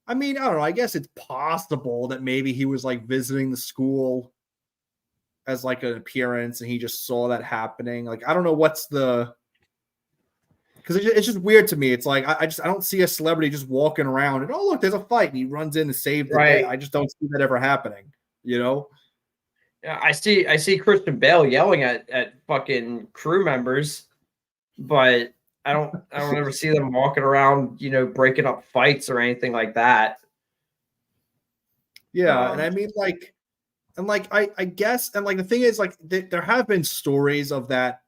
I mean, I don't know. I guess it's possible that maybe he was like visiting the school as like an appearance and he just saw that happening. Like, I don't know what's the, because it's just weird to me. It's like I don't see a celebrity just walking around and, oh, look, there's a fight, and he runs in to save the day. I just don't see that ever happening. You know? Yeah, I see Christian Bale yelling at fucking crew members, but I don't ever see them walking around, breaking up fights or anything like that. Yeah, and I mean, like, And like I guess, and like the thing is, like there have been stories of that,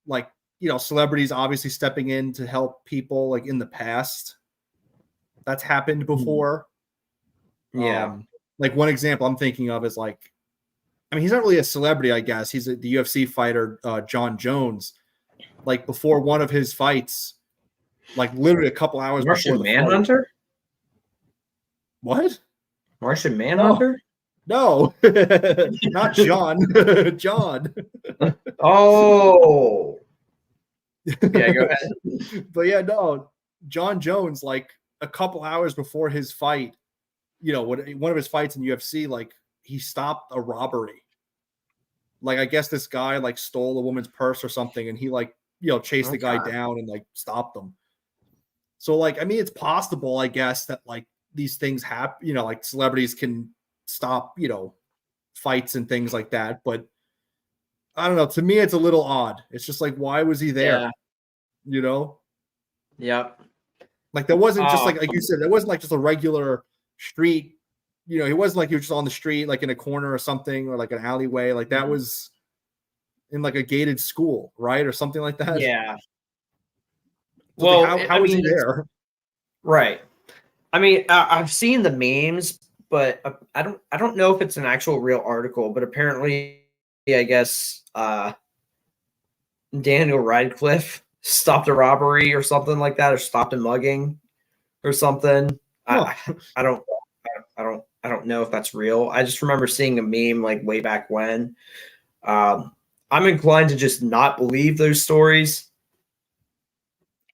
like, you know, celebrities obviously stepping in to help people like in the past. That's happened before. Yeah. Like one example I'm thinking of is like, I mean, he's not really a celebrity, I guess. He's the UFC fighter, John Jones. Like before one of his fights, like literally a couple hours Martian before the Manhunter? fight. What? Martian Manhunter? No, not John. John. Oh. Yeah, go ahead. But yeah, no, John Jones, like a couple hours before his fight, you know, one of his fights in UFC, like he stopped a robbery. Like I guess this guy like stole a woman's purse or something, and he like, you know, chased the guy down and like stopped them. So like, I mean, it's possible, I guess, that like these things happen, you know, like celebrities can stop, you know, fights and things like that. But I don't know. To me, it's a little odd. It's just like, why was he there? Yeah. You know? Yep. Like there wasn't just like you said, there wasn't like just a regular street. You know, he wasn't like he was just on the street, like in a corner or something, or like an alleyway. Like that was in like a gated school, right, or something like that. Yeah. So Well, like, how was he there? Right. I mean, I've seen the memes, but I don't know if it's an actual real article. But apparently, I guess Daniel Radcliffe stopped a robbery or something like that, or stopped a mugging or something. Huh. I don't know if that's real. I just remember seeing a meme like way back when. I'm inclined to just not believe those stories.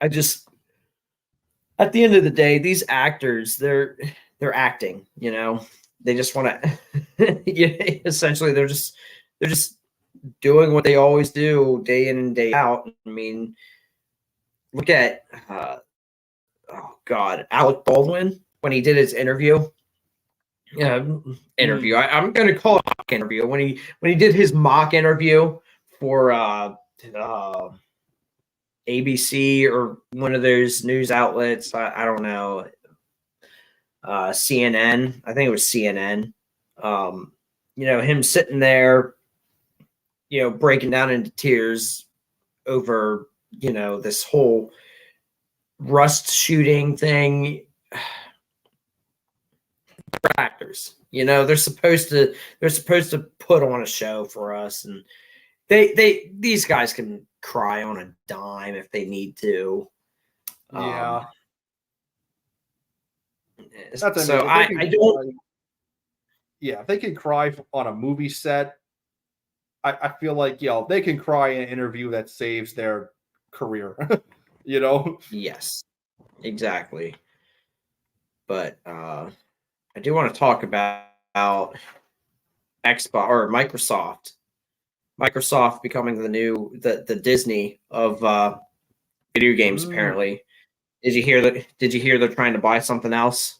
At the end of the day, these actors, they're acting, you know. They just want to essentially they're just doing what they always do day in and day out. I mean, look at oh god, Alec Baldwin when he did his interview. I'm going to call it a mock interview when he did his mock interview for ABC or one of those news outlets. I don't know. CNN. I think it was CNN. You know, him sitting there, you know, breaking down into tears over, you know, this whole Rust shooting thing. Actors, you know, they're supposed to put on a show for us, and these guys can cry on a dime if they need to. Yeah. So I don't. Yeah, if they can cry on a movie set, I feel like, you know, they can cry in an interview that saves their career. You know? Yes, exactly. But I do want to talk about Xbox or Microsoft. Microsoft becoming the Disney of video games. Apparently, did you hear that? Did you hear they're trying to buy something else?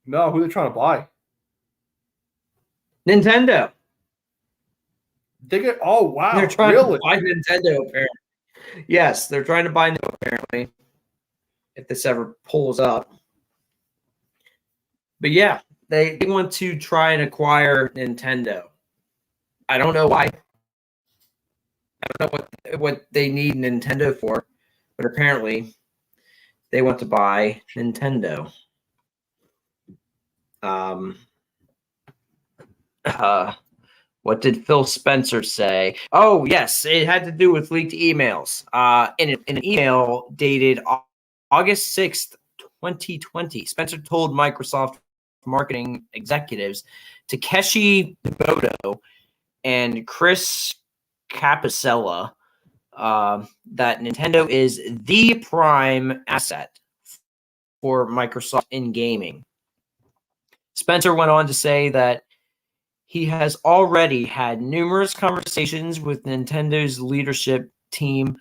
No, who are they trying to buy? Nintendo. Oh wow, they're trying really? to buy Nintendo. Apparently, yes, they're trying to buy Nintendo. Apparently, if this ever pulls up. But yeah, they want to try and acquire Nintendo. I don't know why. I don't know what they need Nintendo for, but apparently they want to buy Nintendo. What did Phil Spencer say? Oh, yes, it had to do with leaked emails. In an email dated August 6th, 2020, Spencer told Microsoft marketing executives Takeshi Nobuto and Chris Capicella that Nintendo is the prime asset for Microsoft in gaming. Spencer went on to say that he has already had numerous conversations with Nintendo's leadership team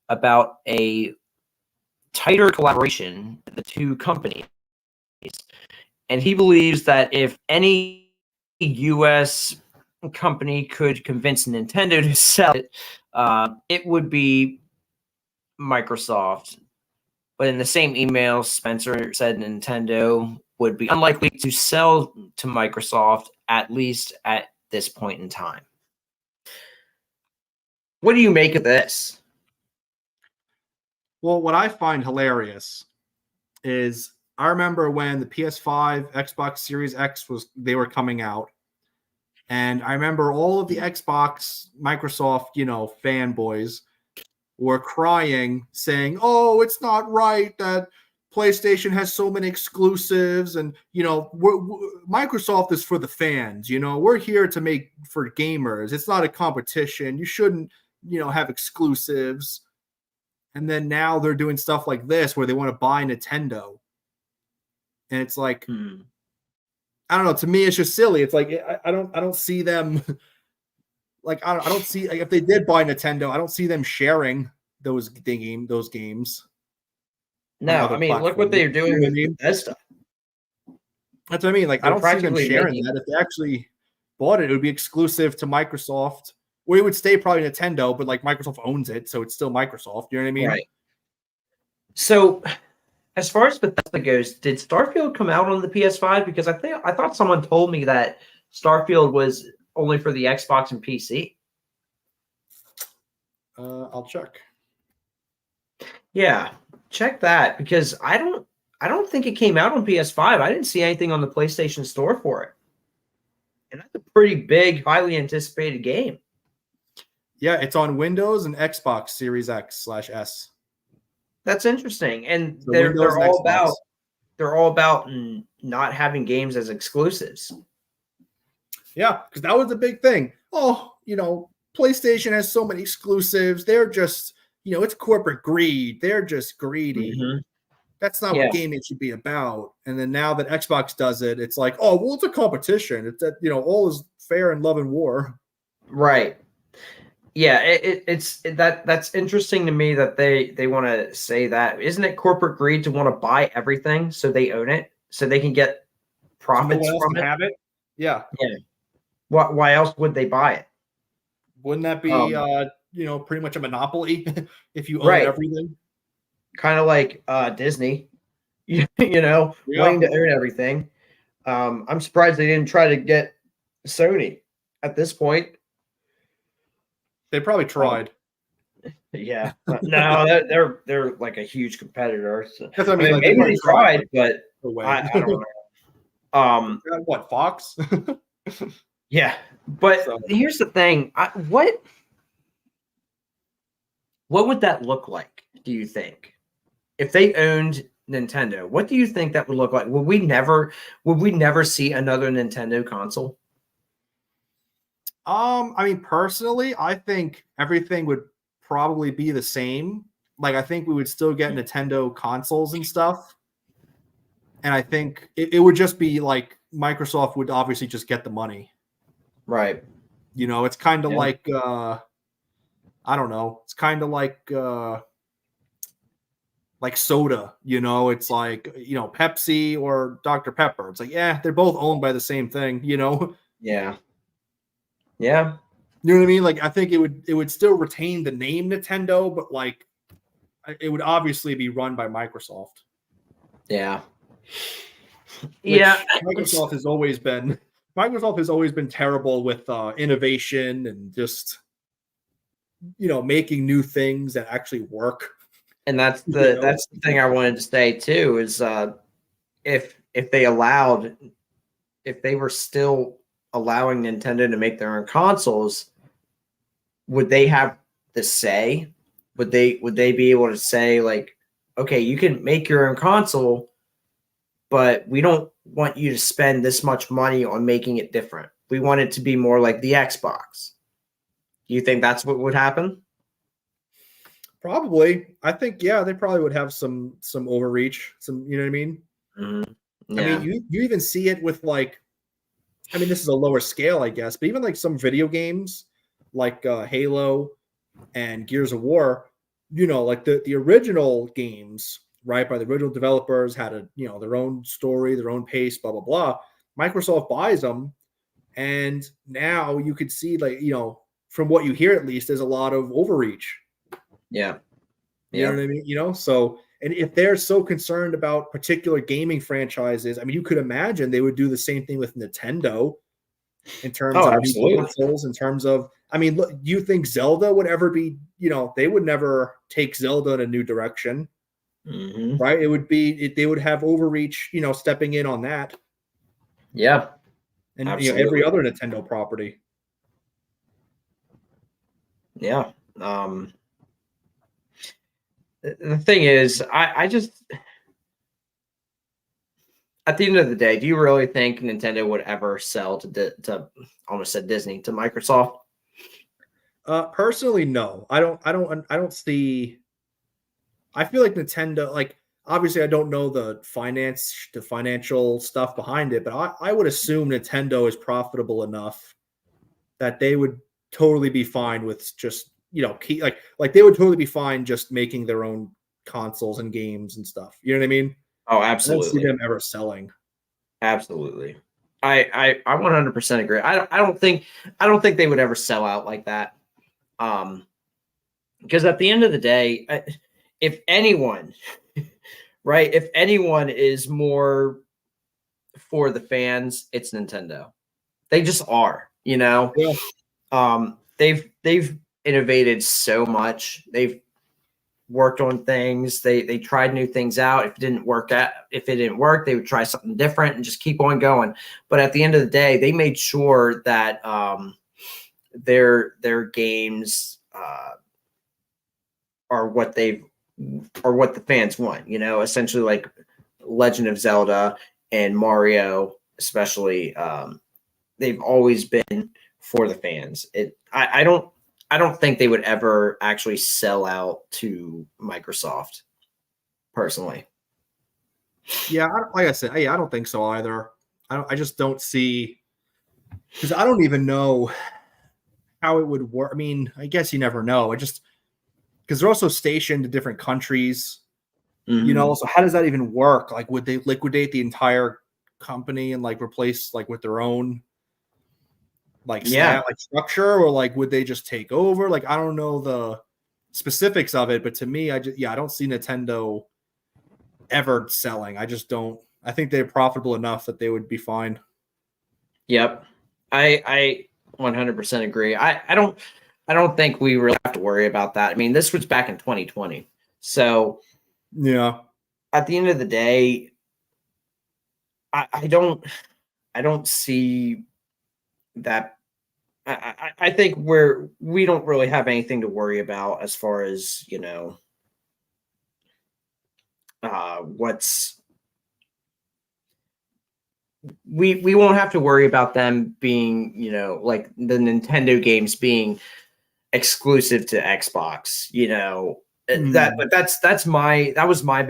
about a tighter collaboration with the two companies. And he believes that if any U.S. company could convince Nintendo to sell it, it would be Microsoft. But in the same email, Spencer said Nintendo would be unlikely to sell to Microsoft, at least at this point in time. What do you make of this? Well, what I find hilarious is I remember when the PS5, Xbox Series X they were coming out. And I remember all of the Xbox, Microsoft, fanboys were crying, saying, "Oh, it's not right that PlayStation has so many exclusives, and Microsoft is for the fans. We're here to make for gamers. It's not a competition. You shouldn't, have exclusives." And then now they're doing stuff like this where they want to buy Nintendo, and it's like. I don't know. To me, it's just silly. It's like I don't see them. Like I don't see if they did buy Nintendo, I don't see them sharing those games. No, I mean, look what they're doing with Bethesda. That's what I mean. Like I don't see them sharing that. If they actually bought it, it would be exclusive to Microsoft. Or it would stay probably Nintendo, but like Microsoft owns it, so it's still Microsoft. You know what I mean? Right. So. As far as Bethesda goes, did Starfield come out on the PS5? Because I thought someone told me that Starfield was only for the Xbox and PC. I'll check. Yeah, check that because I don't think it came out on PS5. I didn't see anything on the PlayStation Store for it, and that's a pretty big, highly anticipated game. Yeah, it's on Windows and Xbox Series X/S. That's interesting, and So they're all about not having games as exclusives. Yeah, because that was the big thing. Oh, PlayStation has so many exclusives. They're just, it's corporate greed. They're just greedy. Mm-hmm. That's not what gaming should be about. And then now that Xbox does it, it's like, oh, well, it's a competition. It's that all is fair in love and war. Right. Yeah, that's interesting to me that they want to say that. Isn't it corporate greed to want to buy everything so they own it, so they can get profits from it? Have it? Yeah. Yeah. Why else would they buy it? Wouldn't that be pretty much a monopoly if you own everything? Kind of like Disney, wanting to own everything. I'm surprised they didn't try to get Sony at this point. They probably tried. Yeah, no, they're like a huge competitor. So. That's what I mean. Like, maybe they tried, but I don't know. What, Fox? Yeah, but here's the thing: what would that look like? Do you think if they owned Nintendo? What do you think that would look like? Would we never see another Nintendo console? I mean, personally, I think everything would probably be the same. Like, I think we would still get Nintendo consoles and stuff. And I think it would just be like Microsoft would obviously just get the money. Right. It's kind of like, I don't know. It's kind of like soda, it's like, Pepsi or Dr. Pepper. It's like, yeah, they're both owned by the same thing, Yeah. Yeah. You know what I mean? Like, I think it would still retain the name Nintendo, but like it would obviously be run by Microsoft. Yeah. Microsoft has always been terrible with innovation and just making new things that actually work. And that's the thing I wanted to say too is if they were still allowing Nintendo to make their own consoles, would they have the say? Would they be able to say like, okay, you can make your own console, but we don't want you to spend this much money on making it different. We want it to be more like the Xbox. Do you think that's what would happen? Probably. I think, yeah, they probably would have some overreach. You know what I mean? Mm-hmm. Yeah. I mean, you even see it with like, I mean, this is a lower scale, I guess, but even like some video games like Halo and Gears of War, like the original games, right, by the original developers had their own story, their own pace, blah, blah, blah. Microsoft buys them. And now you could see, like, from what you hear, at least, there's a lot of overreach. Yeah. You know what I mean? So And if they're so concerned about particular gaming franchises, I mean, you could imagine they would do the same thing with Nintendo in terms of new consoles, in terms of, I mean, look, do you think Zelda would ever be, they would never take Zelda in a new direction, right? It would be, they would have Overreach, stepping in on that. Yeah. And every other Nintendo property. Yeah. The thing is, I just, at the end of the day, do you really think Nintendo would ever sell to almost said Disney, to Microsoft? Personally, no. I don't see. I feel like Nintendo, like, obviously I don't know the financial stuff behind it, but I would assume Nintendo is profitable enough that they would totally be fine with just, like they would totally be fine just making their own consoles and games and stuff. You know what I mean? Oh, absolutely. I don't see them ever selling. Absolutely. I 100% agree. I don't think they would ever sell out like that. Because at the end of the day, if anyone, right, if anyone is more for the fans, it's Nintendo. They just are, Yeah. They've innovated so much. They've worked on things. They tried new things out. If it didn't work, they would try something different and just keep on going. But at the end of the day, they made sure that their games are what the fans want. Essentially, like Legend of Zelda and Mario, especially. They've always been for the fans. I don't think they would ever actually sell out to Microsoft, personally. Yeah, like I said, I don't think so either. I just don't see, because I don't even know how it would work. I mean, I guess you never know. Because they're also stationed in different countries, So how does that even work? Like, would they liquidate the entire company and like replace like with their own structure, or like would they just take over? Like, I don't know the specifics of it, but to me, I don't see Nintendo ever selling. I just don't. I think they're profitable enough that they would be fine. Yep, I 100% agree. I don't think we really have to worry about that. I mean, this was back in 2020, so yeah. At the end of the day, I don't see that. I think we don't really have anything to worry about as far as we won't have to worry about them being like the Nintendo games being exclusive to Xbox. That was my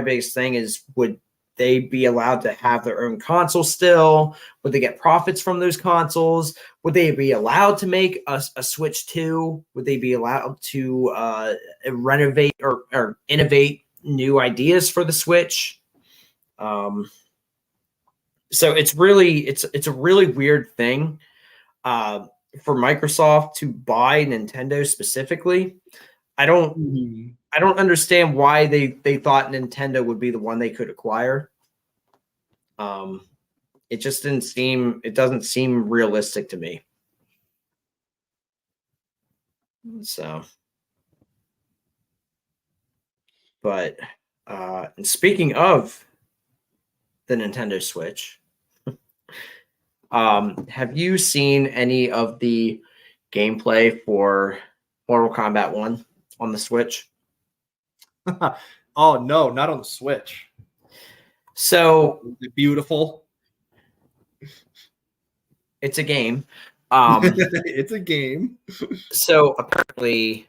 biggest thing is, would they be allowed to have their own console still? Would they get profits from those consoles? Would they be allowed to make a Switch 2? Would they be allowed to renovate or innovate new ideas for the Switch? So it's a really weird thing for Microsoft to buy Nintendo specifically. I don't understand why they thought Nintendo would be the one they could acquire. It just doesn't seem realistic to me. So, but and speaking of the Nintendo Switch, have you seen any of the gameplay for Mortal Kombat 1 on the Switch? Oh no, not on the Switch. So beautiful. It's a game. It's a game. So apparently,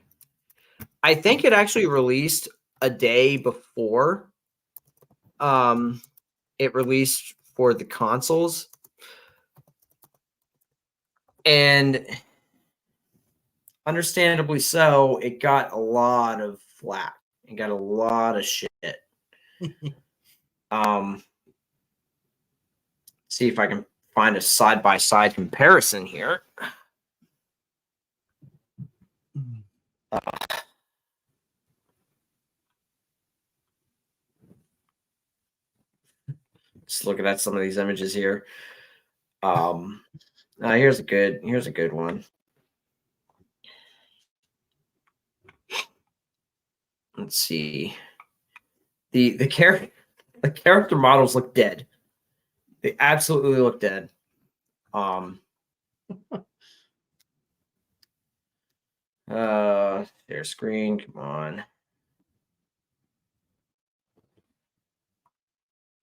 I think it actually released a day before it released for the consoles. And understandably so, it got a lot of flack. It got a lot of shit. See if I can find a side-by-side comparison here. Just looking at some of these images here. Here's a good one. Let's see. The character models look dead. They absolutely look dead. Share screen, come on.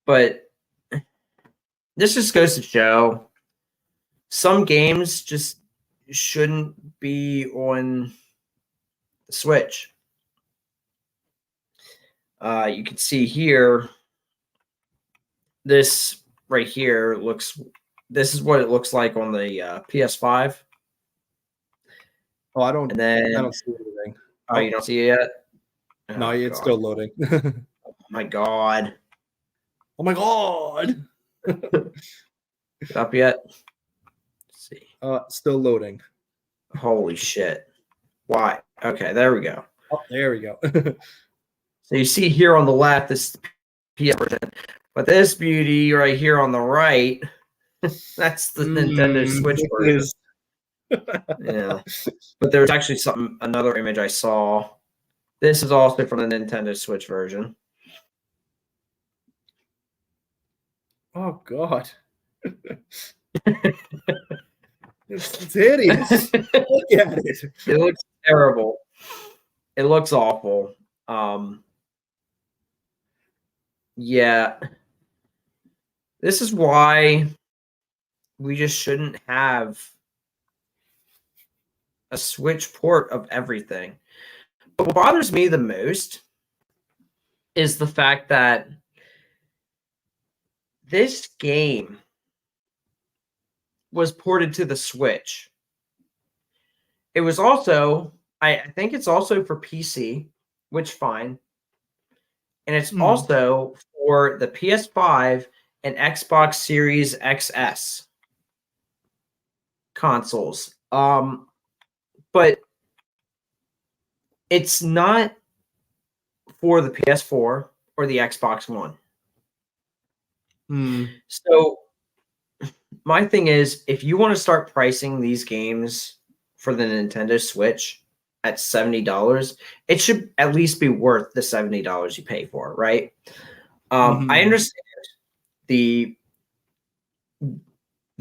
But this just goes to show some games just shouldn't be on the Switch. You can see here, this right here this is what it looks like on the PS5. Oh, I don't see anything. Oh, you don't see it yet? No, it's still loading. Oh my god. Oh my god. Up yet? Let's see. Still loading. Holy shit. Why? Okay, there we go. Oh, there we go. So you see here on the left, this is the PS version. But this beauty right here on the right, that's the Nintendo Switch version. Yeah. But there's actually another image I saw. This is also from the Nintendo Switch version. Oh god. It's hideous. Look at it. It looks terrible. It looks awful. Yeah. This is why we just shouldn't have a Switch port of everything. But what bothers me the most is the fact that this game was ported to the Switch. It was also, I think it's also for PC, which fine. And it's also for the PS5 and Xbox Series XS consoles. But it's not for the PS4 or the Xbox One. So my thing is, if you want to start pricing these games for the Nintendo Switch at $70, it should at least be worth the $70 you pay for it, right? I understand the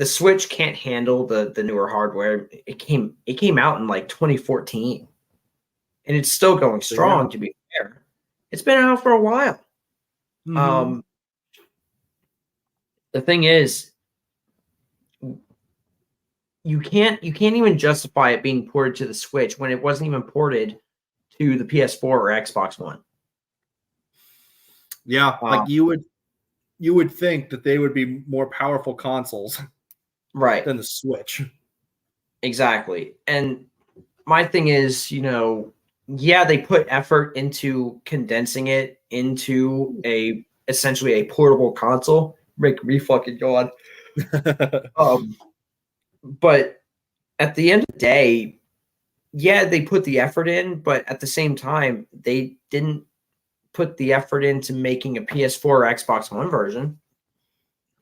Switch can't handle the newer hardware. It came out in like 2014, and it's still going strong. To be fair, it's been out for a while. The thing is, you can't even justify it being ported to the Switch when it wasn't even ported to the PS4 or Xbox One. Yeah, like you would think that they would be more powerful consoles, right, than the Switch. Exactly. And my thing is, yeah, they put effort into condensing it into essentially a portable console. Make me fucking yawn. But at the end of the day, yeah, they put the effort in, but at the same time, they didn't put the effort into making a PS4 or Xbox One version.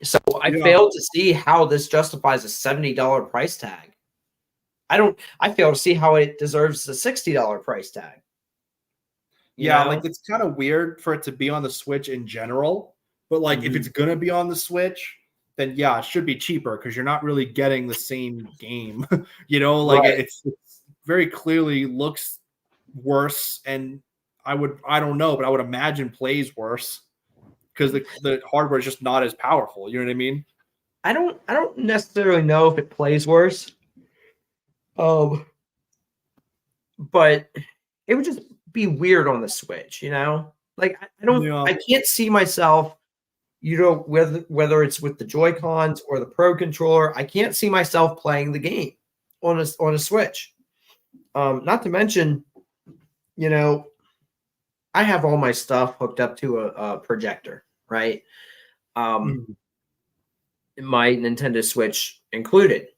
So I failed to see how this justifies a $70 price tag. I fail to see how it deserves a $60 price tag. You know? Like it's kind of weird for it to be on the Switch in general, but like if it's gonna be on the Switch, then yeah, it should be cheaper because you're not really getting the same game. It's very clearly looks worse, and I don't know, but I would imagine plays worse because the hardware is just not as powerful. You know what I mean? I don't necessarily know if it plays worse. But it would just be weird on the Switch, Like I can't see myself, whether it's with the Joy-Cons or the Pro controller, I can't see myself playing the game on a Switch. Not to mention, I have all my stuff hooked up to a projector, right? My Nintendo Switch included.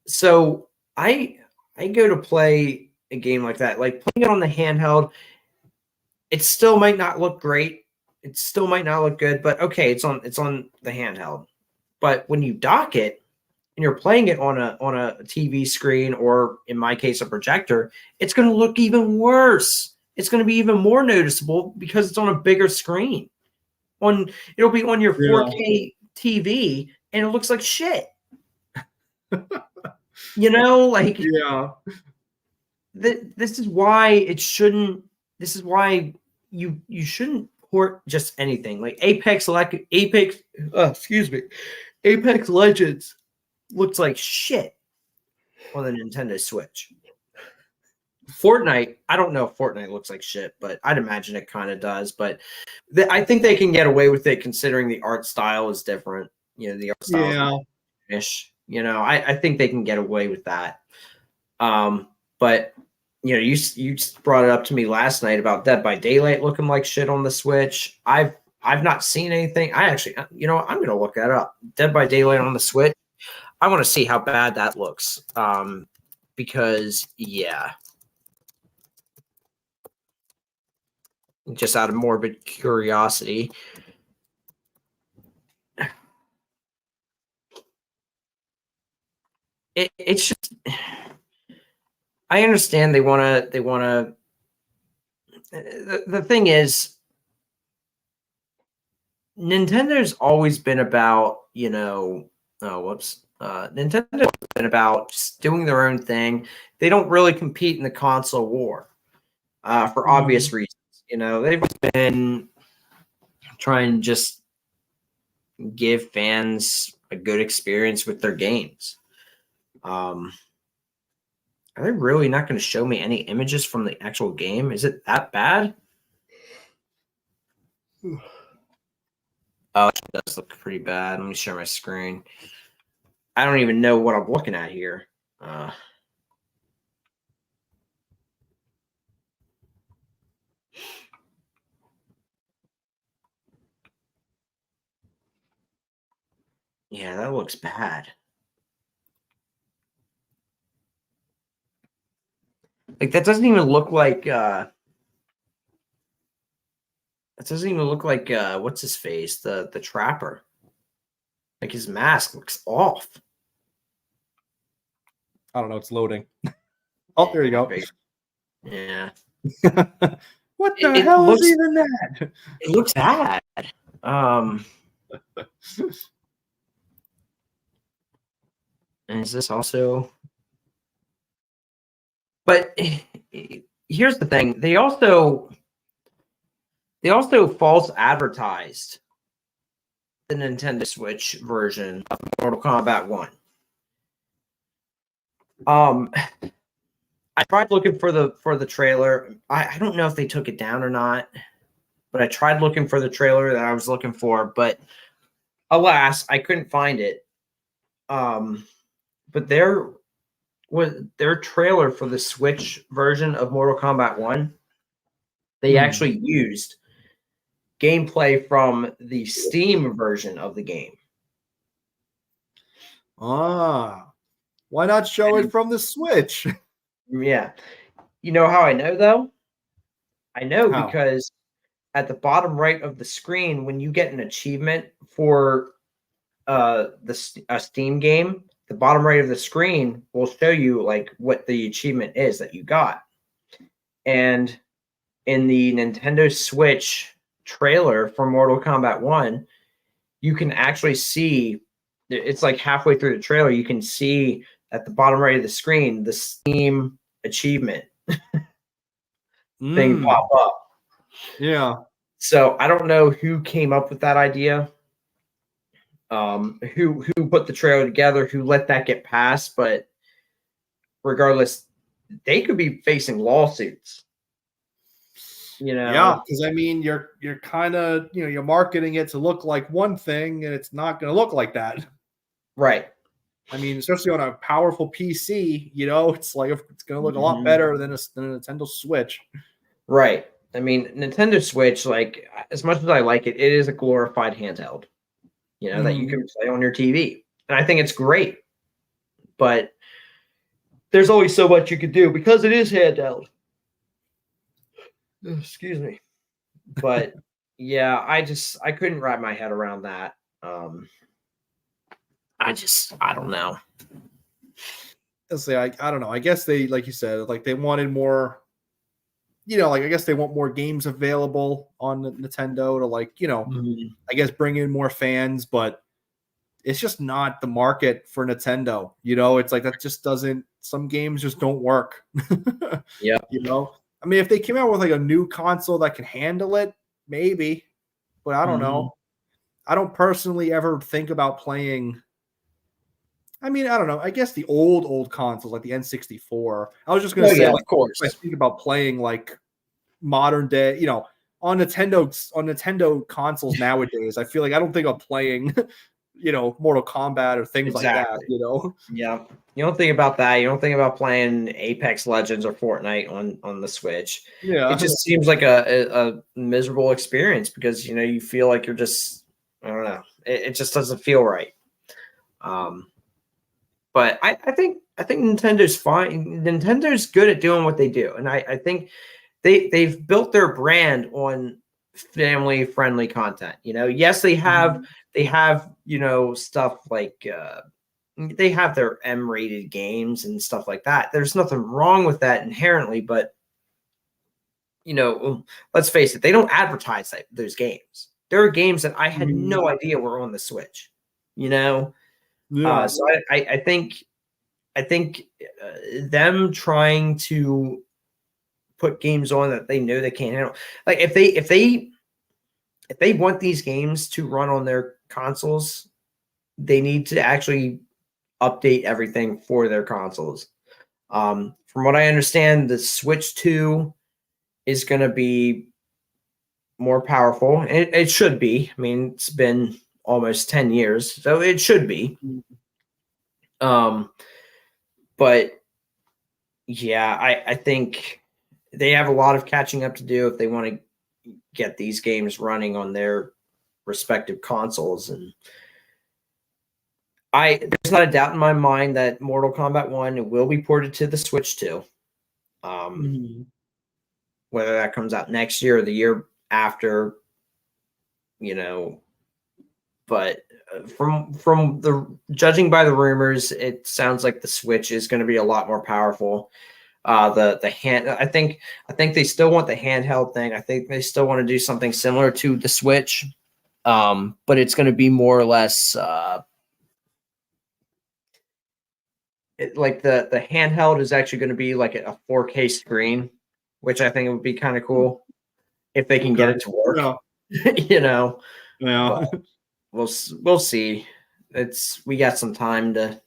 So I go to play a game like that, like playing it on the handheld. It still might not look great. it still might not look good, but okay, it's on the handheld. But when you dock it and you're playing it on a TV screen, or in my case a projector, it's going to look even worse. It's going to be even more noticeable because it's on a bigger screen. It'll be on your 4K TV and it looks like shit. Like this is why it shouldn't. This is why you shouldn't port just anything like Apex Legends looks like shit on the Nintendo Switch. Fortnite, I don't know if Fortnite looks like shit, but I'd imagine it kind of does. But I think they can get away with it considering the art style is different. The art style is ish. I think they can get away with that. But you brought it up to me last night about Dead by Daylight looking like shit on the Switch. I've not seen anything. I actually, I'm going to look that up. Dead by Daylight on the Switch. I want to see how bad that looks. Because just out of morbid curiosity. It's just, I understand they want to, the thing is, Nintendo's always been about, Nintendo's been about just doing their own thing. They don't really compete in the console war for obvious reasons. They've been trying to just give fans a good experience with their games. Are they really not going to show me any images from the actual game? Is it that bad? Oh, it does look pretty bad. Let me share my screen. I don't even know what I'm looking at here. Yeah, that looks bad. Like, that doesn't even look like what's his face, the trapper. Like, his mask looks off. I don't know, it's loading. Oh, there you go. Yeah. What the hell is even that? It looks bad. And is this also? But here's the thing: they also false advertised the Nintendo Switch version of Mortal Kombat 1. I tried looking for the trailer. I don't know if they took it down or not, but I tried looking for the trailer that I was looking for, but alas, I couldn't find it. But their trailer for the Switch version of Mortal Kombat 1, they actually used gameplay from the Steam version of the game. Why not show it from the Switch? Yeah. You know how I know, though? I know because at the bottom right of the screen, when you get an achievement for a Steam game, the bottom right of the screen will show you like what the achievement is that you got. And in the Nintendo Switch trailer for Mortal Kombat 1, you can actually see, it's like halfway through the trailer, you can see at the bottom right of the screen the Steam achievement thing pop up. Yeah. So I don't know who came up with that idea, who put the trailer together, who let that get passed, but regardless, they could be facing lawsuits. Yeah, because I mean, you're kind of you're marketing it to look like one thing, and it's not going to look like that, right? I mean, especially on a powerful PC, it's like it's going to look a lot better than a Nintendo Switch, right? I mean, Nintendo Switch, like as much as I like it, it is a glorified handheld, that you can play on your TV, and I think it's great. But there's only so much you could do because it is handheld. Excuse me. But Yeah, I couldn't wrap my head around that. I don't know. I don't know. I guess they, like you said, like they wanted more, like I guess they want more games available on Nintendo to I guess bring in more fans, but it's just not the market for Nintendo. It's like that just doesn't, some games just don't work. Yeah. I mean, if they came out with like a new console that can handle it, maybe, but I don't know. I don't personally ever think about playing. I mean, I don't know. I guess the old consoles like the N64. I was just going to say, of course. I think about playing like modern day, on Nintendo consoles nowadays. I feel like I don't think I'm playing, Mortal Kombat or things like that. Yeah. You don't think about that. You don't think about playing Apex Legends or Fortnite on the Switch. Yeah. It just seems like a miserable experience because you feel like you're just, I don't know. It just doesn't feel right. But I think Nintendo's fine. Nintendo's good at doing what they do, and I think they've built their brand on family friendly content. Yes, they have stuff like they have their M-rated games and stuff like that. There's nothing wrong with that inherently, but let's face it, they don't advertise those games. There are games that I had no idea were on the Switch. Yeah. So I think them trying to put games on that they know they can't handle. Like if they want these games to run on their consoles, they need to actually update everything for their consoles. From what I understand, the Switch 2 is going to be more powerful. It should be. I mean, it's been almost 10 years, so it should be. But yeah, I think they have a lot of catching up to do if they want to get these games running on their respective consoles. And there's not a doubt in my mind that Mortal Kombat 1 will be ported to the Switch 2. Whether that comes out next year or the year after, but from the judging by the rumors, it sounds like the Switch is going to be a lot more powerful. The hand, I think they still want the handheld thing. I think they still want to do something similar to the Switch, but it's going to be more or less like the handheld is actually going to be like a 4K screen, which I think would be kind of cool if they can get it to work. Yeah. But we'll see. We got some time to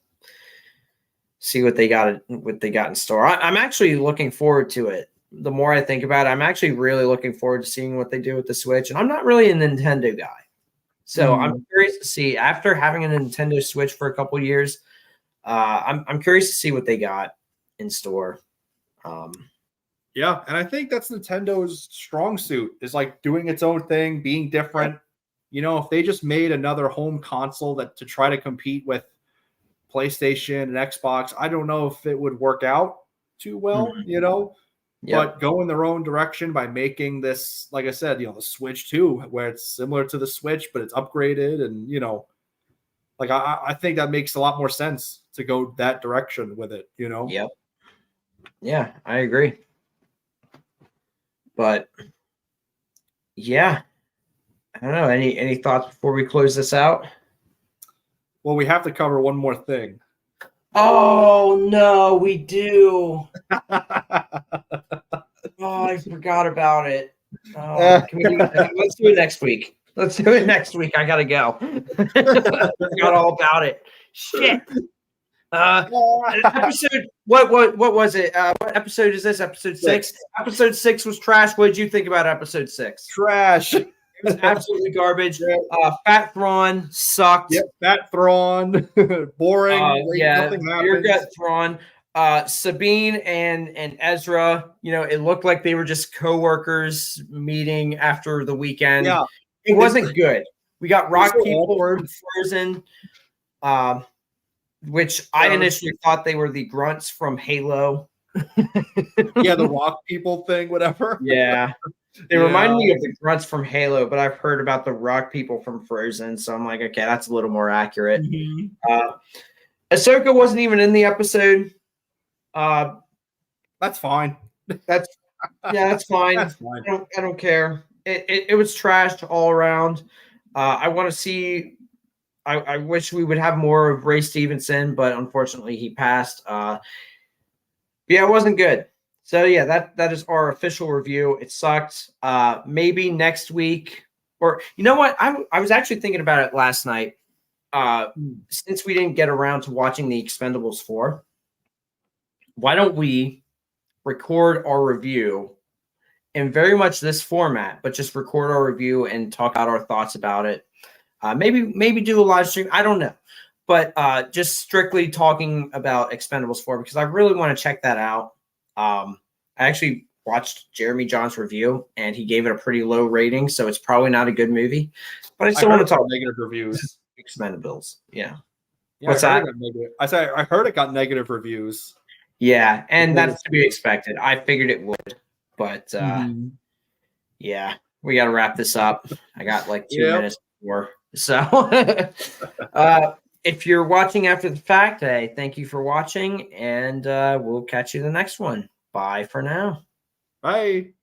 see what they got in store. I'm actually looking forward to it. The more I think about it, I'm actually really looking forward to seeing what they do with the Switch. And I'm not really a Nintendo guy, so I'm curious to see after having a Nintendo Switch for a couple years. I'm curious to see what they got in store. Yeah, and I think that's Nintendo's strong suit is like doing its own thing, being different. If they just made another home console to try to compete with PlayStation and Xbox, I don't know if it would work out too well, but go in their own direction by making this, like I said, the Switch 2, where it's similar to the Switch, but it's upgraded. And, like I think that makes a lot more sense to go that direction with it, Yep. Yeah, I agree. But yeah, I don't know. Any thoughts before we close this out? Well, we have to cover one more thing. Oh no, we do. I forgot about it. Let's do it next week. I gotta go. I forgot all about it. Shit. Episode. What was it? What episode is this? Episode 6. Episode 6 was trash. What did you think about episode 6? Trash. It was absolutely garbage. Fat Thrawn sucked. Yep, Fat Thrawn. Boring. Nothing happened. Your gut Thrawn. Sabine and Ezra, it looked like they were just co-workers meeting after the weekend. Yeah. It wasn't good. We got rock people from Frozen, which I initially thought they were the grunts from Halo. Yeah, the rock people thing, whatever. Yeah. They remind me of the grunts from Halo, but I've heard about the rock people from Frozen, so I'm like, okay, that's a little more accurate. Ahsoka wasn't even in the episode. That's fine. That's fine. That's fine. I don't care. It was trashed all around. I want to see. I wish we would have more of Ray Stevenson, but unfortunately he passed. Yeah, it wasn't good. So yeah, that is our official review. It sucked. Maybe next week, or you know what? I was actually thinking about it last night. Since we didn't get around to watching the Expendables 4, why don't we record our review in very much this format, but just record our review and talk out our thoughts about it. Maybe do a live stream. I don't know, but just strictly talking about Expendables 4 because I really want to check that out. I actually watched Jeremy John's review and he gave it a pretty low rating, so it's probably not a good movie. But I still want to talk negative reviews. Expendables, yeah. What's that? I heard it got negative reviews. Yeah, and that's to be expected. I figured it would, but yeah, we got to wrap this up. I got like 2 minutes more. So if you're watching after the fact, hey, thank you for watching, and we'll catch you in the next one. Bye for now. Bye.